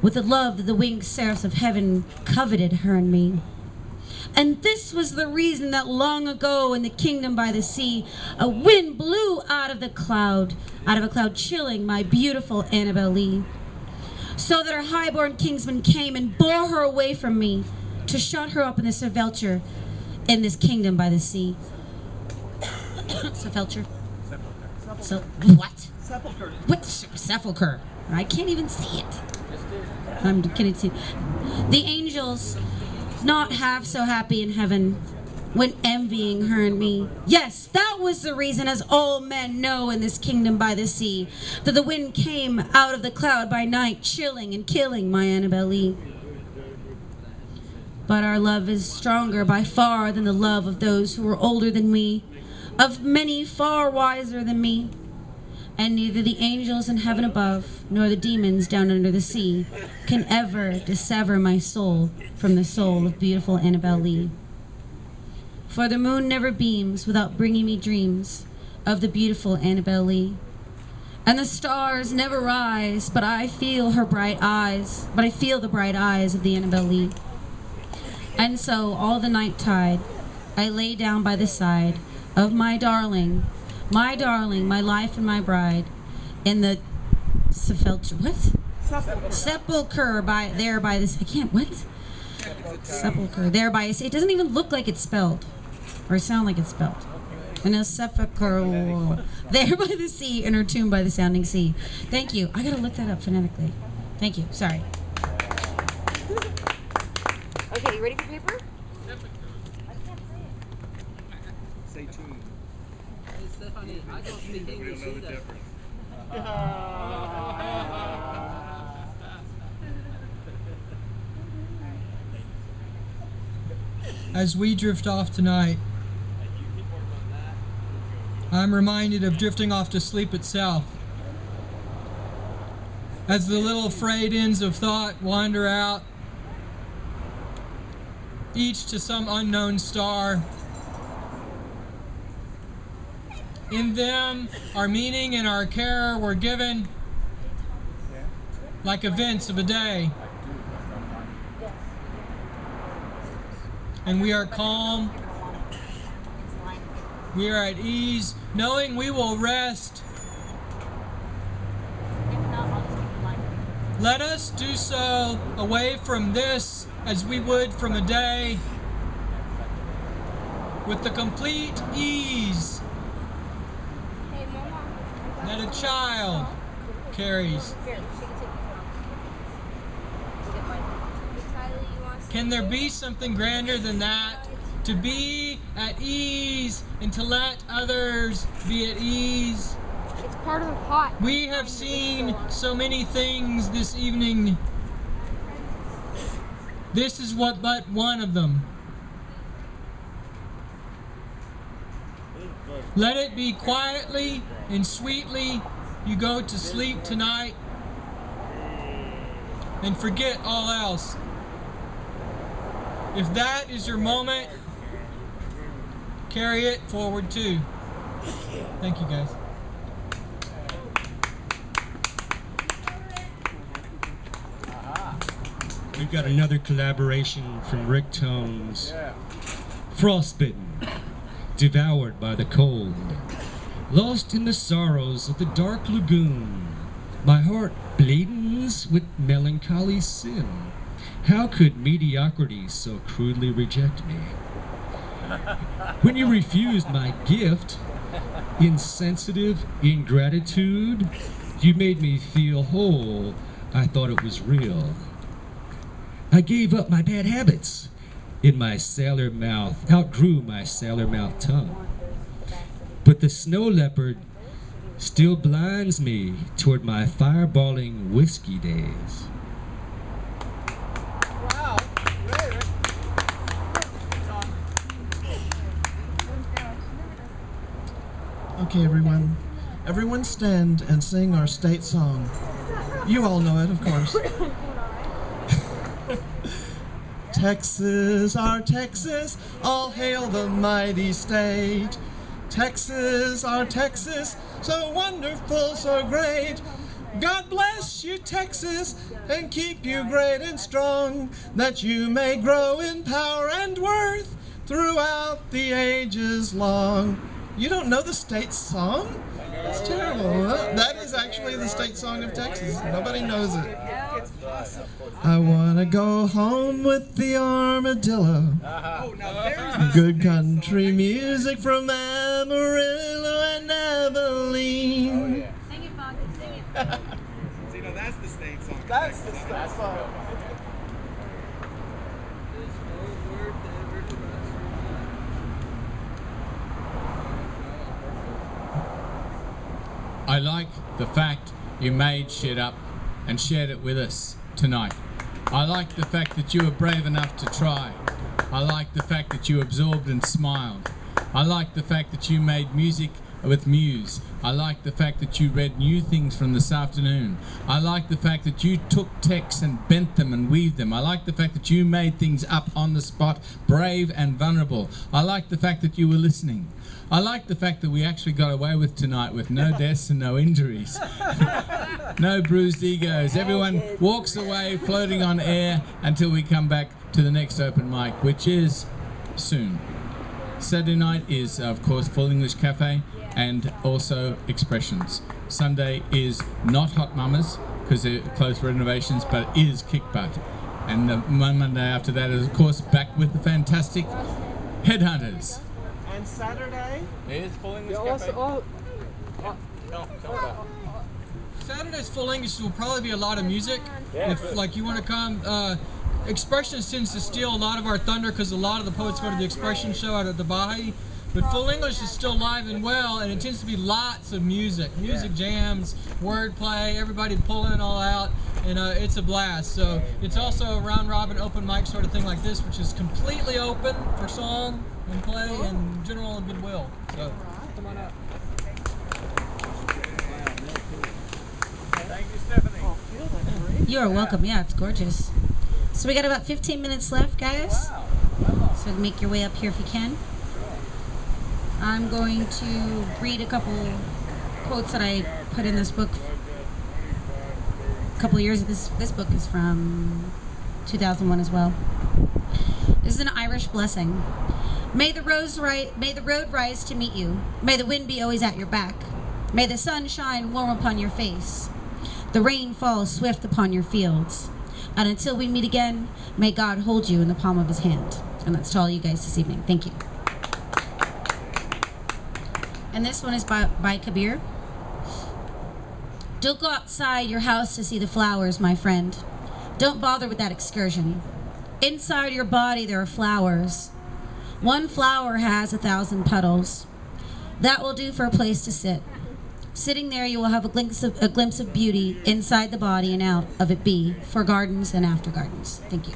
with a love that the winged seraphs of heaven coveted her and me. And this was the reason that long ago in the kingdom by the sea, a wind blew out of a cloud chilling my beautiful Annabelle Lee, so that our high-born kingsman came and bore her away from me to shut her up in the sepulchre in this kingdom by the sea. Sepulchre? So, what? Sepulchre. What? Sepulchre. I can't even say it. I'm kidding too. The angels, not half so happy in heaven, went envying her and me. Yes, that was the reason, as all men know in this kingdom by the sea, that the wind came out of the cloud by night, chilling and killing my Annabelle Lee. But our love is stronger by far than the love of those who are older than me, of many far wiser than me. And neither the angels in heaven above, nor the demons down under the sea, can ever dissever my soul from the soul of beautiful Annabelle Lee. For the moon never beams without bringing me dreams of the beautiful Annabelle Lee. And the stars never rise, but I feel her bright eyes, but I feel the bright eyes of the Annabelle Lee. And so all the night tide, I lay down by the side of my darling, my life and my bride, in the sepulchre. What? Sepulchre by this. I can't. What? Sepulchre there by. It doesn't even look like it's spelled, or sound like it's spelled. In a sepulchre there by the sea, in her tomb by the sounding sea. Thank you. I gotta look that up phonetically. Thank you. Sorry. Okay, you ready for paper? Say tomb. It's the funny. I don't speak English either. As we drift off tonight, I'm reminded of drifting off to sleep itself. As the little frayed ends of thought wander out, each to some unknown star. In them, our meaning and our care were given like events of a day. And we are calm, we are at ease, knowing we will rest. Let us do so away from this as we would from a day, with the complete ease that a child carries. Can there be something grander than that? To be at ease and to let others be at ease. It's part of the pot. We have seen so many things this evening. This is but one of them. Let it be quietly and sweetly you go to sleep tonight and forget all else. If that is your moment, carry it forward too. Thank you, guys. We've got another collaboration from Rick Tones. Frostbitten, devoured by the cold, lost in the sorrows of the dark lagoon. My heart bleedens with melancholy sin. How could mediocrity so crudely reject me? When you refused my gift, insensitive ingratitude, you made me feel whole. I thought it was real. I gave up my bad habits. In my sailor mouth, outgrew my sailor mouth tongue. But the snow leopard still blinds me toward my fireballing whiskey days. Wow. Great. Okay, everyone. Everyone stand and sing our state song. You all know it, of course. Texas, our Texas, all hail the mighty state. Texas, our Texas, so wonderful, so great. God bless you, Texas, and keep you great and strong, that you may grow in power and worth throughout the ages long. You don't know the state song? That's terrible. That is actually the state song of Texas. Nobody knows it. I want to go home with the armadillo. Good country music from Amarillo and Abilene. Sing it, Bogdan, sing it. See, no, that's the state song. That's the state song. I like the fact you made shit up and shared it with us tonight. I like the fact that you were brave enough to try. I like the fact that you absorbed and smiled. I like the fact that you made music with Muse. I like the fact that you read new things from this afternoon. I like the fact that you took texts and bent them and weaved them. I like the fact that you made things up on the spot, brave and vulnerable. I like the fact that you were listening. I like the fact that we actually got away with tonight with no deaths and no injuries. No bruised egos. Everyone walks away floating on air until we come back to the next open mic, which is soon. Saturday night is, of course, Full English Cafe and also Expressions. Sunday is not Hot Mamas because they're closed for renovations, but it is Kick Butt. And the Monday after that is, of course, back with the fantastic Headhunters. And Saturday? It is Full English Also, Cafe. Saturday's Full English will probably be a lot of music. Yeah, If like you want to come, Expressions tends to steal a lot of our thunder because a lot of the poets go to the Expression show out at the Baha'i. But Full English is still live and well, and it tends to be lots of music jams, wordplay, everybody pulling it all out, and it's a blast. So it's also a round robin open mic sort of thing like this, which is completely open for song and play and general goodwill. So come on out. Thank you, Stephanie. You are welcome. Yeah, it's gorgeous. So we got about 15 minutes left, guys. So make your way up here if you can. I'm going to read a couple quotes that I put in this book a couple of years. This book is from 2001 as well. This is an Irish blessing. May the road rise to meet you. May the wind be always at your back. May the sun shine warm upon your face. The rain fall swift upon your fields. And until we meet again, may God hold you in the palm of his hand. And that's to all you guys this evening. Thank you. And this one is by Kabir. Don't go outside your house to see the flowers, my friend. Don't bother with that excursion. Inside your body there are flowers. One flower has 1,000 petals. That will do for a place to sit. Sitting there you will have a glimpse of beauty inside the body and out of it be for gardens and after gardens. Thank you.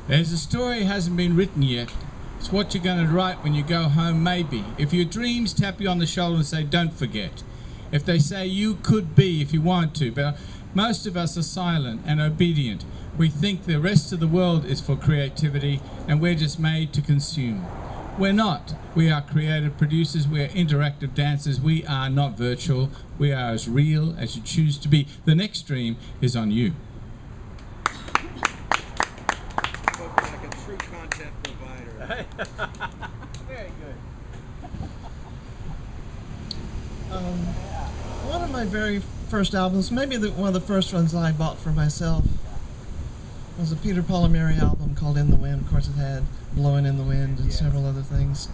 There's a story hasn't been written yet. It's what you're going to write when you go home, maybe. If your dreams tap you on the shoulder and say, don't forget. If they say you could be if you want to, but Most of us are silent and obedient. We think the rest of the world is for creativity and we're just made to consume. We're not. We are creative producers. We are interactive dancers. We are not virtual. We are as real as you choose to be. The next stream is on you. Like a true content provider. Very good. One of my very first albums, maybe one of the first ones I bought for myself, was a Peter Palmieri album called In the Wind. Of course, it had Blowing in the Wind and several other things.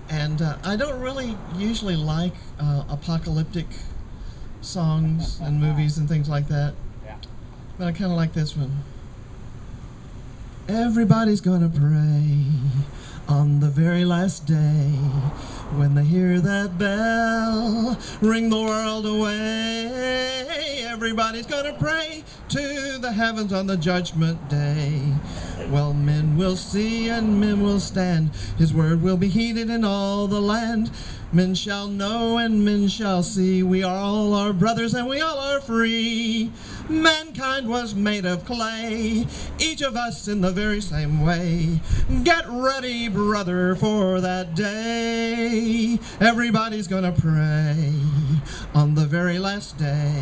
And I don't really usually like apocalyptic songs and movies and things like that. But I kind of like this one. Everybody's gonna pray on the very last day. When they hear that bell ring the world away, everybody's gonna pray to the heavens on the judgment day. Well, men will see and men will stand. His word will be heeded in all the land. Men shall know and men shall see. We are all our brothers and we all are free. Mankind was made of clay, each of us in the very same way. Get ready, brother, for that day. Everybody's gonna pray on the very last day.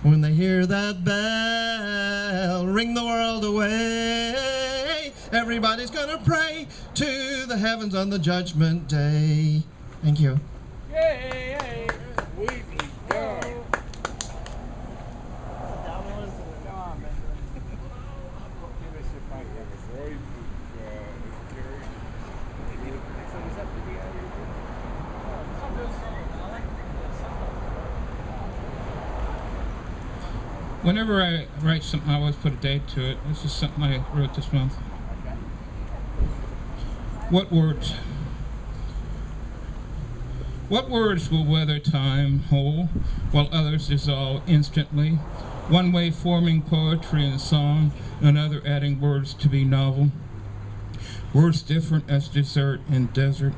When they hear that bell ring the world away, everybody's gonna pray to the heavens on the judgment day. Thank you. Yay, yay. We go. Whenever I write something, I always put a date to it. This is something I wrote this month. What words? What words will weather time whole, while others dissolve instantly? One way forming poetry and song, another adding words to be novel. Words different as desert and desert.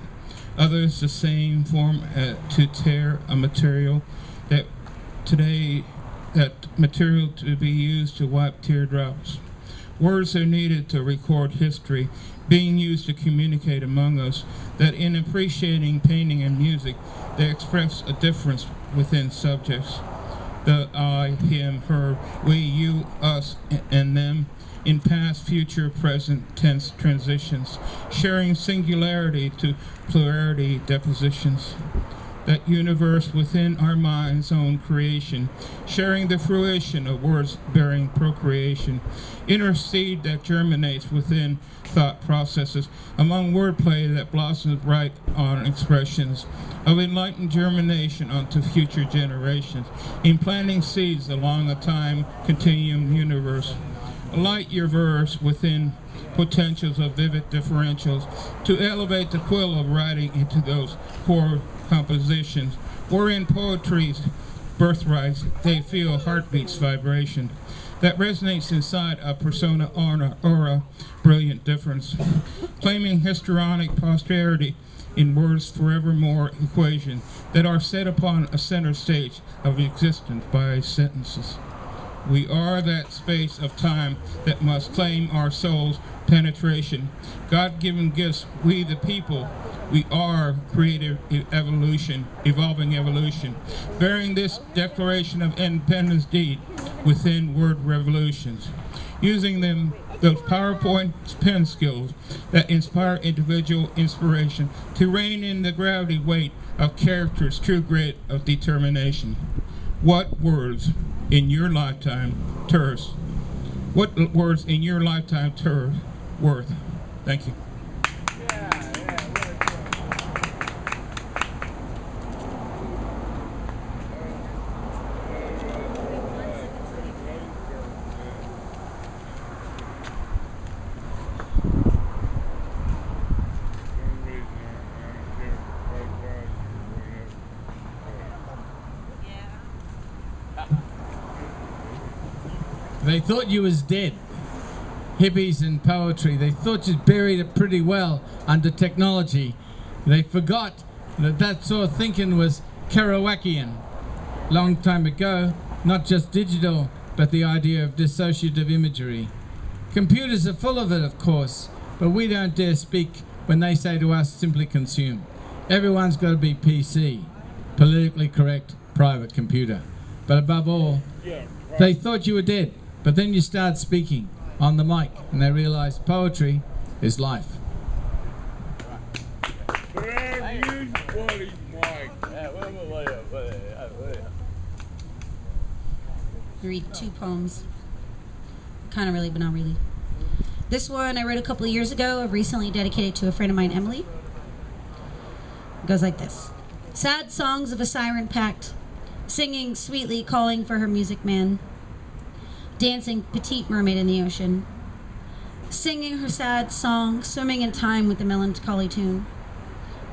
Others the same form to tear a material that today, that material to be used to wipe teardrops. Words are needed to record history, being used to communicate among us, that in appreciating painting and music, they express a difference within subjects. The I, him, her, we, you, us, and them, in past, future, present tense transitions, sharing singularity to plurality depositions. That universe within our mind's own creation, sharing the fruition of words bearing procreation, inner seed that germinates within thought processes, among wordplay that blossoms ripe on expressions, of enlightened germination onto future generations, in planting seeds along a time continuum universe. Light your verse within potentials of vivid differentials, to elevate the quill of writing into those core compositions, wherein poetry's birthrights, they feel heartbeats vibration, that resonates inside a persona aura, brilliant difference, claiming histrionic posterity in words forevermore equation, that are set upon a center stage of existence by sentences. We are that space of time that must claim our soul's penetration. God-given gifts, we the people, we are creative evolution, evolving evolution, bearing this declaration of independence deed within word revolutions, using them, those PowerPoint pen skills that inspire individual inspiration to rein in the gravity weight of character's true grit of determination. What words in your lifetime terse? What words in your lifetime terse worth? Thank you. They thought you was dead. Hippies and poetry, they thought you'd buried it pretty well under technology. They forgot that that sort of thinking was Kerouacian. Long time ago, not just digital, but the idea of dissociative imagery. Computers are full of it, of course, but we don't dare speak when they say to us, simply consume. Everyone's got to be PC, politically correct, private computer. But above all, they thought you were dead, but then you start speaking on the mic, and they realize poetry is life. Read 2 poems. Kind of really, but not really. This one I wrote a couple of years ago. I recently dedicated to a friend of mine, Emily. It goes like this. Sad songs of a siren pact, singing sweetly, calling for her music man, dancing petite mermaid in the ocean, singing her sad song, swimming in time with the melancholy tune,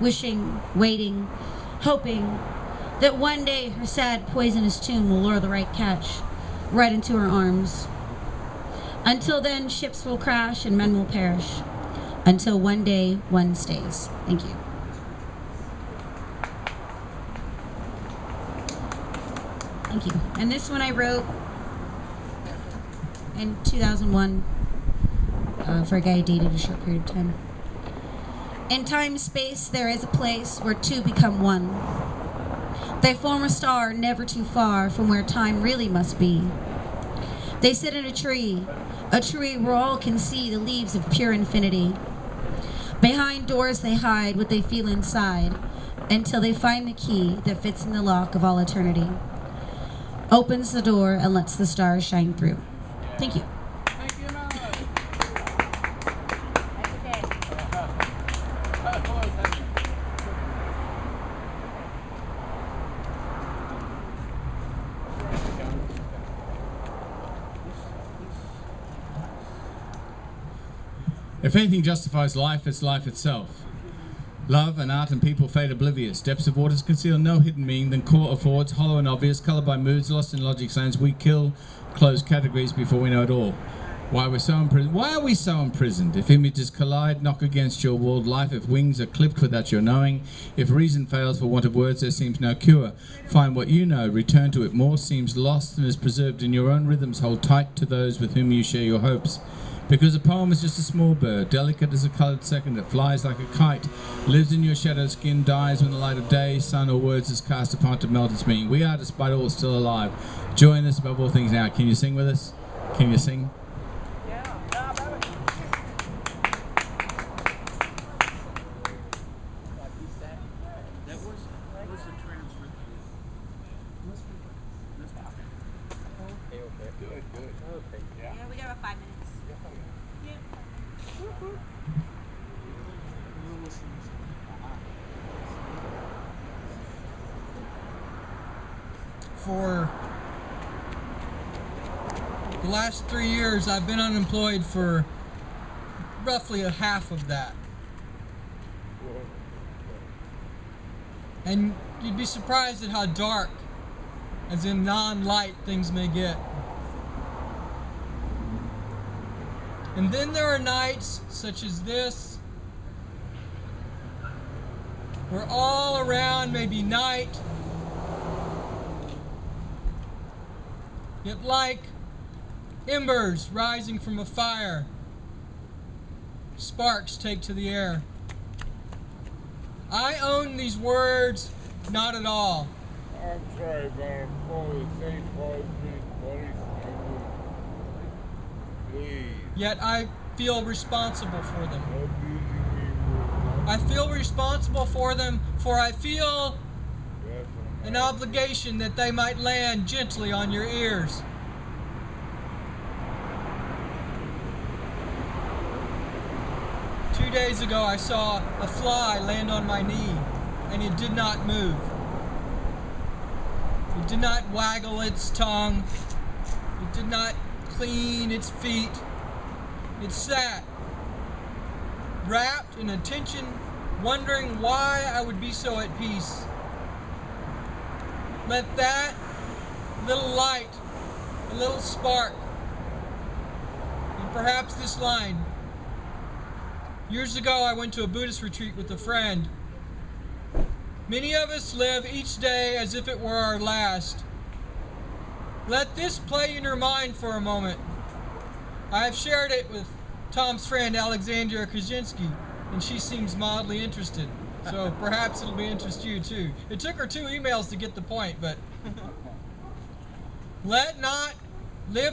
wishing, waiting, hoping that one day her sad poisonous tune will lure the right catch right into her arms. Until then, ships will crash and men will perish. Until one day, one stays. Thank you. Thank you. And this one I wrote in 2001 for a guy I dated a short period of time. In time space, there is a place where two become one. They form a star never too far from where time really must be. They sit in a tree where all can see the leaves of pure infinity. Behind doors they hide what they feel inside until they find the key that fits in the lock of all eternity. Opens the door and lets the stars shine through. Thank you. If anything justifies life, it's life itself. Love and art and people fade oblivious. Depths of waters conceal no hidden meaning than core affords, hollow and obvious, coloured by moods, lost in logic signs. We kill closed categories before we know it all. Why are we so imprisoned? If images collide, knock against your walled life. If wings are clipped without your knowing. If reason fails for want of words, there seems no cure. Find what you know, return to it. More seems lost than is preserved in your own rhythms. Hold tight to those with whom you share your hopes. Because a poem is just a small bird, delicate as a coloured second that flies like a kite, lives in your shadow skin, dies when the light of day, sun or words is cast upon to melt its meaning. We are, despite all, still alive. Join us above all things now. Can you sing with us? Can you sing? For the last 3 years, I've been unemployed for roughly a half of that. And you'd be surprised at how dark, as in non-light, things may get. And then there are nights such as this, where all around may be night, yet like embers rising from a fire, sparks take to the air. I own these words not at all. I'm sorry, but I'm fully safe, please. Yet I feel responsible for them. I feel responsible for them, for I feel an obligation that they might land gently on your ears. Two days ago I saw a fly land on my knee, and it did not move. It did not waggle its tongue. It did not clean its feet. It sat, wrapped in attention, wondering why I would be so at peace. Let that little light, a little spark, and perhaps this line. Years ago, I went to a Buddhist retreat with a friend. Many of us live each day as if it were our last. Let this play in your mind for a moment. I have shared it with Tom's friend Alexandria Krasinski, and she seems mildly interested. So perhaps it'll be interest you too. It took her 2 emails to get the point, but live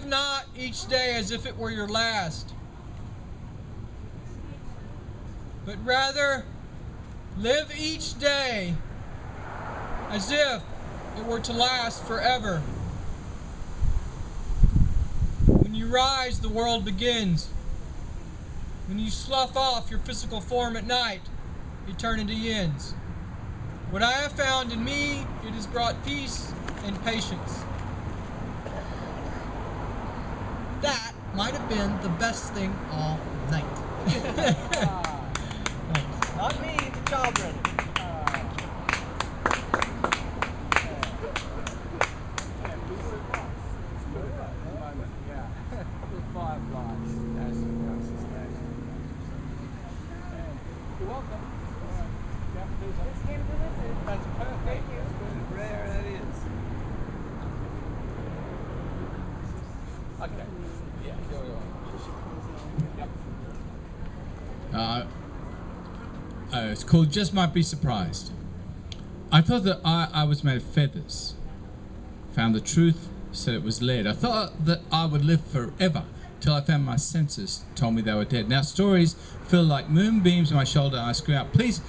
not each day as if it were your last, but rather live each day as if it were to last forever. When you rise, the world begins. When you slough off your physical form at night, eternity ends. What I have found in me, it has brought peace and patience. That might have been the best thing all night. Not me, the children. You're welcome. That's perfect. Thank you. Rare that is. Okay. Yeah, here we are. Yep. It's called Just Might Be Surprised. I thought that I was made of feathers. Found the truth, said it was lead. I thought that I would live forever till I found my senses told me they were dead. Now stories feel like moonbeams on my shoulder and I scream out, please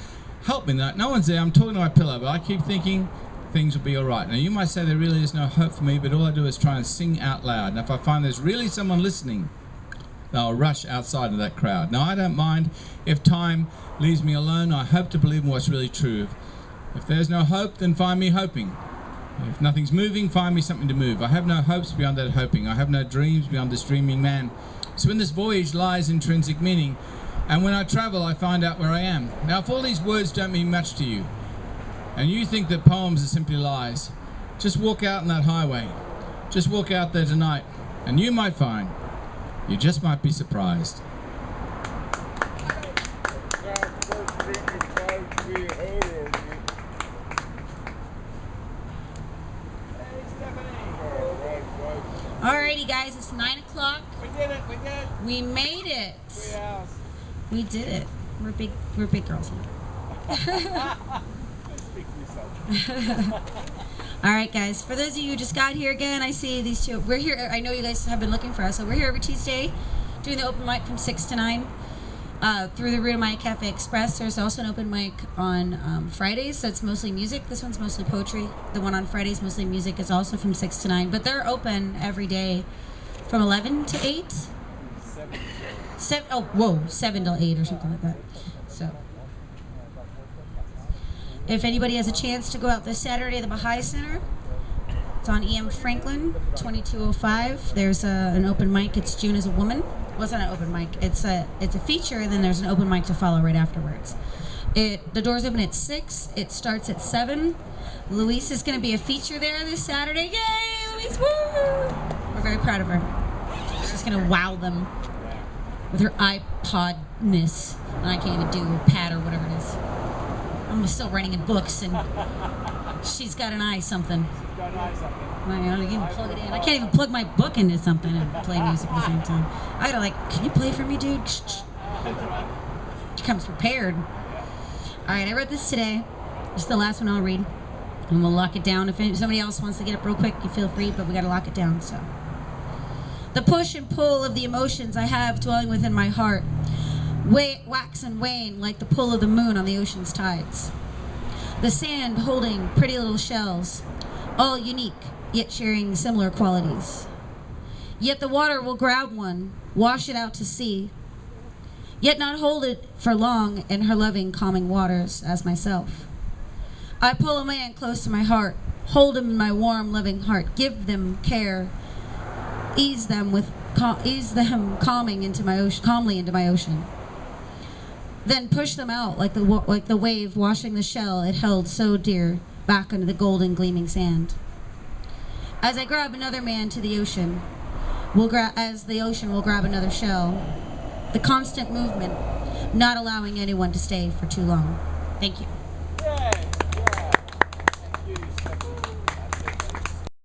help me. No one's there, I'm talking to my pillow, but I keep thinking things will be alright. Now you might say there really is no hope for me, but all I do is try and sing out loud. And if I find there's really someone listening, I'll rush outside of that crowd. Now I don't mind if time leaves me alone. I hope to believe in what's really true. If there's no hope, then find me hoping. If nothing's moving, find me something to move. I have no hopes beyond that hoping. I have no dreams beyond this dreaming man. So in this voyage lies intrinsic meaning. And when I travel, I find out where I am. Now if all these words don't mean much to you, and you think that poems are simply lies, just walk out on that highway. Just walk out there tonight, and you might find you just might be surprised. Alrighty, guys, it's 9 o'clock. We did it. We did it. We made it. Treehouse. We did it. We're big girls here. Speak for yourself. All right, guys. For those of you who just got here again, I see these two. We're here. I know you guys have been looking for us, so we're here every Tuesday, doing the open mic from 6 to 9 through the Ruta Cafe Express. There's also an open mic on Fridays, so it's mostly music. This one's mostly poetry. The one on Fridays, mostly music, is also from 6 to 9. But they're open every day from 11 to 8. 7 till 8 or something like that. So, if anybody has a chance to go out this Saturday at the Baha'i Center, it's on E.M. Franklin, 2205. There's an open mic. It's June as a Woman. Well, it's not an open mic. It's a feature, and then there's an open mic to follow right afterwards. The doors open at 6. It starts at 7. Louise is going to be a feature there this Saturday. Yay, Louise! Woo! We're very proud of her. She's going to wow them with her iPod-ness. And I can't even do a pad or whatever it is. I'm still writing in books, and she's got an eye something. I don't even plug it in. I can't even plug my book into something and play music at the same time. I gotta can you play for me, dude? She comes prepared. All right, I read this today. It's the last one I'll read, and we'll lock it down. If somebody else wants to get up real quick, you feel free, but we gotta lock it down. So, the push and pull of the emotions I have dwelling within my heart, wax and wane like the pull of the moon on the ocean's tides. The sand holding pretty little shells, all unique, yet sharing similar qualities. Yet the water will grab one, wash it out to sea, yet not hold it for long in her loving, calming waters as myself. I pull a man close to my heart, hold him in my warm, loving heart, give them care, ease them calming into my ocean, calmly into my ocean. Then push them out like the wave washing the shell it held so dear back into the golden gleaming sand. As I grab another man to the ocean, as the ocean will grab another shell, the constant movement, not allowing anyone to stay for too long. Thank you. Yay! Yeah. Thank you, Stephanie.